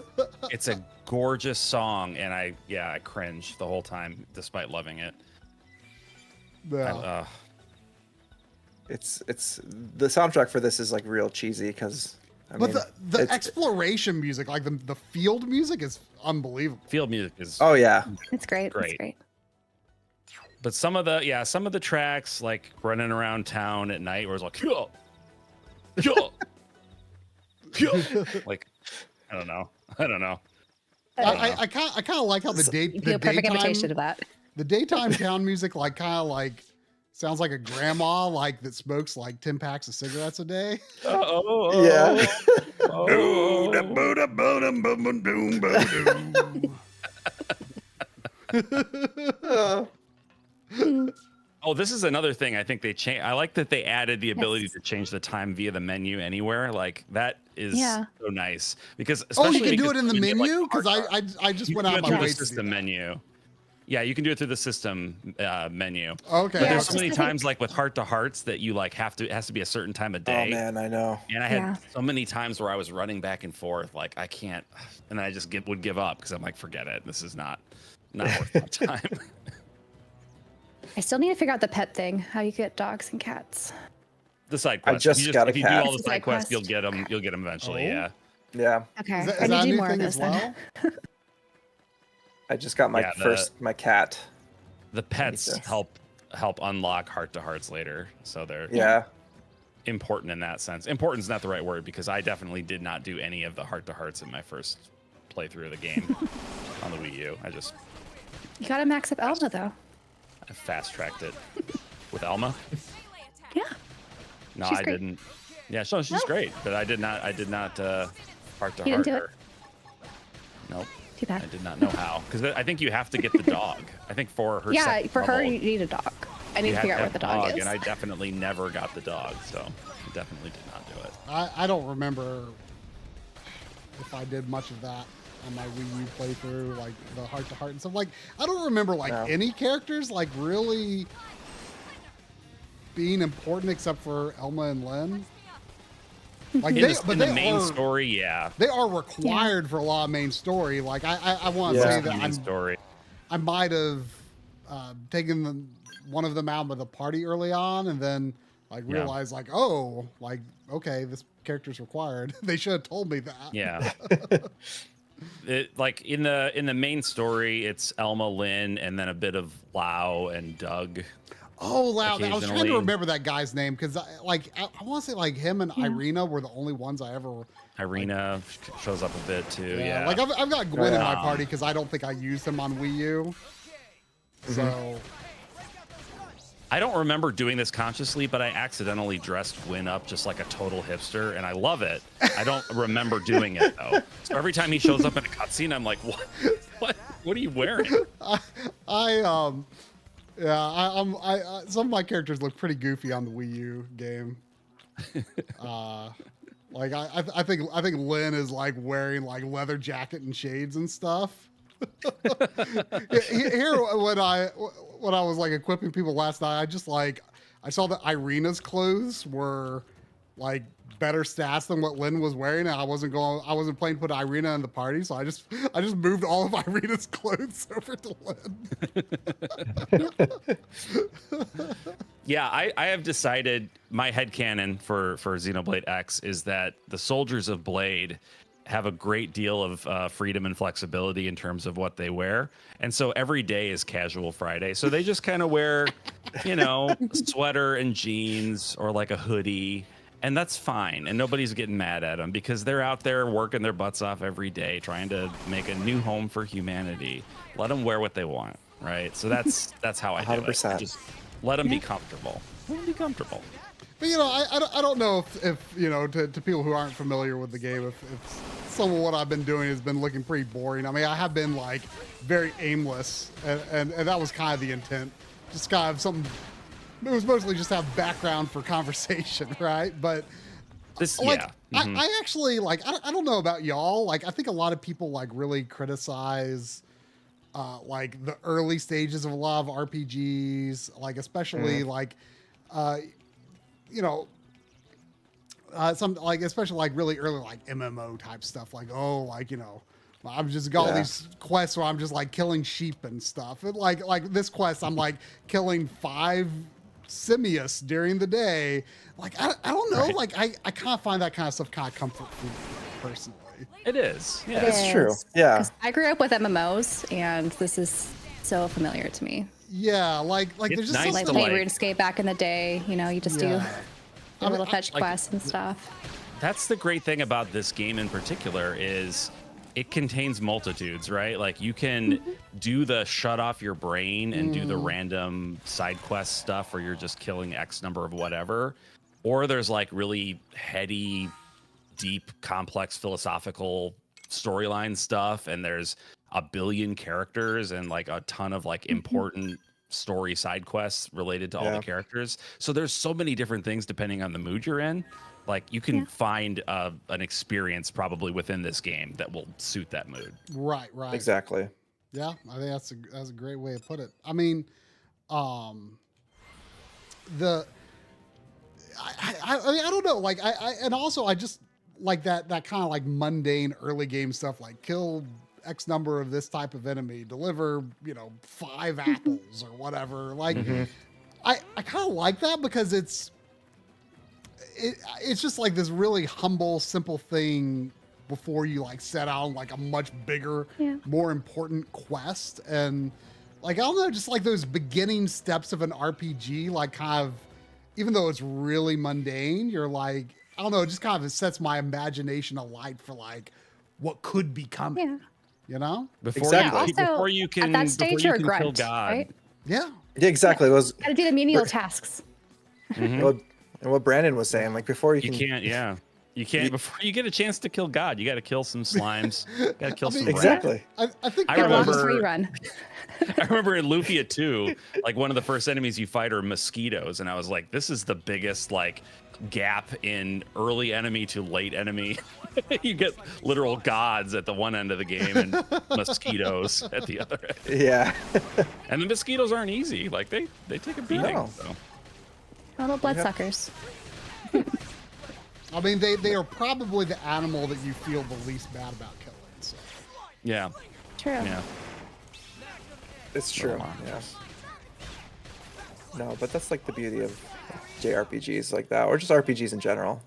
it's a gorgeous song, and I cringe the whole time despite loving it. Yeah. It's the soundtrack for this is like real cheesy because. But the exploration music, like the field music, is unbelievable. Field music is it's great. Great. It's great. But some of the tracks, like running around town at night, where it's like, like I don't know. I kind of like how the perfect imitation of that. The daytime town music, like kind of like sounds like a grandma like that smokes like 10 packs of cigarettes a day. Yeah. Oh, this is another thing I think they changed. I like that they added the ability to change the time via the menu anywhere. Like that is so nice because you can do it in the menu because I just went out my way to system menu. Yeah, you can do it through the system menu. Okay. But there's so many times like with heart to hearts that you like it has to be a certain time of day. Oh man, I know. And I had so many times where I was running back and forth, like I can't, and I just would give up because I'm like, forget it. This is not worth my time. I still need to figure out the pet thing. How you get dogs and cats. The side quest. If you do all the side quests, you'll get them. You'll get them eventually. Yeah. Yeah. Okay. Is I that need to do a new more of thing this as well? I just got my my cat. The pets help unlock heart to hearts later, so they're important in that sense. Important is not the right word because I definitely did not do any of the heart to hearts in my first playthrough of the game on the Wii U. You gotta max up Elma though. I fast tracked it with Elma. Yeah. No, she's I great. didn't. Yeah, so she's great, but I did not heart to You heart didn't do her. Nope. Too bad. I did not know how because I think you have to get the dog. I think for her. Yeah, for her level, you need a dog. I need to figure out where the dog is. And I definitely never got the dog, so I definitely did not do it. I don't remember if I did much of that on my Wii U playthrough, like the heart to heart and stuff. Like I don't remember like any characters like really being important except for Elma and Lynn. Like in the main story, they are required for a lot of main story. Like I want to say that I might have taken one of them out with a party early on, and then like realized like okay, this character's required. They should have told me that. Yeah. Like in the main story, it's Elma, Lynn, and then a bit of Lau and Doug. Oh, Lau! I was trying to remember that guy's name because I want to say like him and Irina were the only ones I ever. Irina shows up a bit too. Yeah. Like I've got Gwen in my party because I don't think I used him on Wii U. So. I don't remember doing this consciously, but I accidentally dressed Gwen up just like a total hipster, and I love it. I don't remember doing it though. So every time he shows up in a cutscene, I'm like, what are you wearing? Some of my characters look pretty goofy on the Wii U game. Like I think Lynn is like wearing like leather jacket and shades and stuff. Here when I was like equipping people last night, I I saw that Irina's clothes were like better stats than what Lynn was wearing, and I wasn't planning to put Irina in the party, so I just moved all of Irina's clothes over to Lynn. Yeah, I have decided my headcanon for Xenoblade X is that the soldiers of Blade have a great deal of freedom and flexibility in terms of what they wear. And so every day is casual Friday. So they just kind of wear, sweater and jeans or like a hoodie. And that's fine. And nobody's getting mad at them because they're out there working their butts off every day, trying to make a new home for humanity. Let them wear what they want. Right. So that's how I do 100%. it. Just let them be comfortable. Let them be comfortable. But I don't know if to people who aren't familiar with the game, if some of what I've been doing has been looking pretty boring. I mean, I have been like very aimless, and that was kind of the intent. Just kind of something. It was mostly just have background for conversation, right? But this, like, yeah. Mm-hmm. I actually like. I don't know about y'all. Like, I think a lot of people like really criticize. Like the early stages of a lot of RPGs, like especially like, some like especially like really early like MMO type stuff. Like I've just got all these quests where I'm just like killing sheep and stuff. And like this quest, I'm like killing 5 simius during the day. Like I don't know. Right. Like I kind of find that kind of stuff kind of comfort food personally. It is. Yeah. That's true. Yeah. I grew up with MMOs, and this is so familiar to me. Yeah, like It's there's just nice Like to playing like- RuneScape back in the day, you just do a little fetch like- quests and stuff. That's the great thing about this game in particular is it contains multitudes, right? Like you can do the shut off your brain and do the random side quest stuff where you're just killing X number of whatever. Or there's like really heady, deep, complex philosophical storyline stuff. And there's a billion characters and like a ton of like important story side quests related to all the characters. So there's so many different things depending on the mood you're in. Like you can find an experience probably within this game that will suit that mood. Right. Exactly. Yeah, I think that's a great way to put it. I mean, I don't know. Like and also I just like that kind of like mundane early game stuff, like kill X number of this type of enemy, deliver 5 apples or whatever. Like I kind of like that because it's just like this really humble, simple thing before you like set out on like a much bigger, more important quest. And like, I don't know, just like those beginning steps of an RPG, like kind of, even though it's really mundane, you're like, I don't know, it just kind of sets my imagination alight for like what could be coming. Before you can, at that stage, you're a kill grunt, God. right? Yeah. Yeah, exactly. It was Gotta do the menial tasks. what Brandon was saying. Like before You can't before you get a chance to kill God, you got to kill some slimes. Got to kill some rats. Exactly. I think I Get along remember- before you run. I remember in Lufia 2, like one of the first enemies you fight are mosquitoes, and I was like, this is the biggest like gap in early enemy to late enemy. You get literal gods at the one end of the game and mosquitoes at the other end. Yeah. And the mosquitoes aren't easy. Like they take a beating. No. So. Little bloodsuckers. I mean, they are probably the animal that you feel the least bad about killing. So. Yeah. True. Yeah. It's true. Yeah. No, but that's like the beauty of JRPGs like that, or just RPGs in general.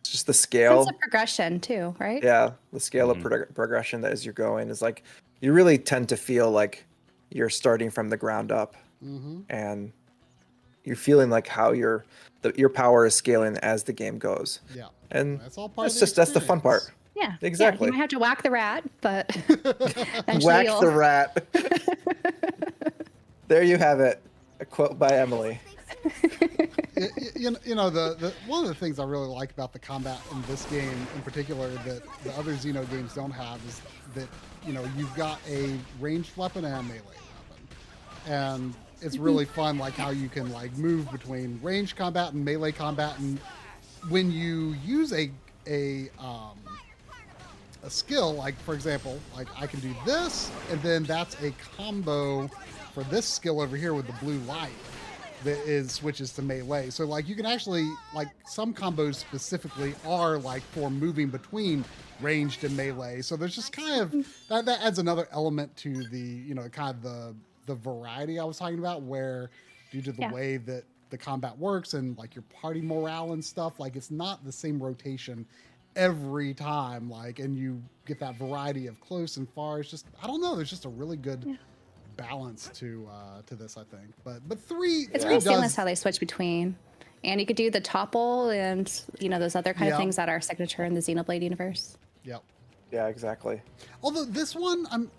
It's just the scale. Sense of progression too, right? Yeah, the scale of progression that as you're going is like you really tend to feel like you're starting from the ground up, and you're feeling like how your power is scaling as the game goes. Yeah, and that's all part. That's the fun part. Yeah, exactly. Yeah, you might have to whack the rat, but whack the rat. There you have it. A quote by Emily. The one of the things I really like about the combat in this game in particular that the other Xeno games don't have is that you've got a ranged weapon and a melee weapon, and it's really fun like how you can like move between ranged combat and melee combat, and when you use a skill, like for example, like I can do this, and then that's a combo for this skill over here with the blue light. that is switches to melee. So like you can actually, like some combos specifically are like for moving between ranged and melee. So there's just kind of that adds another element to the, you know, kind of the variety I was talking about, where due to the way that the combat works and like your party morale and stuff, like it's not the same rotation every time, like, and you get that variety of close and far. It's just, I don't know, there's just a really good balance to this, I think. But three, it's pretty seamless how they switch between, and you could do the topple and, you know, those other kind of things that are signature in the Xenoblade universe. Yep. Yeah, exactly. Although this one,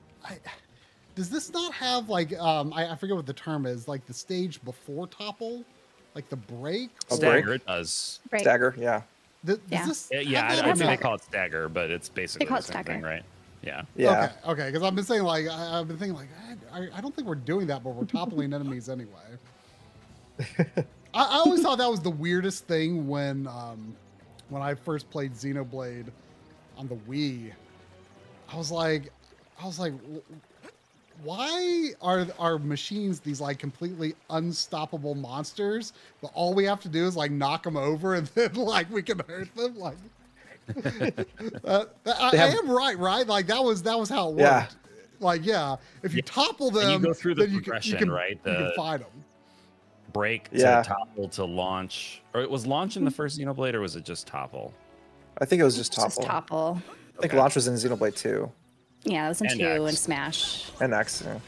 does this not have like I forget what the term is, like the stage before topple, like the break? Stagger, it does. Right. Stagger, yeah. Does this I mean, they call it stagger, but it's basically the same thing, right? Yeah. Yeah. Okay. Because I've been saying like I've been thinking like I don't think we're doing that, but we're toppling enemies anyway. I always thought that was the weirdest thing when I first played Xenoblade on the Wii. I was like, why are our machines these like completely unstoppable monsters, but all we have to do is like knock them over and then like we can hurt them? Like I am right? Like that was how it worked. Yeah. Like, if you topple them, and you go through the then progression, right? You can fight them. Break to topple to launch. Or it was launch in the first Xenoblade, or was it just topple? I think it was just topple. Just topple. I think launch was in Xenoblade 2. Yeah, it was in 2 and Smash. And X, yeah.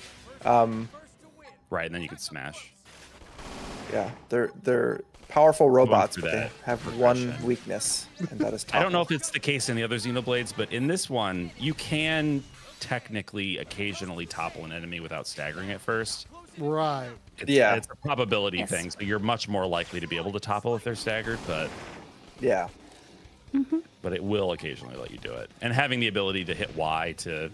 Right, and then you could smash. Yeah, they're powerful robots, but they have progression. one weakness, and that is topple. I don't know if it's the case in the other Xenoblades, but in this one, you can technically occasionally topple an enemy without staggering at first. Right. It's a probability thing, so you're much more likely to be able to topple if they're staggered, but yeah. But it will occasionally let you do it. And having the ability to hit Y to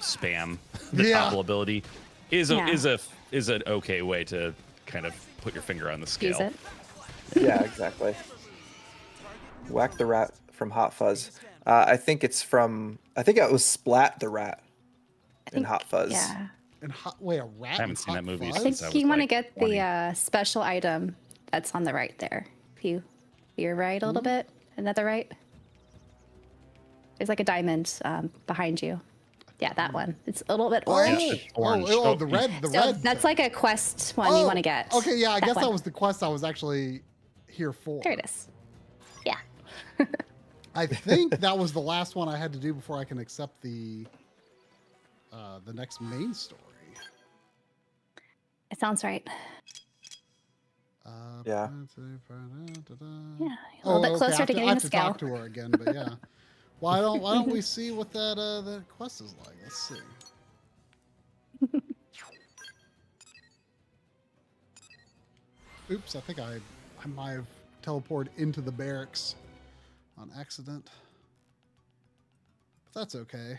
spam the topple ability is an okay way to kind of put your finger on the scale. Use it. Yeah, exactly. Whack the Rat from Hot Fuzz. I think it was Splat the Rat in Hot Fuzz. Yeah. And a rat? I haven't seen that movie I since think I was you want to like get 20. the special item that's on the right there. If you're right a little bit, another right. There's like a diamond behind you. Yeah, that one. It's a little bit orange. The red. That's like a quest one you want to get. Okay, yeah, I guess one. that was the quest I was actually here for. There it is. Yeah. I think that was the last one I had to do before I can accept the next main story. It sounds right. Yeah. Yeah. A little bit closer to getting the scale. I have to talk to her again, but yeah. Why don't we see what that quest is like? Let's see. Oops, I think I might have teleported into the barracks on accident. But that's okay,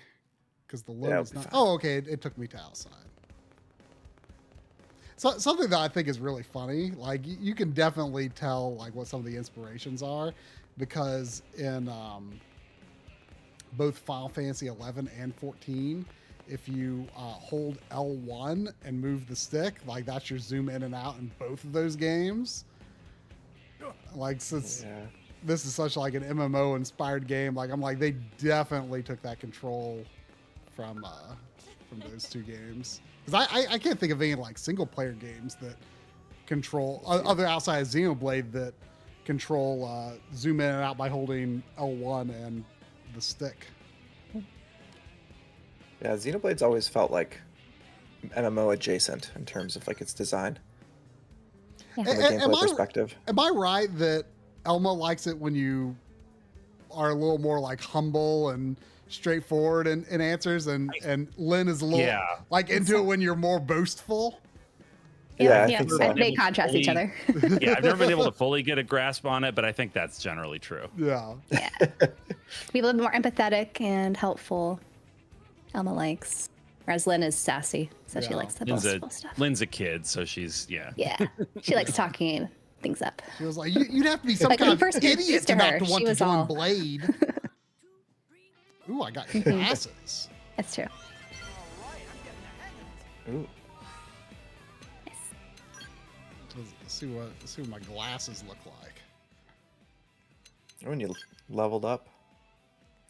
because the load is not. Oh, okay. It took me to outside. So something that I think is really funny, like you can definitely tell like what some of the inspirations are, because in both Final Fantasy 11 and 14, if you hold L1 and move the stick, like that's your zoom in and out in both of those games. Like, since this is such like an MMO inspired game, like I'm like, they definitely took that control from those two games. Because I can't think of any like single player games that control, other outside of Xenoblade, that control zoom in and out by holding L1 and the stick. Yeah, Xenoblade's always felt like MMO adjacent in terms of like its design. Yeah. From a gameplay perspective. Am I right that Elma likes it when you are a little more like humble and straightforward in answers, and Lynn is a little like into it when you're more boastful? Yeah, I think so. They contrast each other. Yeah, I've never been able to fully get a grasp on it, but I think that's generally true. Yeah. Yeah. Be a little bit more empathetic and helpful. Elma likes. Whereas Lynn is sassy, so she likes the boastful stuff. Lynn's a kid, so she's, Yeah. She likes talking things up. She was like, you'd have to be some kind of idiot to not want to join Blade. Ooh, I got passes. That's true. Ooh. Let's see what my glasses look like. When you leveled up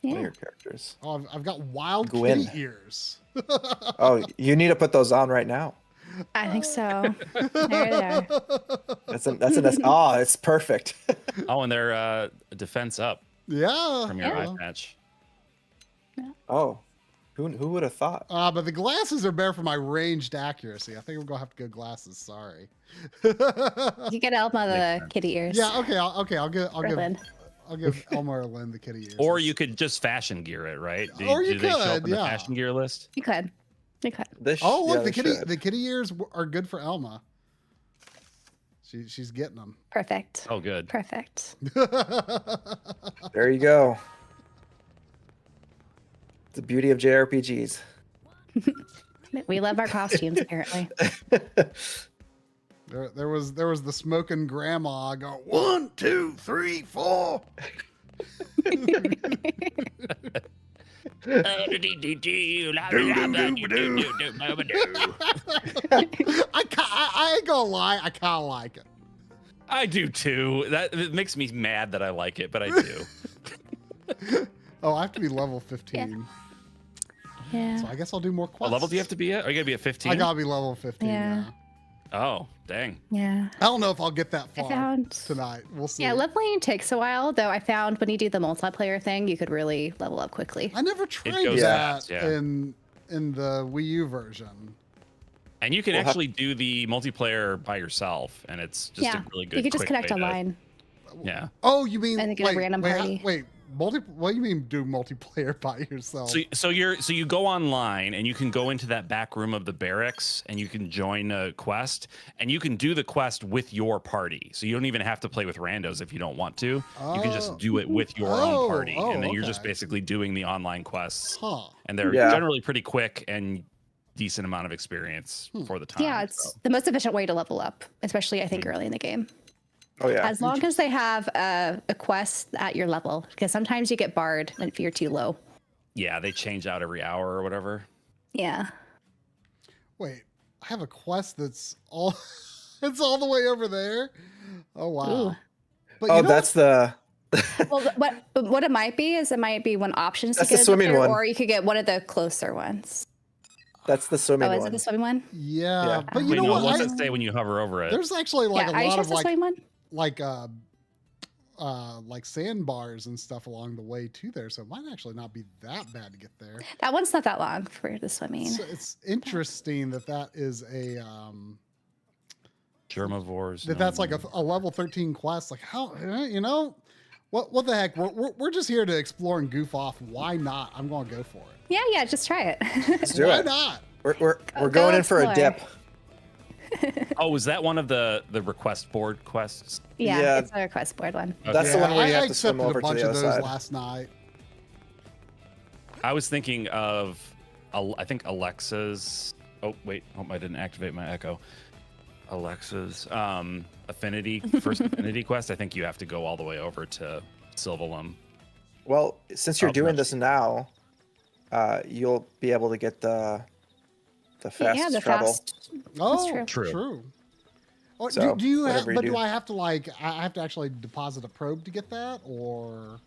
one of your characters. Oh, I've got wild Gwyn. kitty ears. Oh, you need to put those on right now. I think so. There. That's oh, it's perfect. Oh, and they're defense up Yeah. from your eye patch. Oh, who would have thought? But the glasses are better for my ranged accuracy. I think we're gonna have to go glasses. Sorry. You get Elma the kitty ears. Yeah. Okay. I'll give Lynn. Elma or Lynn the kitty ears. Or you could just fashion gear it, right? Or you do they show up could, in the yeah. fashion gear list? You could. You could. Oh, look, yeah, the kitty ears are good for Elma. She's getting them. Perfect. Oh, good. Perfect. There you go. The beauty of JRPGs. We love our costumes, apparently. There was the smoking grandma go 1, 2, 3, 4. I ain't gonna lie, I kind of like it. I do too. It makes me mad that I like it, but I do. Oh, I have to be level 15. Yeah. So I guess I'll do more quests. What level do you have to be at? Are you gonna be at 15? I gotta be level 15. Yeah. Oh, dang. Yeah. I don't know if I'll get that far found- tonight. We'll see. Yeah, leveling takes a while, though. I found when you do the multiplayer thing, you could really level up quickly. I never tried goes that fast, yeah. in the Wii U version. And you can actually do the multiplayer by yourself, and it's just a really good. You could just quick connect way to- online. Yeah. Oh, you mean And then get a random party. Wait, what do you mean do multiplayer by yourself? So you go online and you can go into that back room of the barracks and you can join a quest and you can do the quest with your party. So you don't even have to play with randos if you don't want to. You can just do it with your own party, and then you're just okay. basically doing the online quests. Huh. And they're Yeah. generally pretty quick and decent amount of experience for the time. Yeah, it's the most efficient way to level up, especially I think early in the game. Oh yeah. As long as they have a quest at your level, because sometimes you get barred if you're too low. Yeah, they change out every hour or whatever. Yeah. Wait, I have a quest that's all it's all the way over there. Oh wow. Ooh. But Oh, you know that's the. Well, what it might be is it might be one options That's to the get it swimming there, one. or you could get one of the closer ones. That's the swimming Oh, is one. it the swimming one? Yeah, Yeah. but you Wait, know no, what? what's it say when you hover over it? There's actually like yeah, a lot of the swimming one. like sandbars and stuff along the way too there, so it might actually not be that bad to get there. That one's not that long for the swimming. So it's interesting that is a Germivores. that's like a level 13 quest. Like how what the heck? We're just here to explore and goof off. Why not? I'm gonna go for it. Yeah, just try it. Let's do Why it. not? We're Go going in for a explore. dip. Oh, is that one of the request board quests? Yeah, Yeah. it's a request board one. That's the one where you I have to swim accepted over a to bunch the of other those side. last night. I was thinking of, I think Alexa's. Oh wait, hope I didn't activate my echo. Alexa's affinity first affinity quest. I think you have to go all the way over to Sylvalum. Well, since you're Oh, doing gosh. this now, you'll be able to get the fast Yeah, the travel. fast. Oh, True. Oh, So, do you have? whatever you But do. do I have to I have to actually deposit a probe to get that, or?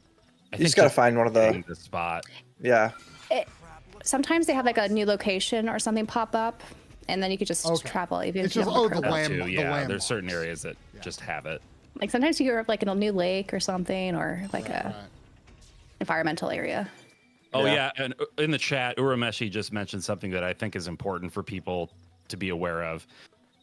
I You just gotta find one of the. getting the spot. Yeah. Sometimes they have like a new location or something pop up, and then you could just Okay. travel even It's if you just- don't have a the probe. land- Too, the yeah, landmarks. there's certain areas that just have it. Like sometimes you're like in a new lake or something, or like a Right. environmental area. Oh Yeah. yeah, and in the chat, Urameshi just mentioned something that I think is important for people to be aware of.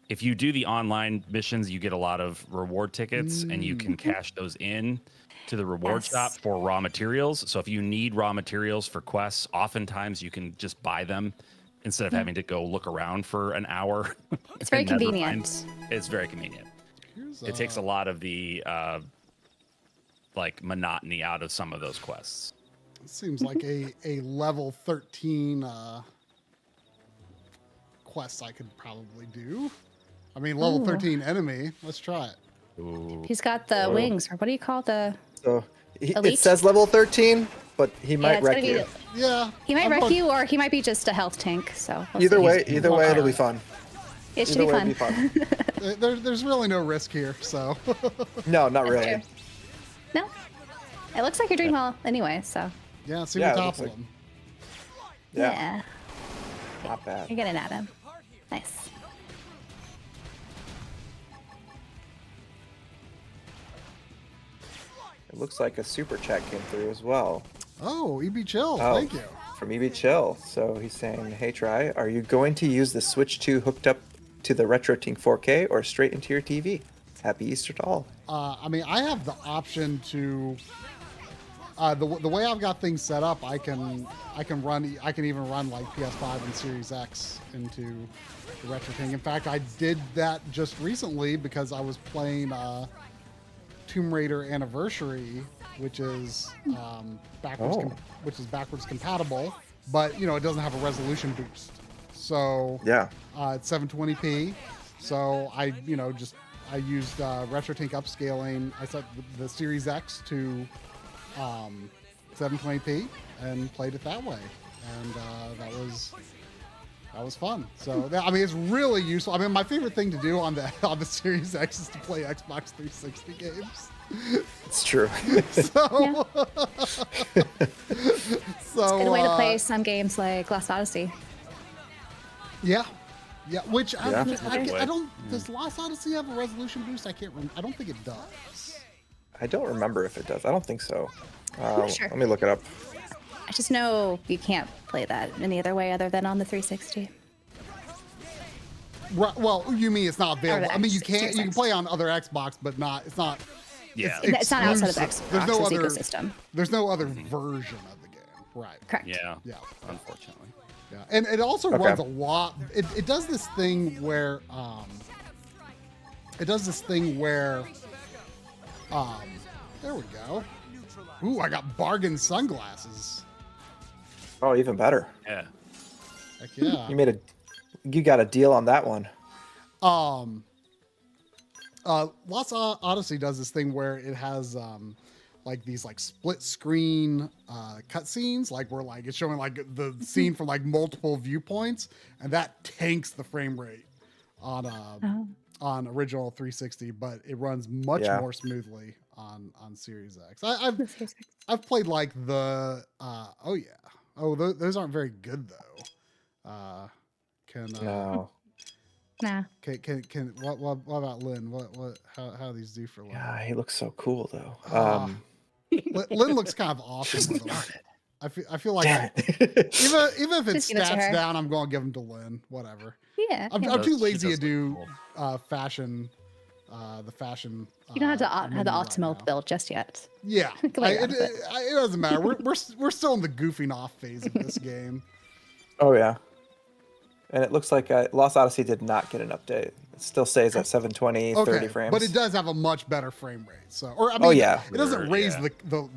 If you do the online missions, you get a lot of reward tickets, and you can cash those in to the reward Yes. shop for raw materials. So if you need raw materials for quests, oftentimes you can just buy them instead of having to go look around for an hour. It's very and never convenient. find- It's very convenient. Here's, It takes a lot of the like monotony out of some of those quests. It seems like a level 13 quest I could probably do. I mean, level Ooh. 13 enemy. Let's try it. Ooh. He's got the wings, or what do you call the? So it Elite? says level 13, but he might it's wreck gonna you. Yeah. He might I'm wreck going- you, or he might be just a health tank. So we'll Either see. way, it'll be fun. It should Either be way, fun. it'd be fun. There's really no risk here, so. No, not That's really. true. No. It looks like you're doing well anyway, so. Yeah, see Yeah, what it top looks of them. Yeah, not bad. You're getting at him. Nice. It looks like a super chat came through as well. Oh, EB Chill, Oh, thank you. From EB Chill. So he's saying, hey, Try, are you going to use the Switch 2 hooked up to the Retrode 4K or straight into your TV? Happy Easter to all. I mean, I have the option to. The way I've got things set up, I can even run like PS5 and Series X into the retro thing. In fact, I did that just recently because I was playing Tomb Raider Anniversary, which is backwards compatible, but it doesn't have a resolution boost. So Yeah. it's 720p. So I used RetroTink upscaling. I set the Series X to 720p and played it that way, and that was fun. So I mean, it's really useful. I mean, my favorite thing to do on the Series X is to play Xbox 360 games. It's true. So, so Good way to play some games like Lost Odyssey. Yeah, which Yeah. I don't. Does Lost Odyssey have a resolution boost? I can't remember. I don't think it does. I don't remember if it does. I don't think so. Sure. Let me look it up. I just know you can't play that any other way other than on the 360. Right, well, you mean it's not available? the I mean, you X, can Series you can X. play on other Xbox, but not. It's not. Yeah. It's not outside of the exclusive. Xbox's There's no other ecosystem. There's no other version of the game. Right. Correct. Yeah. Yeah. Unfortunately. Yeah. And it also Okay. runs a lot. It does this thing where there we go. Ooh, I got bargain sunglasses. Oh, even better. Yeah. Heck yeah. You got a deal on that one. Lost Odyssey does this thing where it has like these like split screen cutscenes, like where like it's showing like the scene from like multiple viewpoints, and that tanks the frame rate on original 360, but it runs much Yeah. more smoothly on Series X. I've played like the those aren't very good though. No. Nah. Can what about Lynn? How do these do for Lynn? Yeah, he looks so cool though. Lynn looks kind of awesome with them. I feel like Damn it. even if it's Just give it to stats her. down, I'm going to give them to Lynn. Whatever. Yeah. I'm yeah. too She lazy to does do look cool. fashion. The fashion. You don't have to have menu the right optimal now. build just yet. Yeah, Go ahead, it doesn't matter. We're still in the goofing off phase of this game. Oh yeah. And it looks like Lost Odyssey did not get an update. It still stays at 720, 30 frames. but it does have a much better frame rate. So, or I mean, yeah. it doesn't raise Yeah.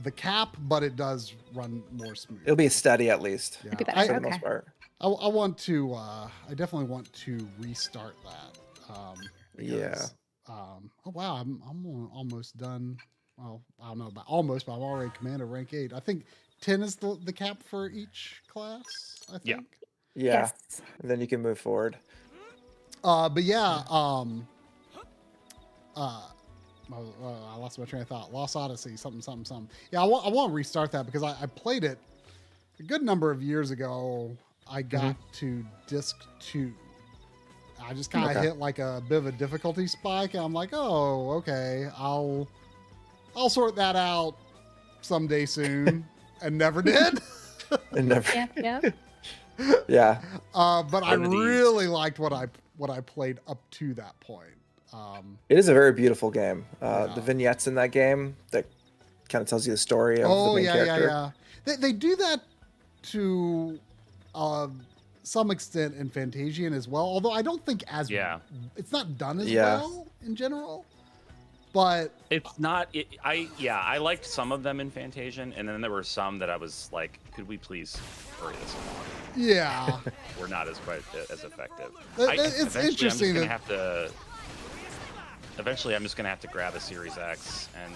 the cap, but it does run more smooth. It'll be steady at least. Yeah. It'd be better. For the Okay. most part. I want to. I definitely want to restart that. Because, oh wow, I'm almost done. Well, I don't know about almost, but I'm already Commander rank 8. I think 10 is the cap for each class. I think. Yeah. Yeah. Yes. And then you can move forward. But yeah. I lost my train of thought. Lost Odyssey, something. Yeah, I want to restart that because I played it a good number of years ago. I got to disc 2. I just kind of Okay. hit like a bit of a difficulty spike, and I'm like, oh, okay, I'll sort that out someday soon, and never did. And never. Yeah. Yeah. Yeah. But I One of these. really liked what I played up to that point. It is a very beautiful game. Yeah. The vignettes in that game that kind of tells you the story of the main character. Yeah. They do that to some extent in Fantasian as well. Although I don't think it's not done as Yeah. well in general. But It's not. I liked some of them in Fantasian, and then there were some that I was like, could we please hurry this along? yeah, We're not as quite as effective. It's interesting Eventually, I'm just gonna have to grab a Series X and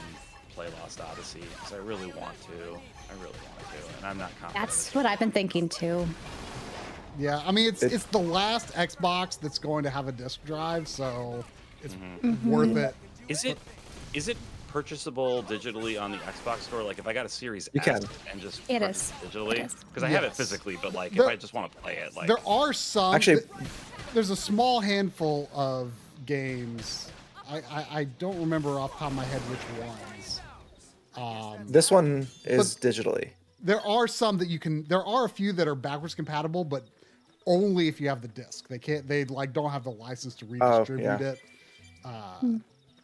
play Lost Odyssey because I really want to. And I'm not confident. That's what I've been thinking too. Yeah, I mean it's the last Xbox that's going to have a disc drive, so it's worth it. Is it purchasable digitally on the Xbox store? Like if I got a Series You S can. and just It purchase is. it digitally, It is. because I have it Yes. physically, but like There- if I just want to play it, like There are some. Actually- There's a small handful of games. I don't remember off the top of my head which ones. This one is digitally. There are some that you can. There are a few that are backwards compatible, but only if you have the disc. They can't. They like don't have the license to redistribute it.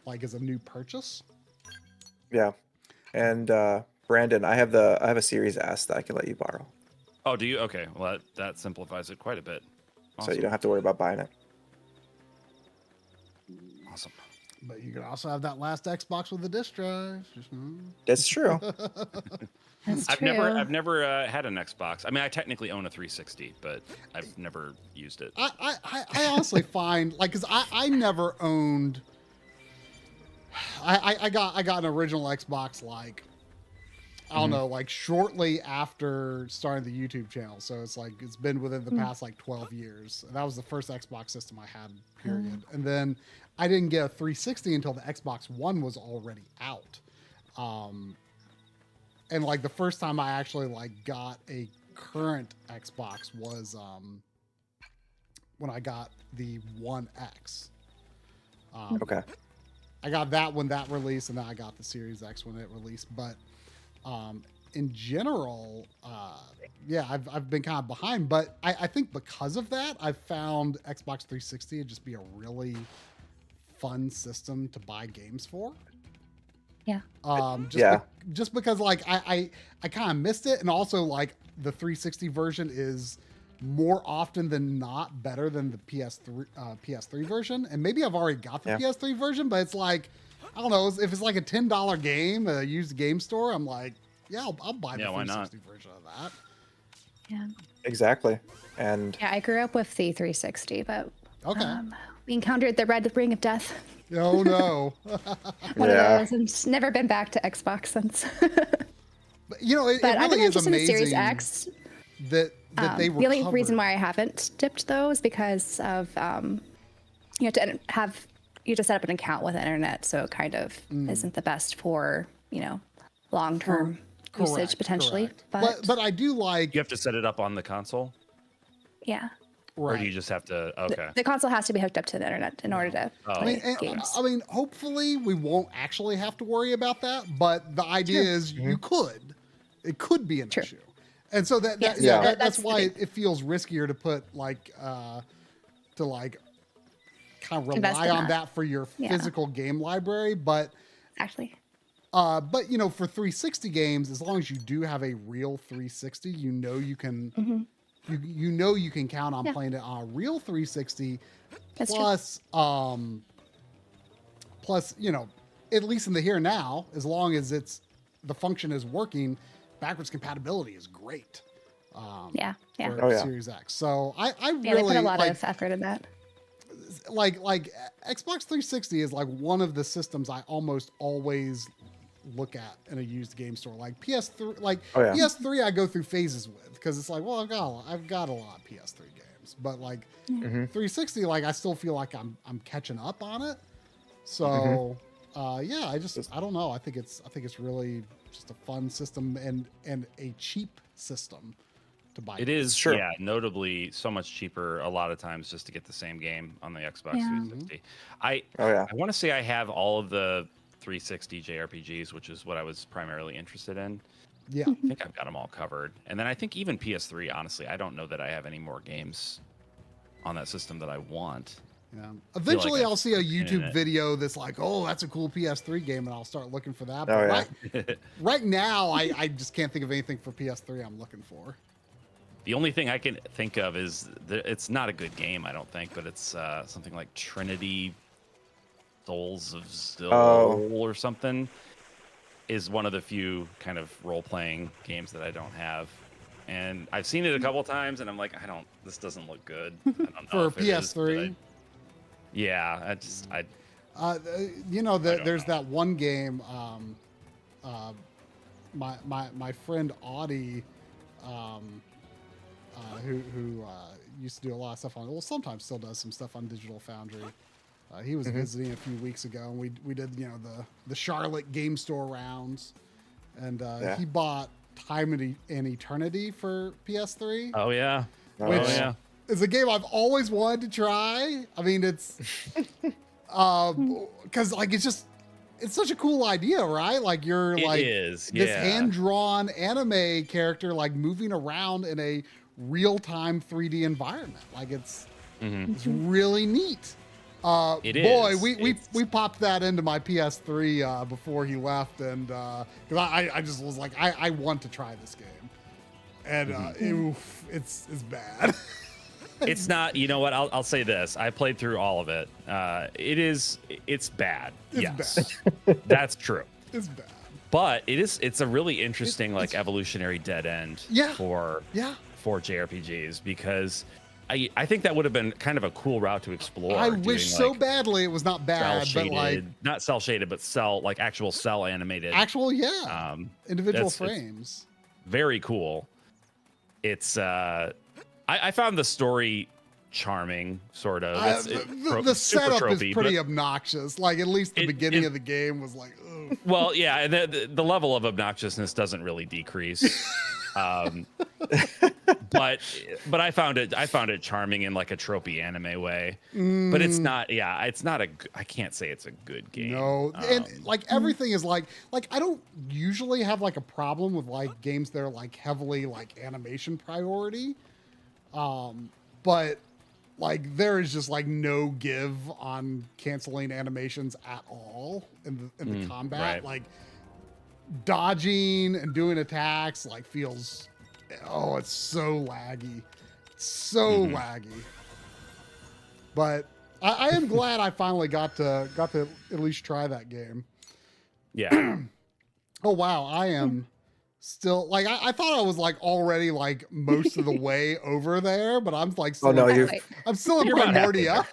Like as a new purchase. Yeah. And Brandon, I have a Series S that I can let you borrow, oh, do you? Okay, well that simplifies it quite a bit. so you don't have to worry about buying it. Awesome. But you can also have that last Xbox with the disc drive. It's true. That's I've true. never had an Xbox. I mean, I technically own a 360, but I've never used it. I honestly find like because I never owned. I got an original Xbox like I don't know, like shortly after starting the YouTube channel. So it's like it's been within the past like 12 years. And that was the first Xbox system I had, period. And then I didn't get a 360 until the Xbox One was already out. And like the first time I actually like got a current Xbox was when I got the One X. Okay. I got that when that released, and then I got the Series X when it released. But in general, yeah, I've been kind of behind. But I think because of that, I've found Xbox 360 to just be a really fun system to buy games for. Yeah. Just because like I kind of missed it, and also like the 360 version is more often than not better than the PS3 version. And maybe I've already got the PS3 version, but it's like I don't know if it's like a $10 game, a used game store. I'm like, yeah, I'll buy the 360 version of that. Yeah. Exactly. And Yeah, I grew up with the 360, but Okay. we encountered the red ring of death. Oh no. One Yeah. of those, and just never been back to Xbox since. But you know, it But I've really been is interested in the amazing Series X. that they The only recovered. reason why I haven't dipped though is because of you have to set up an account with the internet, so it kind of isn't the best for long-term usage Correct, potentially. correct. But I do like You have to set it up on the console, Yeah, or right. do you just have to? Okay. the console has to be hooked up to the internet in order to Oh. play and- games. I mean, hopefully we won't actually have to worry about that. But the idea is you could. It could be an True. issue. And so Yes. Yeah. that's That's the why thing. it feels riskier to put like to like kind of Invest rely in on that. that for your Yeah. physical game library. But Actually, but you know, for 360 games, as long as you do have a real 360, you know you can you know you can count on Yeah. playing it on a real 360. That's true. Plus, you know, at least in the here and now, as long as the function is working, backwards compatibility is great. yeah. For Oh, yeah. Series X. So I Yeah, they really put a lot like, of effort in that. like Xbox 360 is like one of the systems I almost always look at in a used game store. Like PS3, like Oh, yeah. PS3, I go through phases with because it's like, well, I've got a lot of PS3 games, but like 360, like I still feel like I'm catching up on it. So yeah, I don't know. I think it's really just a fun system and a cheap system to buy. It is, Sure. yeah, notably so much cheaper a lot of times just to get the same game on the Xbox Yeah. 360. I want to say I have all of the 360 JRPGs, which is what I was primarily interested in. Yeah. I think I've got them all covered. And then I think even PS3, honestly, I don't know that I have any more games on that system that I want. Yeah. Eventually, I've I'll see a been in YouTube it. video video that's like, "Oh, that's a cool PS3 game," and I'll start looking for that. Oh, But yeah. right now, I just can't think of anything for PS3 I'm looking for. The only thing I can think of is it's not a good game, I don't think, but it's something like Trinity Souls of Zil or something. Is one of the few kind of role-playing games that I don't have. And I've seen it a couple times, and I'm like, this doesn't look good. I don't know For if it is, but PS3? yeah, You know, don't there's know. that one game. My friend Audie who used to do a lot of stuff on, well, sometimes still does some stuff on Digital Foundry. He was visiting a few weeks ago, and we did, you know, the Charlotte game store rounds, and he bought Time and Eternity for PS3. Oh yeah. Which is a game I've always wanted to try. I mean, it's because like it's such a cool idea, right? Like you're this hand-drawn anime character like moving around in a real-time 3D environment. Like it's really neat. We popped that into my PS3 before he left, and because I just was like, I want to try this game, and it's bad. It's not. You know what? I'll say this. I played through all of it. It's bad. Yes, bad. That's true. It's bad. But it's a really interesting like evolutionary dead end for JRPGs, because I think that would have been kind of a cool route to explore. I wish so badly it was not bad, but like not cell shaded, but actual cell animated. Individual frames. It's very cool. It's I found the story charming, sort of. The setup tropey, is pretty obnoxious. Like at least the beginning of the game was like, ugh. Well, yeah, the level of obnoxiousness doesn't really decrease. But I found it charming in like a tropey anime way. But it's not. Yeah, it's not I can't say it's a good game. No, and like everything is like I don't usually have like a problem with like games that are like heavily like animation priority. But like there is just like no give on canceling animations at all in the combat. Right. Like dodging and doing attacks like feels, it's so laggy, laggy. But I am glad I finally got to at least try that game. Yeah. Oh wow, I am still like I thought I was like already like most of the way over there, but I'm like still I'm still in Primordia.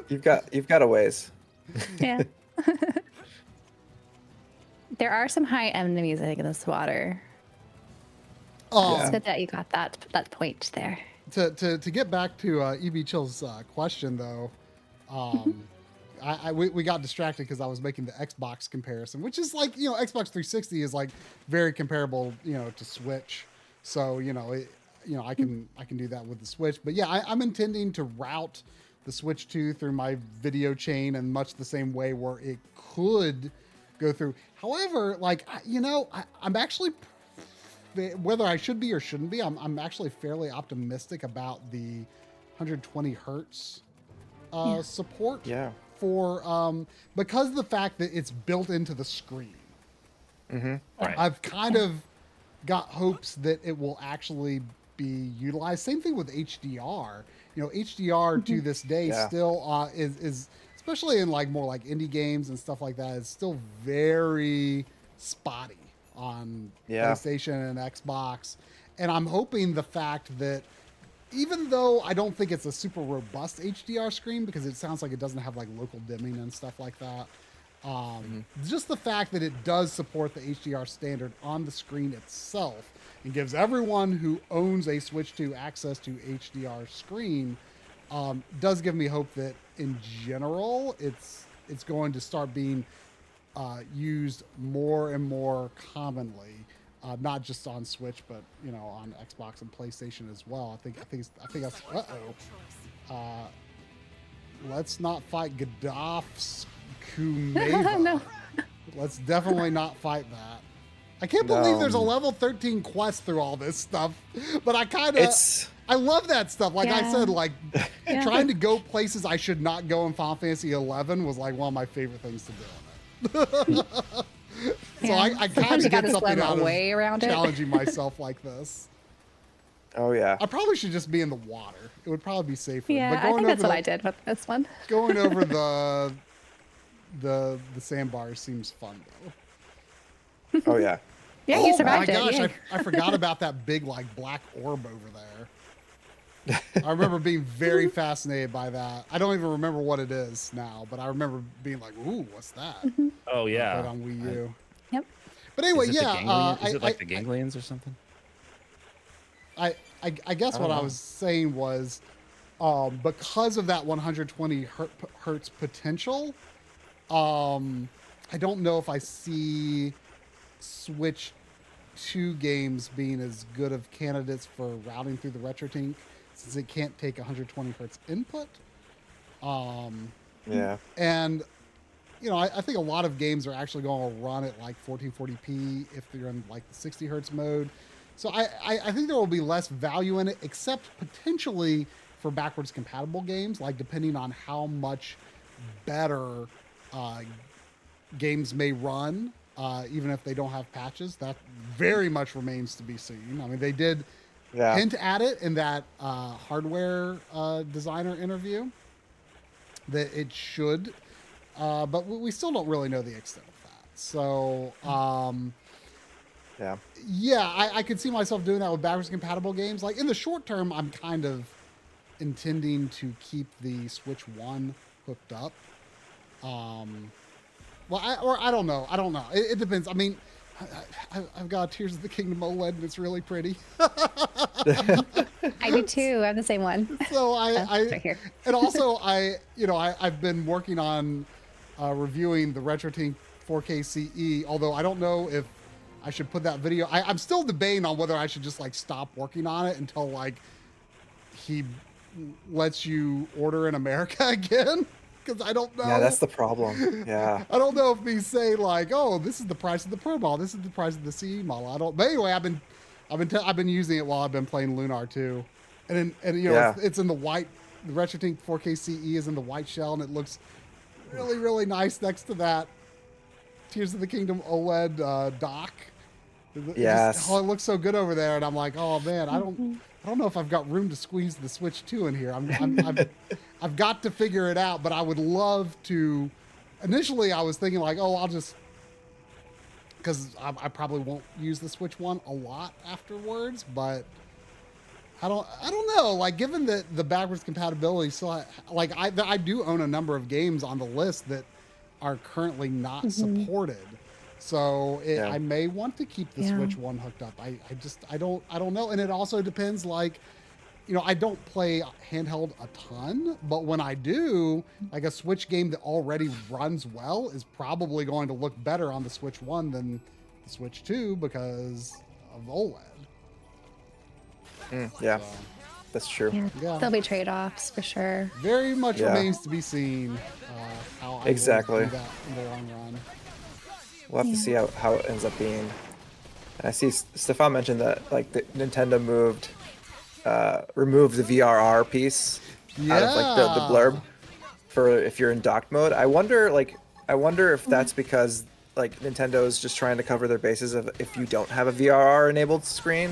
You've got a ways. Yeah. There are some high enemies I think in this water. It's good that you got that point there. To get back to EB Chill's question though, we got distracted because I was making the Xbox comparison, which is like, you know, Xbox 360 is like very comparable, you know, to Switch. So, I can do that with the Switch. But yeah, I'm intending to route the Switch 2 through my video chain in much the same way where it could go through. However, like, I'm actually, whether I should be or shouldn't be, I'm actually fairly optimistic about the 120 hertz support. Yeah. For because of the fact that it's built into the screen. Right. I've kind of got hopes that it will actually be utilized. Same thing with HDR. You know, HDR to this day still is especially in like more like indie games and stuff like that, is still very spotty on PlayStation and Xbox. And I'm hoping the fact that even though I don't think it's a super robust HDR screen because it sounds like it doesn't have like local dimming and stuff like that, just the fact that it does support the HDR standard on the screen itself and gives everyone who owns a Switch 2 access to HDR screen does give me hope that in general it's going to start being used more and more commonly. Not just on Switch, but on Xbox and PlayStation as well. I think that's. Let's not fight Gaddaf's Kumeva. No. Let's definitely not fight that. I can't believe there's a level 13 quest through all this stuff, but I love that stuff. Like I said, like trying to go places I should not go in Final Fantasy 11 was like one of my favorite things to do in it. So I kind of get something out of way around challenging myself like this. Oh yeah. I probably should just be in the water. It would probably be safer. Yeah, but I think that's what I did with this one. Going over the sandbars seems fun though. Oh yeah. Yeah, you survived it. Oh my gosh, yeah. I forgot about that big like black orb over there. I remember being very fascinated by that. I don't even remember what it is now, but I remember being like, "Ooh, what's that?" Oh yeah, on Wii U. Yep. But anyway, is it like the ganglions or something? I guess what I was saying was, because of that 120 hertz potential, I don't know if I see Switch 2 games being as good of candidates for routing through the RetroTink, since it can't take 120 hertz input. Yeah. And, you know, I think a lot of games are actually going to run at like 1440p if they're in like the 60 hertz mode. So I think there will be less value in it, except potentially for backwards compatible games, like depending on how much better games may run, even if they don't have patches. That very much remains to be seen. I mean, they did hint at it in that hardware designer interview that it should, but we still don't really know the extent of that. So, yeah, I could see myself doing that with backwards compatible games. Like in the short term, I'm kind of intending to keep the Switch 1 hooked up. Well, I don't know. It depends. I mean, I've got Tears of the Kingdom OLED, and it's really pretty. I do too. I have the same one. So right here. And also I've been working on reviewing the RetroTink 4K CE. Although I don't know if I should put that video. I'm still debating on whether I should just like stop working on it until like he lets you order in America again. Because I don't know. Yeah, that's the problem. Yeah. I don't know if they say like, oh, this is the price of the Pro model, this is the price of the CE model. I don't. But anyway, I've been using it while I've been playing Lunar 2, and you know it's in the white. The RetroTink 4K CE is in the white shell, and it looks really really nice next to that Tears of the Kingdom OLED dock. Yes. It looks so good over there, and I'm like, oh man, I don't know if I've got room to squeeze the Switch 2 in here. I've got to figure it out, but I would love to. Initially, I was thinking like, oh, I'll just, because I probably won't use the Switch 1 a lot afterwards, but I don't know. Like, given the backwards compatibility, so I do own a number of games on the list that are currently not supported. So I may want to keep the Switch 1 hooked up. I don't know. And it also depends, like, you know, I don't play handheld a ton, but when I do, like a Switch game that already runs well is probably going to look better on the Switch 1 than the Switch 2 because of OLED. Yeah, that's true. Yeah. Yeah. There'll be trade-offs for sure. Very much remains to be seen how I will do that in the long run. We'll have to see how it ends up being. And I see Stefan mentioned that like the Nintendo removed the VRR piece out of like the blurb for if you're in docked mode. I wonder if that's because like Nintendo's just trying to cover their bases of if you don't have a VRR enabled screen.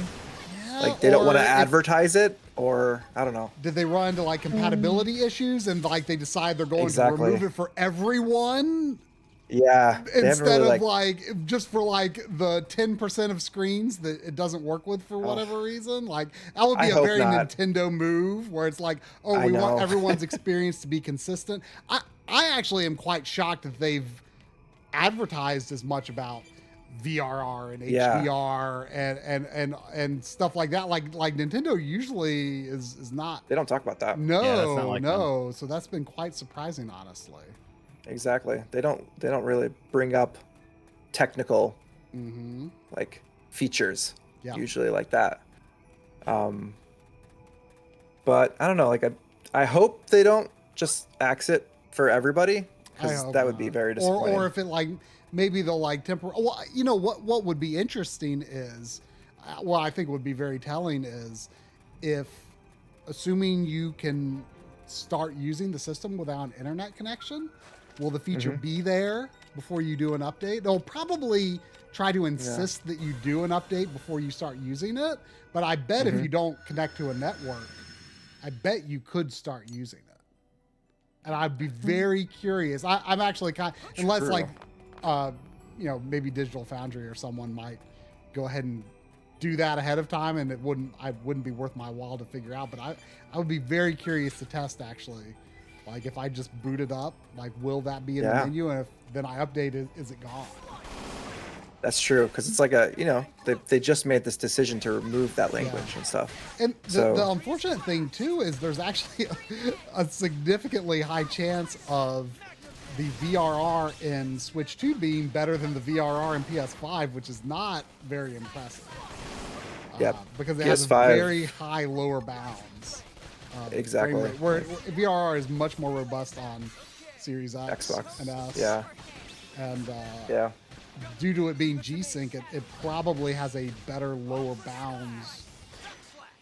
Like they don't want to advertise it, or I don't know. Did they run into like compatibility issues and like they decide they're going to remove it for everyone? Yeah. Instead of like just for like the 10% of screens that it doesn't work with for whatever reason. Like that would be a very Nintendo move where it's like, oh, we want everyone's experience to be consistent. I actually am quite shocked that they've advertised as much about VRR and HDR and stuff like that. Like Nintendo usually is not. They don't talk about that. No. So that's been quite surprising, honestly. Exactly. They don't really bring up technical like features usually like that. But I don't know, like I hope they don't just axe it for everybody, because that would be very disappointing. Or if it like maybe they'll like well, you know what would be interesting is I think would be very telling is if, assuming you can start using the system without an internet connection, will the feature be there before you do an update? They'll probably try to insist that you do an update before you start using it. But I bet if you don't connect to a network, I bet you could start using it. And I'd be very curious. I'm actually unless like, you know, maybe Digital Foundry or someone might go ahead and do that ahead of time, and it wouldn't be worth my while to figure out. But I would be very curious to test actually. Like if I just boot it up, like will that be in the menu? And if then I update it, is it gone? That's true, because it's like they just made this decision to remove that language and stuff. And So- the unfortunate thing too is there's actually a significantly high chance of the VRR in Switch 2 being better than the VRR in PS5, which is not very impressive. Yep. Because it has a PS5 very high lower bounds. Exactly. frame rate, where VRR is much more robust on Series X Xbox. and S. Yeah. And Yeah. due to it being G-Sync, it probably has a better lower bounds.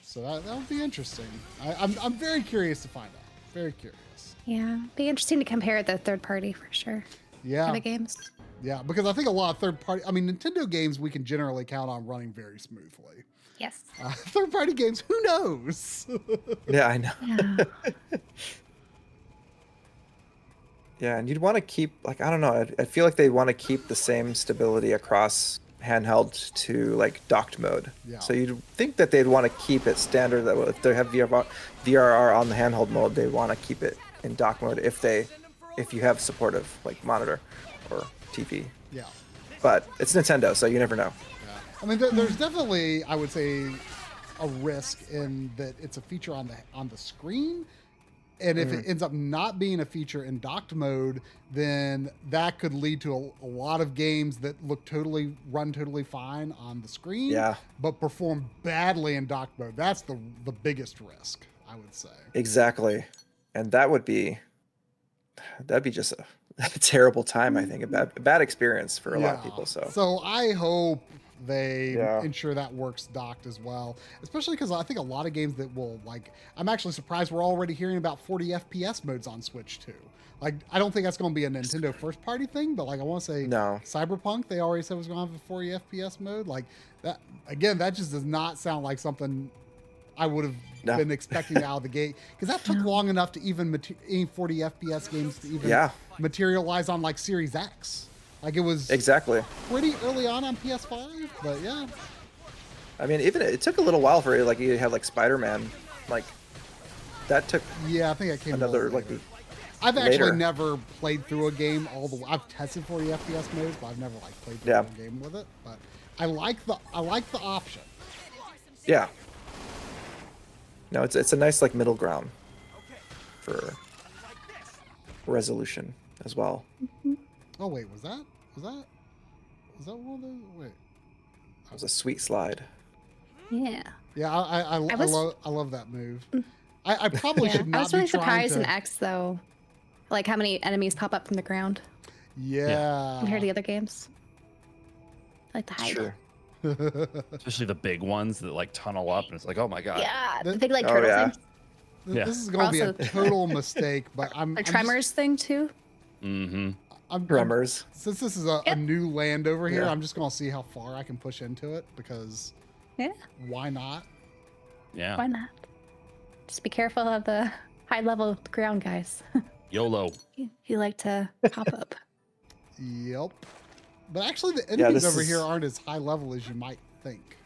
So that would be interesting. I'm very curious to find out. Very curious. Yeah, be interesting to compare the third party for sure. Yeah. Kind of games. Yeah, because I think a lot of Nintendo games we can generally count on running very smoothly. Yes. Third-party games, who knows? Yeah, I know. Yeah. Yeah, and you'd want to keep, like, I don't know, I feel like they want to keep the same stability across handheld to like docked mode. Yeah. So you'd think that they'd want to keep it standard, that if they have VRR on the handheld mode, they want to keep it in dock mode if you have supportive like monitor or TV. Yeah. But it's Nintendo, so you never know. Yeah. I mean, there's definitely, I would say, a risk in that it's a feature on the screen. And if it ends up not being a feature in docked mode, then that could lead to a lot of games that run totally fine on the screen, Yeah. but perform badly in docked mode. That's the biggest risk, I would say. Exactly. And that'd be just a terrible time, I think, a bad experience for a lot of people. So I hope they Yeah. ensure that works docked as well, especially because I think a lot of games that will, like, I'm actually surprised we're already hearing about 40 FPS modes on Switch too. Like, I don't think that's going to be a Nintendo first party thing, but like, I want to say No. Cyberpunk, they already said was going to have a 40 FPS mode. Like that, again, that just does not sound like something I would have been expecting out of the gate, because that took long enough to even any 40 FPS games to even materialize on like Series X. Like, it was exactly pretty early on PS5, but yeah. I mean, even it took a little while for it. Like, you have like Spider-Man, like that took. Yeah, I think I came another later. like. I've later. actually never played through a game all the way. I've tested 40 FPS modes, but I've never like played through a game with it. But I like the option. Yeah. No, it's a nice like middle ground for resolution as well. Oh wait, was that one of those? Wait. It was a sweet slide. Yeah. Yeah, I love that move. I probably should not. I was really be trying surprised to... in X though, like how many enemies pop up from the ground Yeah. compared to the other games. I like the height. Sure. Especially the big ones that like tunnel up, and it's like, oh my god. Yeah, The- the big like Oh, turtle yeah. thing. Yeah. This is going to be a Also- total mistake, but The Tremors thing too. Mm-hmm. Tremors. Since this is a new land over here, Yeah. I'm just going to see how far I can push into it, because Yeah, why not? Yeah. why not? Just be careful of the high level ground guys. YOLO. You like to pop up. Yep. But actually, the enemies this over is- here aren't as high level as you might think.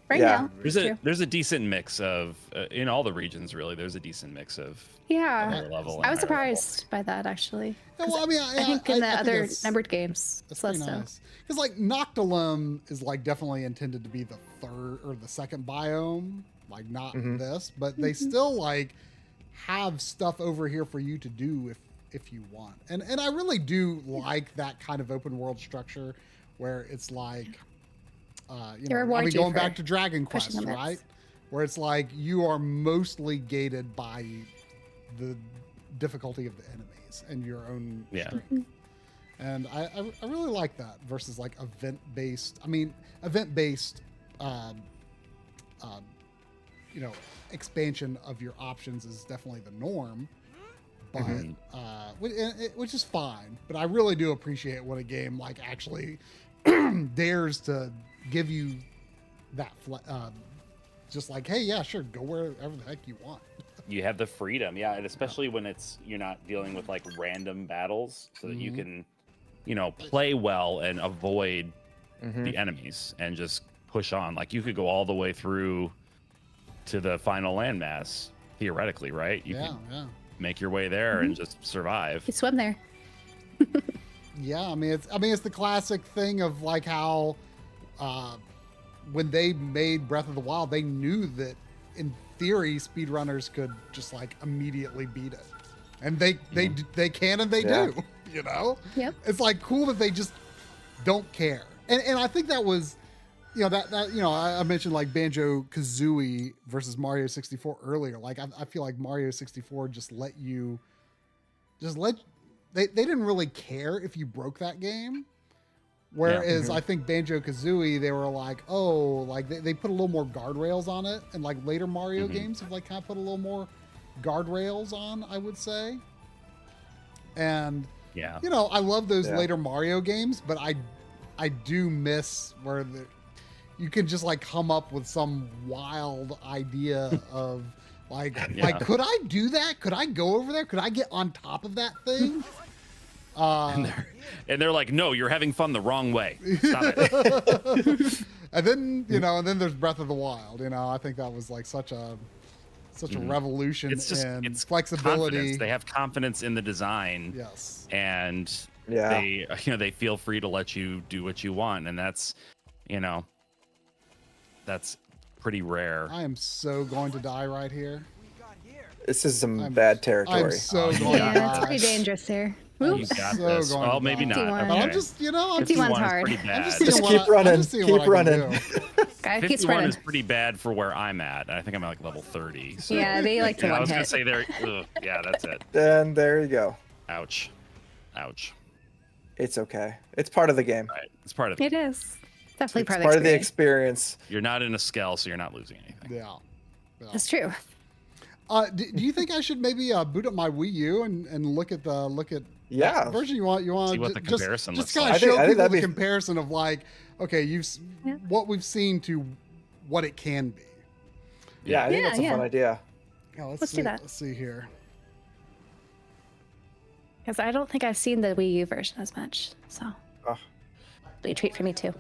Right Yeah. now. There's a decent mix of in all the regions, really. There's a decent mix of Yeah. lower level. and I was higher level. surprised by that actually. Yeah, well, I mean, I think in the I think other it's- numbered games, That's it's less pretty so. nice. Because like Noctilum is like definitely intended to be the third or the second biome, like not this, but they still like have stuff over here for you to do if you want. And I really do like that kind of open world structure where it's like They reward you going for back to Dragon pushing Quest, the right? limits. Where it's like you are mostly gated by the difficulty of the enemies and your own strength. And I really like that versus like event-based. I mean, event-based, expansion of your options is definitely the norm, but which is fine. But I really do appreciate when a game like actually dares to give you that, just like, hey, yeah, sure, go wherever the heck you want. You have the freedom, yeah, and especially when you're not dealing with like random battles, so that you can, play well and avoid the enemies and just push on. Like, you could go all the way through to the final landmass theoretically, right? You could make your way there and just survive. You swim there. Yeah, I mean it's the classic thing of like how when they made Breath of the Wild, they knew that in theory speedrunners could just like immediately beat it. And they can and they do, you know? Yep. It's like cool that they just don't care. And I think that was, you know, that you know, I mentioned like Banjo-Kazooie versus Mario 64 earlier. Like I feel like Mario 64 just let they didn't really care if you broke that game. Whereas I think Banjo-Kazooie, they were like, oh, like they put a little more guardrails on it. And like later Mario games have like kind of put a little more guardrails on, I would say. And, you know, I love those later Mario games, but I do miss where you can just like come up with some wild idea of like, could I do that? Could I go over there? Could I get on top of that thing? And they're like, no, you're having fun the wrong way. Stop it. And then, you know, and then there's Breath of the Wild. You know, I think that was like such a revolution in flexibility. Confidence. They have confidence in the design. Yes. And they, you know, they feel free to let you do what you want. And that's, you know, that's pretty rare. I am so going to die right here. This is some bad territory. I'm so going to die. Yeah, it's pretty dangerous here. You got this. Well, maybe not. But Okay. I'm just, you know, I'm 51 51's hard. is pretty bad. Just keep running. Keep running. Guy keeps 51 running. is pretty bad for where I'm at. I think I'm at like level 30. So. Yeah, they like to I one was gonna hit. say there. Yeah, that's it. And there you go. Ouch. Ouch. It's okay. It's part of the game. Right. It's part of the It is. Definitely It's part of the experience. You're not in a scale, so you're not losing anything. Yeah. That's true. Do you think I should maybe boot up my Wii U and look at Yeah. that version you want See what the comparison just looks kind like. of show I think people that'd the be- comparison of like, okay, what we've seen to what it can be. Yeah, I think that's a fun idea. Yeah, Let's do that. Let's see here. Because I don't think I've seen the Wii U version as much. So, be a treat for me too.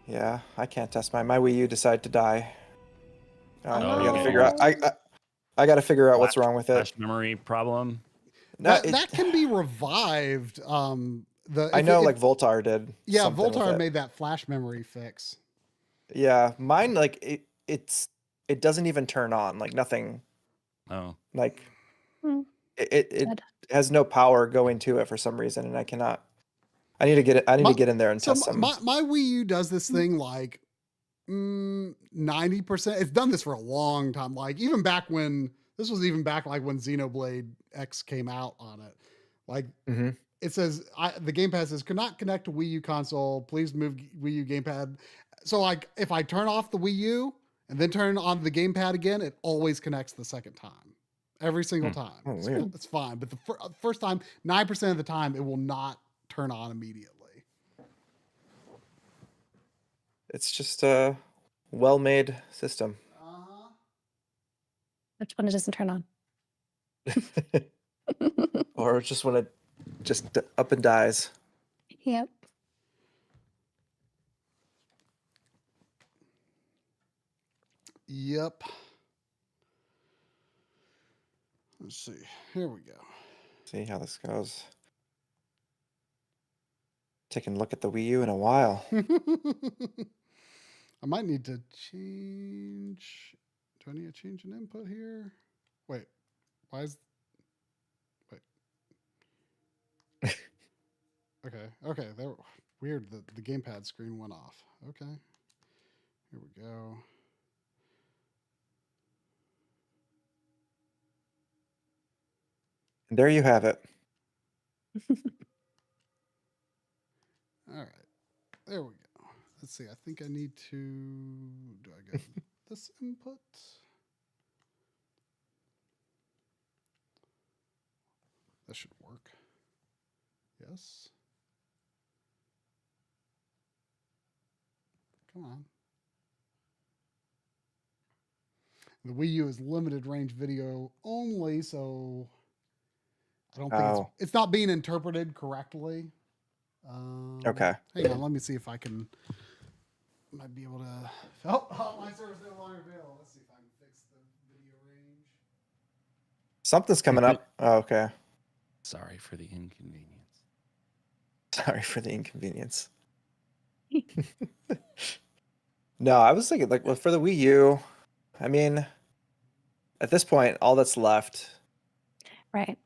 Yeah, I can't test my Wii U decided to die. I Oh. gotta figure out. I gotta figure out what's wrong with it. Flash memory problem. No, That can be revived. I know, like Voltar did. Yeah, something with Voltar it. made that flash memory fix. Yeah, mine like it doesn't even turn on. Like nothing. Oh. Like Hmm. it Sad. has no power going to it for some reason, and I cannot. I need to get it. I need to get in there and So test some. my Wii U does this thing like 90%. It's done this for a long time. Like even back when like when Xenoblade X came out on it. Like it says the gamepad says cannot connect to Wii U console. Please move Wii U gamepad. So like if I turn off the Wii U and then turn on the gamepad again, it always connects the second time. Every single time. Oh, weird. It's fine. But the first time, 9% of the time, it will not turn on immediately. It's just a well-made system. Which one it doesn't turn on? Or just when it just up and dies. Yep. Yep. Let's see. Here we go. See how this goes. Taking a look at the Wii U in a while. I might need to change. Do I need to change an input here? Wait. Why is. Wait. Okay. Okay. There. Weird. The gamepad screen went off. Okay. Here we go. And there you have it. All right. There we go. Let's see. I think I need to. Do I get this input? That should work. Yes. Come on. The Wii U is limited range video only, so I don't think it's not being interpreted correctly. Okay. Hang on, let me see if I can. Might be able to. Oh, my server's no longer available. Let's see if I can fix the video range. Something's coming up. Oh, okay. Sorry for the inconvenience. Sorry for the inconvenience. No, I was thinking like for the Wii U, I mean, at this point, all that's left Right.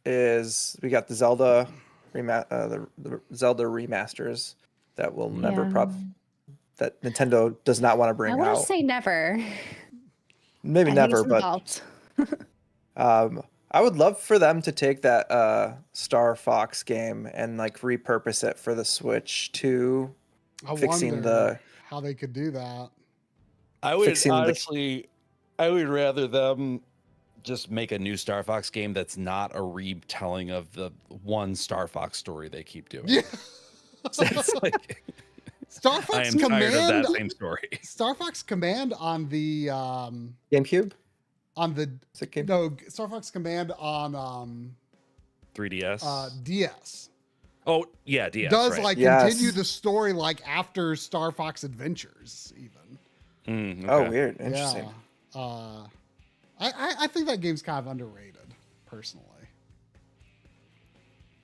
is we got the Zelda the Zelda remasters that will never Yeah. that Nintendo does not want to bring I want out. to say never. Maybe I think never, it's but involved. I would love for them to take that Star Fox game and like repurpose it for the Switch to I fixing wonder how they could do that. I would Fixing the- honestly, I would rather them just make a new Star Fox game that's not a retelling of the one Star Fox story they keep doing. Yeah. So it's like, Star I Fox am tired of Command. that same story. Star Fox Command on the GameCube. Is it no Star Fox Command on 3DS. DS Oh yeah, DS does right. like Yes. continue the story like after Star Fox Adventures even. Oh, Okay. weird. Interesting. Yeah. I think that game's kind of underrated, personally.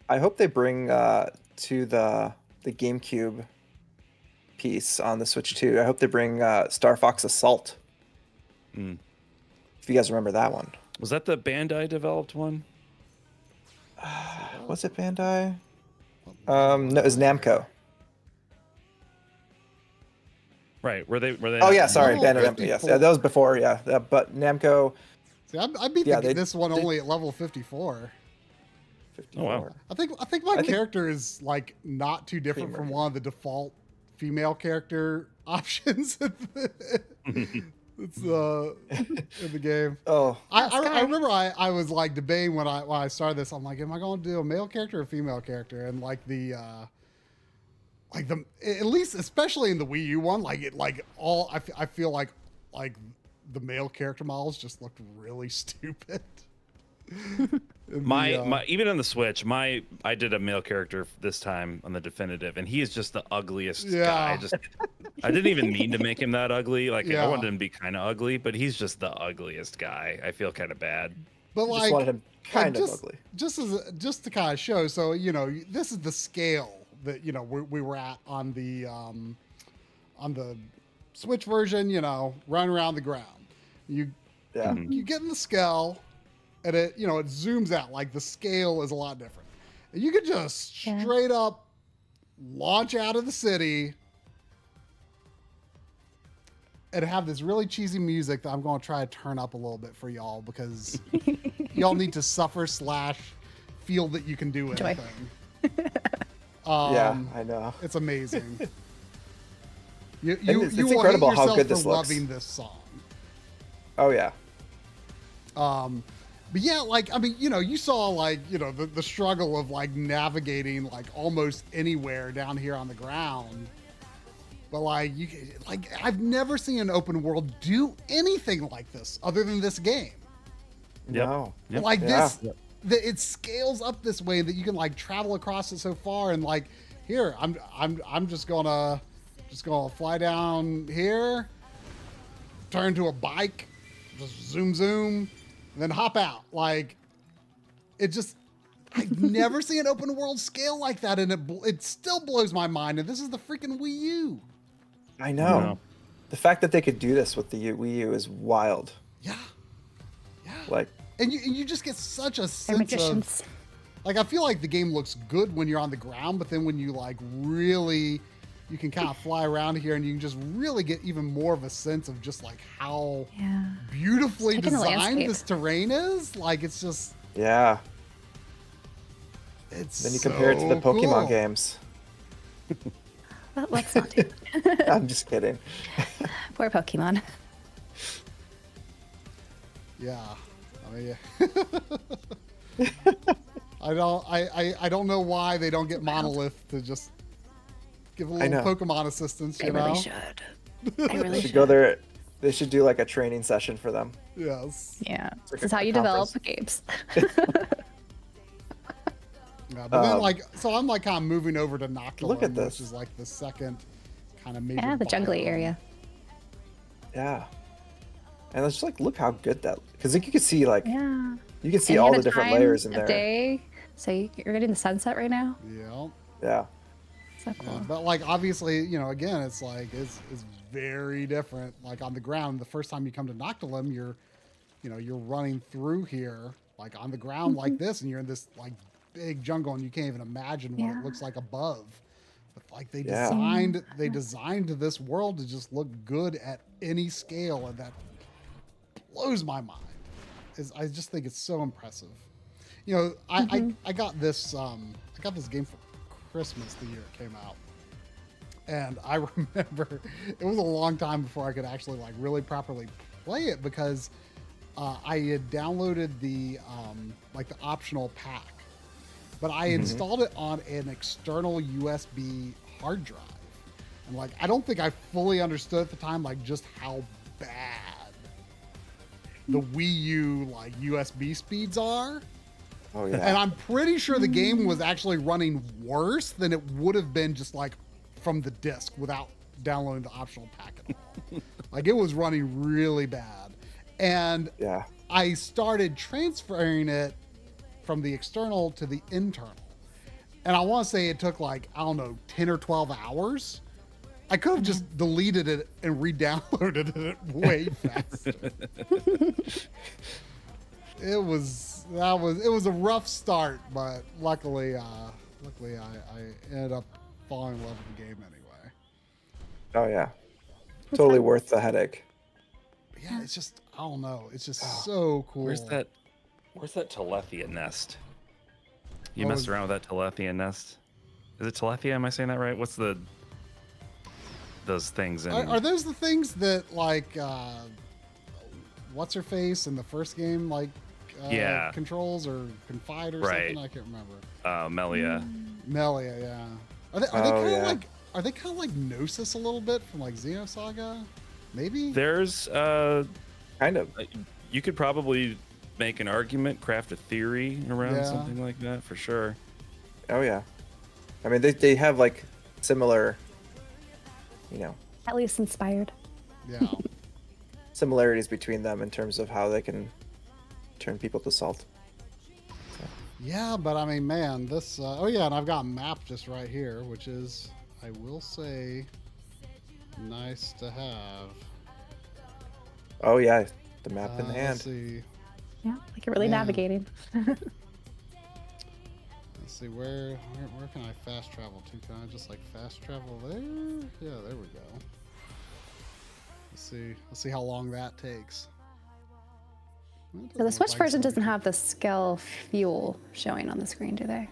I hope they bring to the GameCube piece on the Switch 2. I hope they bring Star Fox Assault. Mm. If you guys remember that one. Was that the Bandai developed one? Was it Bandai? No, it was Namco. Right. Were they? Oh yeah, sorry, Level Bandai Namco. Yes, 54. yeah, that was before. Yeah, but Namco. See, I beat Yeah, this one only at level 54. 54. Oh, wow. I think my character is like not too different from one of the default female character options. It's in the game. Oh, I remember I was like debating when I started this. I'm like, am I going to do a male character or a female character? And like at least especially in the Wii U one, I feel like the male character models just looked really stupid. My even on the Switch, I did a male character this time on the definitive, and he is just the ugliest guy. I didn't even mean to make him that ugly. Like I wanted him to be kind of ugly, but he's just the ugliest guy. I feel kind of bad. But just wanted him kind of ugly. Just to kind of show. So this is the scale that we were at on the Switch version. Run around the ground. You get in the scale. And it zooms out, like the scale is a lot different. And you could just straight up launch out of the city and have this really cheesy music that I'm going to try to turn up a little bit for y'all because y'all need to suffer / feel that you can do anything. Yeah, I know. It's amazing. You It's will incredible hate how yourself good for this looks. loving this song. Oh yeah. But yeah, you saw the struggle of like navigating like almost anywhere down here on the ground. But I've never seen an open world do anything like this other than this game. Yep. No. Yep. It scales up this way that you can like travel across it so far and like here I'm just gonna fly down here, turn to a bike, just zoom. And then hop out. Like, I've never seen an open world scale like that, and it still blows my mind. And this is the freaking Wii U. I know. The fact that they could do this with the Wii U is wild. Yeah. Like, and you just get such a They're sense magicians. of, like, I feel like the game looks good when you're on the ground, but then when you like really, you can kind of fly around here, and you can just really get even more of a sense of just like how beautifully It's like in a designed landscape. this terrain is. Like, it's just. yeah. It's Then you compare it to the Pokemon cool. games. Well, let's not do. I'm just kidding. Poor Pokemon. Yeah, I mean, I don't know why they don't get Monolith to just give a little Pokemon assistance. They really should. They really Should should. go there. They should do like a training session for them. Yes. Yeah, like this is a how you conference. develop games. Yeah, but then I'm like kind of moving over to Noctilum, Look at this. which is like the second kind of major. Yeah, the jungly biome. area. Yeah. And it's just like, look how good that, because like you can see like, Yeah. you can see And all near the different time layers in of there. Day, so you're getting the sunset right now. Yeah. Yeah. So cool. But like obviously, you know, again, it's like it's very different. Like on the ground, the first time you come to Noctilum, you're running through here like on the ground like this, and you're in this like big jungle, and you can't even imagine what it looks like above. But like they designed this world to just look good at any scale, and that blows my mind. I just think it's so impressive. You know, I got this game for Christmas the year it came out, and I remember it was a long time before I could actually like really properly play it, because I had downloaded the like the optional pack, but I installed it on an external USB hard drive, and like I don't think I fully understood at the time like just how bad the Wii U like USB speeds are. Oh yeah. And I'm pretty sure the game was actually running worse than it would have been just like from the disc without downloading the optional pack at all. Like it was running really bad. And I started transferring it from the external to the internal. And I want to say it took like, I don't know, 10 or 12 hours. I could have just deleted it and re-downloaded it way faster. It was a rough start, but luckily I ended up falling in love with the game anyway. Oh yeah. Totally worth the headache. But yeah, it's just, I don't know. It's just so cool. Where's that Telethia nest? You messed around with that Telethia nest? Is it Telethia? Am I saying that right? What's those things? Are those the things that like what's her face in the first game like controls or confide or something? I can't remember. Melia. Melia, yeah. Are they kind of like Gnosis a little bit from like Xenosaga? Maybe? There's kind of. You could probably make an argument, craft a theory around something like that for sure. Oh yeah. I mean they have like similar, you know, At least inspired. Yeah. similarities between them in terms of how they can turn people to salt. So. Yeah, but I mean, man, this and I've got a map just right here, which is, I will say, nice to have. Oh yeah, the map in hand. Let's see. Yeah, like you're really navigating. Let's see, where can I fast travel to? Can I just like fast travel there? Yeah, there we go. Let's see how long that takes. So the Switch version doesn't have the scale fuel showing on the screen, do they?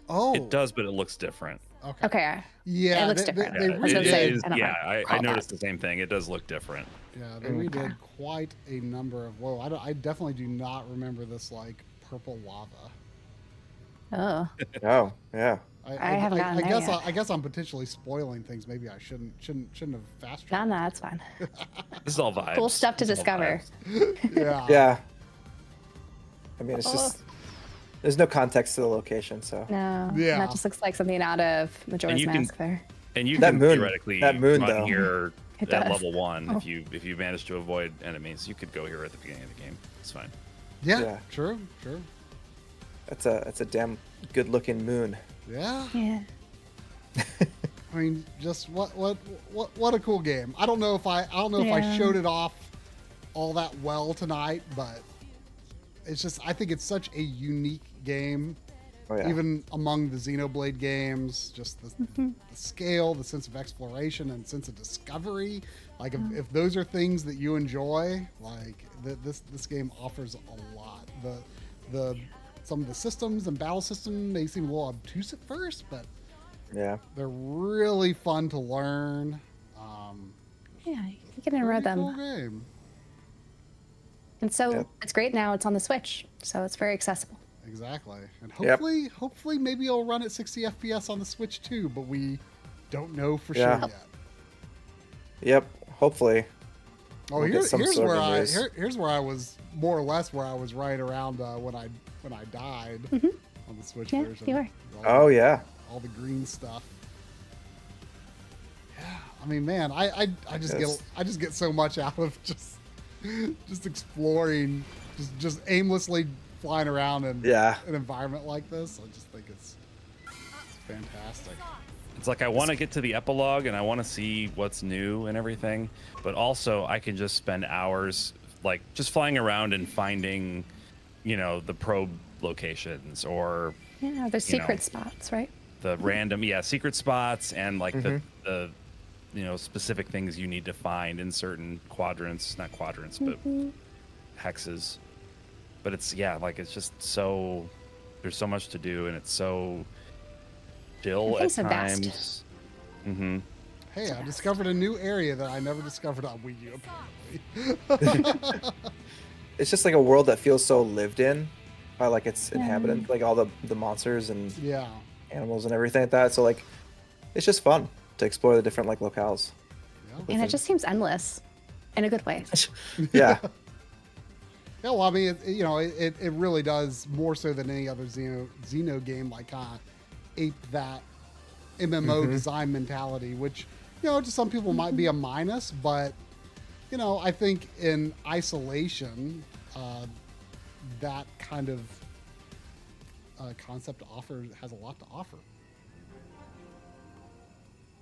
Oh, it does, but it looks different. Okay. Yeah, it looks different. I noticed the same thing. It does look different. Yeah, they redid quite a number of. Whoa, I definitely do not remember this like purple lava. Oh. Oh yeah. I haven't gotten there yet. I guess I'm potentially spoiling things. Maybe I shouldn't have fast traveled. No, that's fine. This is all vibes. Cool stuff to discover. Yeah. Yeah. I mean, it's just there's no context to the location, so. No. Yeah. That just looks like something out of Majora's Mask there. And you that can moon, theoretically that moon, run though. here It at does. level 1 if you manage to avoid enemies. You could go here at the beginning of the game. It's fine. Yeah. True. That's a damn good looking moon. Yeah. Yeah. I mean, just what a cool game. I don't know if I showed it off all that well tonight, but it's just, I think it's such a unique game. Oh, yeah. Even among the Xenoblade games, just the scale, the sense of exploration, and sense of discovery. Like if those are things that you enjoy, like this game offers a lot. Some of the systems and battle system may seem a little obtuse at first, but yeah, they're really fun to learn. Yeah, you can enroll them. Cool game. And so it's great now. It's on the Switch, so it's very accessible. Exactly, and hopefully, maybe it'll run at 60 FPS on the Switch too. But we don't know for sure yet. Yep, hopefully. Oh, here's where I was more or less where I was right around when I died on the Switch version. You were. All the green stuff. Yeah, I mean, man, I just get so much out of just exploring, just aimlessly flying around in an environment like this. I just think it's fantastic. It's like I want to get to the epilogue and I want to see what's new and everything, but also I can just spend hours like just flying around and finding, the probe locations or the secret spots, right? the random secret spots and like the specific things you need to find in certain quadrants, not quadrants, but hexes. But it's it's just so there's so much to do and it's so chill at times. Hey, I discovered a new area that I never discovered on Wii U, apparently. It's just like a world that feels so lived in by like its inhabitants, like all the monsters and animals and everything like that. So like, it's just fun to explore the different like locales. Yeah. And it just seems endless in a good way. Yeah. Yeah, well, I mean, it really does more so than any other Xeno game, like ape that MMO design mentality, which, to some people might be a minus, but, I think in isolation, that kind of concept has a lot to offer.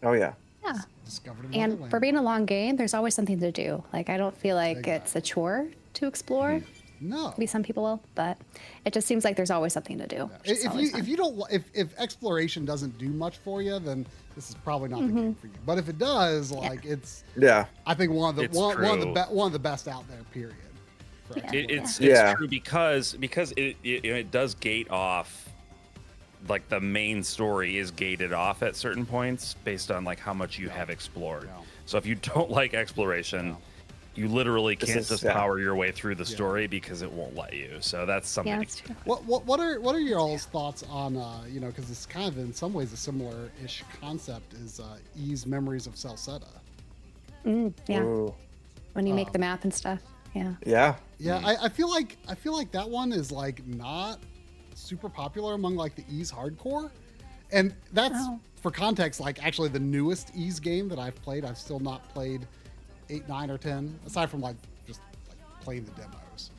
Oh, yeah. Yeah. Discovered And land. for being a long game, there's always something to do. Like, I don't feel like it's a chore to explore. No. Maybe some people will, but it just seems like there's always something to do. If exploration doesn't do much for you, then this is probably not the game for you. But if it does, it's I think one of the best out there. Period. It's true because it does gate off. Like the main story is gated off at certain points based on like how much you have explored. So if you don't like exploration, you literally can't just power your way through the story because it won't let you. So that's something. Yeah, that's true. What are your all's thoughts on because it's kind of in some ways a similar-ish concept is Ys Memories of Celceta. Yeah. Ooh. When you make the map and stuff. Yeah. Yeah. Yeah, I feel like that one is like not super popular among like the Ys hardcore, and that's for context. Like actually, the newest Ys game that I've played, I've still not played 8, 9, or 10, aside from like just like playing the demos.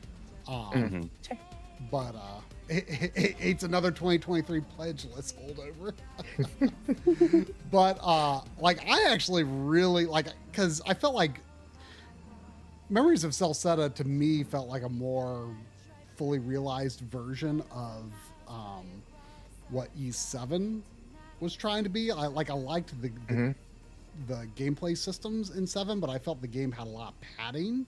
Sure. But it's another 2023 pledge. Let's hold over. But like I actually really like, because I felt like Memories of Celceta to me felt like a more fully realized version of what Ys 7 was trying to be. I liked the gameplay systems in 7, but I felt the game had a lot of padding,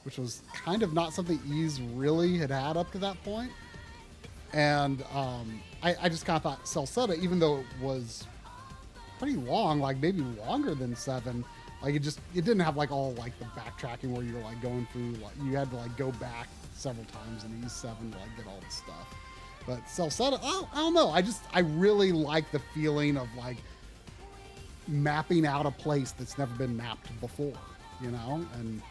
which was kind of not something Ys really had up to that point. And I just kind of thought Celceta, even though it was pretty long, like maybe longer than 7, like it didn't have like all like the backtracking where you're like going through, like you had to like go back several times in Ys 7 to like get all the stuff. But Celceta, I don't know. I really like the feeling of like mapping out a place that's never been mapped before, and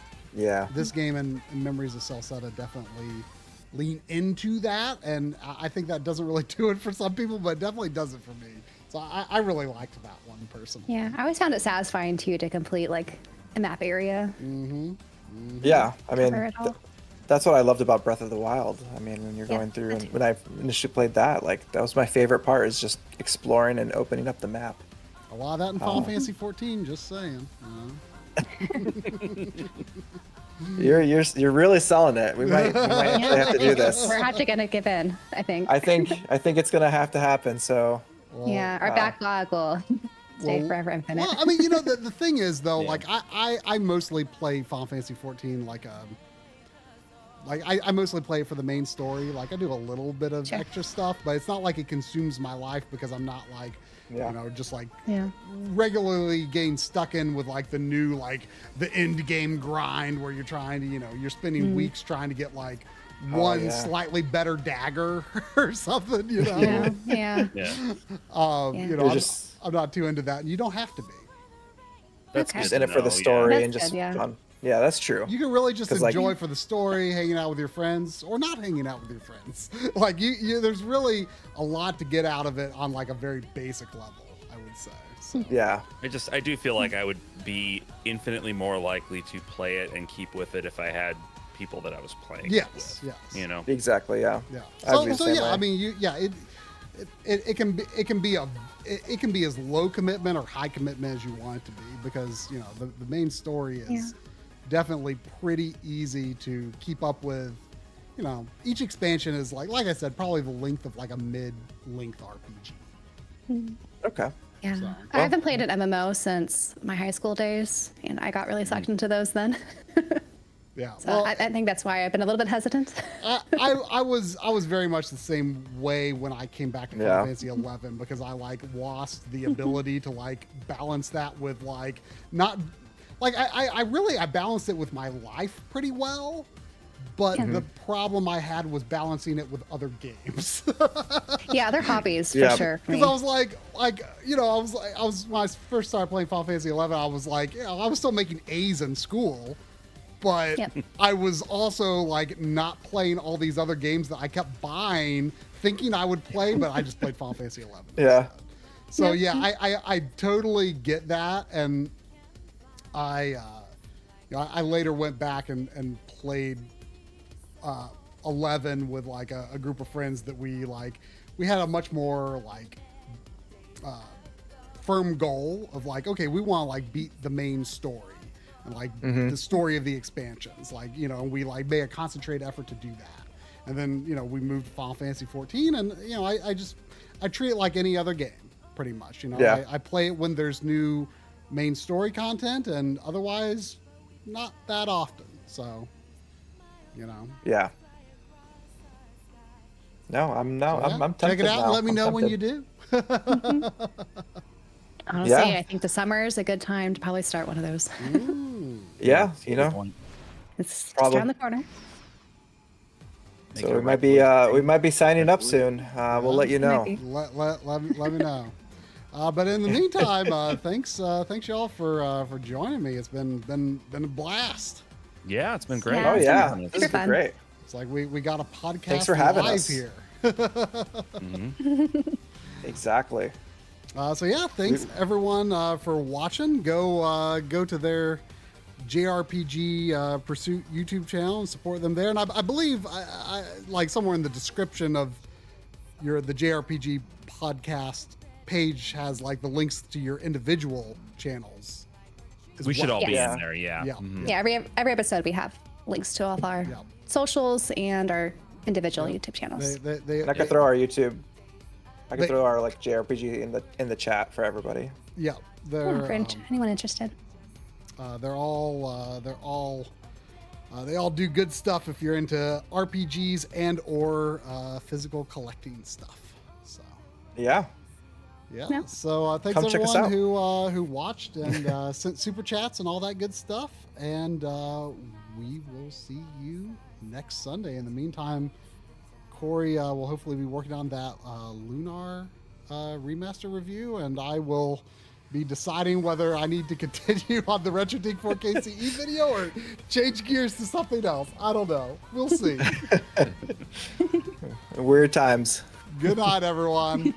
this game and Memories of Celceta definitely lean into that, and I think that doesn't really do it for some people, but it definitely does it for me. So I really liked that one personally. Yeah, I always found it satisfying too to complete like a map area. Yeah, I mean that's what I loved about Breath of the Wild. I mean, when you're going through, and when I initially played that, like that was my favorite part, is just exploring and opening up the map. A lot of that in Final Fantasy 14, just saying. You're really selling it. We might actually have to do this. We're actually gonna give in, I think. I think it's gonna have to happen. So our backlog will stay forever infinite. Well, I mean, the thing is though, like I mostly play Final Fantasy 14 like I mostly play it for the main story. Like I do a little bit of extra stuff, but it's not like it consumes my life because I'm not like just like regularly getting stuck in with like the new, like the end game grind where you're trying to, you're spending weeks trying to get like one slightly better dagger or something, I'm not too into that, and you don't have to be. That's just in it for the story and just fun. Yeah, that's true. You can really just enjoy for the story, hanging out with your friends, or not hanging out with your friends. Like there's really a lot to get out of it on like a very basic level, I would say. So. Yeah. I do feel like I would be infinitely more likely to play it and keep with it if I had people that I was playing with. Yes. Exactly. Yeah. So I mean, it can be as low commitment or high commitment as you want it to be, because you know the main story is definitely pretty easy to keep up with. You know, each expansion is like I said, probably the length of like a mid-length RPG. Okay. Yeah, So, I haven't played an MMO since my high school days, and I got really sucked into those then. Yeah. So I think that's why I've been a little bit hesitant. I was very much the same way when I came back to Final Fantasy 11, because I like lost the ability to like balance that with like not like I balanced it with my life pretty well. But the problem I had was balancing it with other games. Yeah, other hobbies for sure. Because I was like, you know, I was when I first started playing Final Fantasy 11, I was like, you know, I was still making A's in school, but I was also like not playing all these other games that I kept buying, thinking I would play, but I just played Final Fantasy 11. Yeah. So I totally get that, and you know, I later went back and played 11 with like a group of friends that we had a much more like firm goal of like, okay, we want to like beat the main story and like the story of the expansions, like, you know, we like made a concentrated effort to do that. And then, you know, we moved to Final Fantasy 14, and you know, I treat it like any other game pretty much, you know. I play it when there's new main story content, and otherwise not that often. So, you know. Yeah. No, I'm tempted. Check it out. Now. And let me I'm know when tempted. you do. Honestly, I think the summer is a good time to probably start one of those. Yeah, you know. It's Probably. around the corner. So we might be signing up soon. We'll let you know. Let me know. But in the meantime, thanks y'all for joining me. It's been a blast. Yeah, it's been great. Oh yeah, Super this has been fun. great. It's like we got a podcast Thanks for having live us. here. Exactly. So yeah, thanks everyone for watching. Go to their JRPG Pursuit YouTube channel and support them there. And I believe I like somewhere in the description of the JRPG podcast page has like the links to your individual channels. We should all be Yes. in there. Yeah. Yeah. Yeah, every episode we have links to all of our socials and our individual YouTube channels. And I could throw our YouTube. I could throw our like JRPG in the chat for everybody. Yeah, they're For anyone interested. they all do good stuff if you're into RPGs and or physical collecting stuff. So Yeah. yeah. So thanks Come check us everyone out. who watched and sent super chats and all that good stuff. And we will see you next Sunday. In the meantime, Coury will hopefully be working on that Lunar remaster review, and I will be deciding whether I need to continue on the Retrode 4K CE video or change gears to something else. I don't know. We'll see. Weird times. Good night, everyone.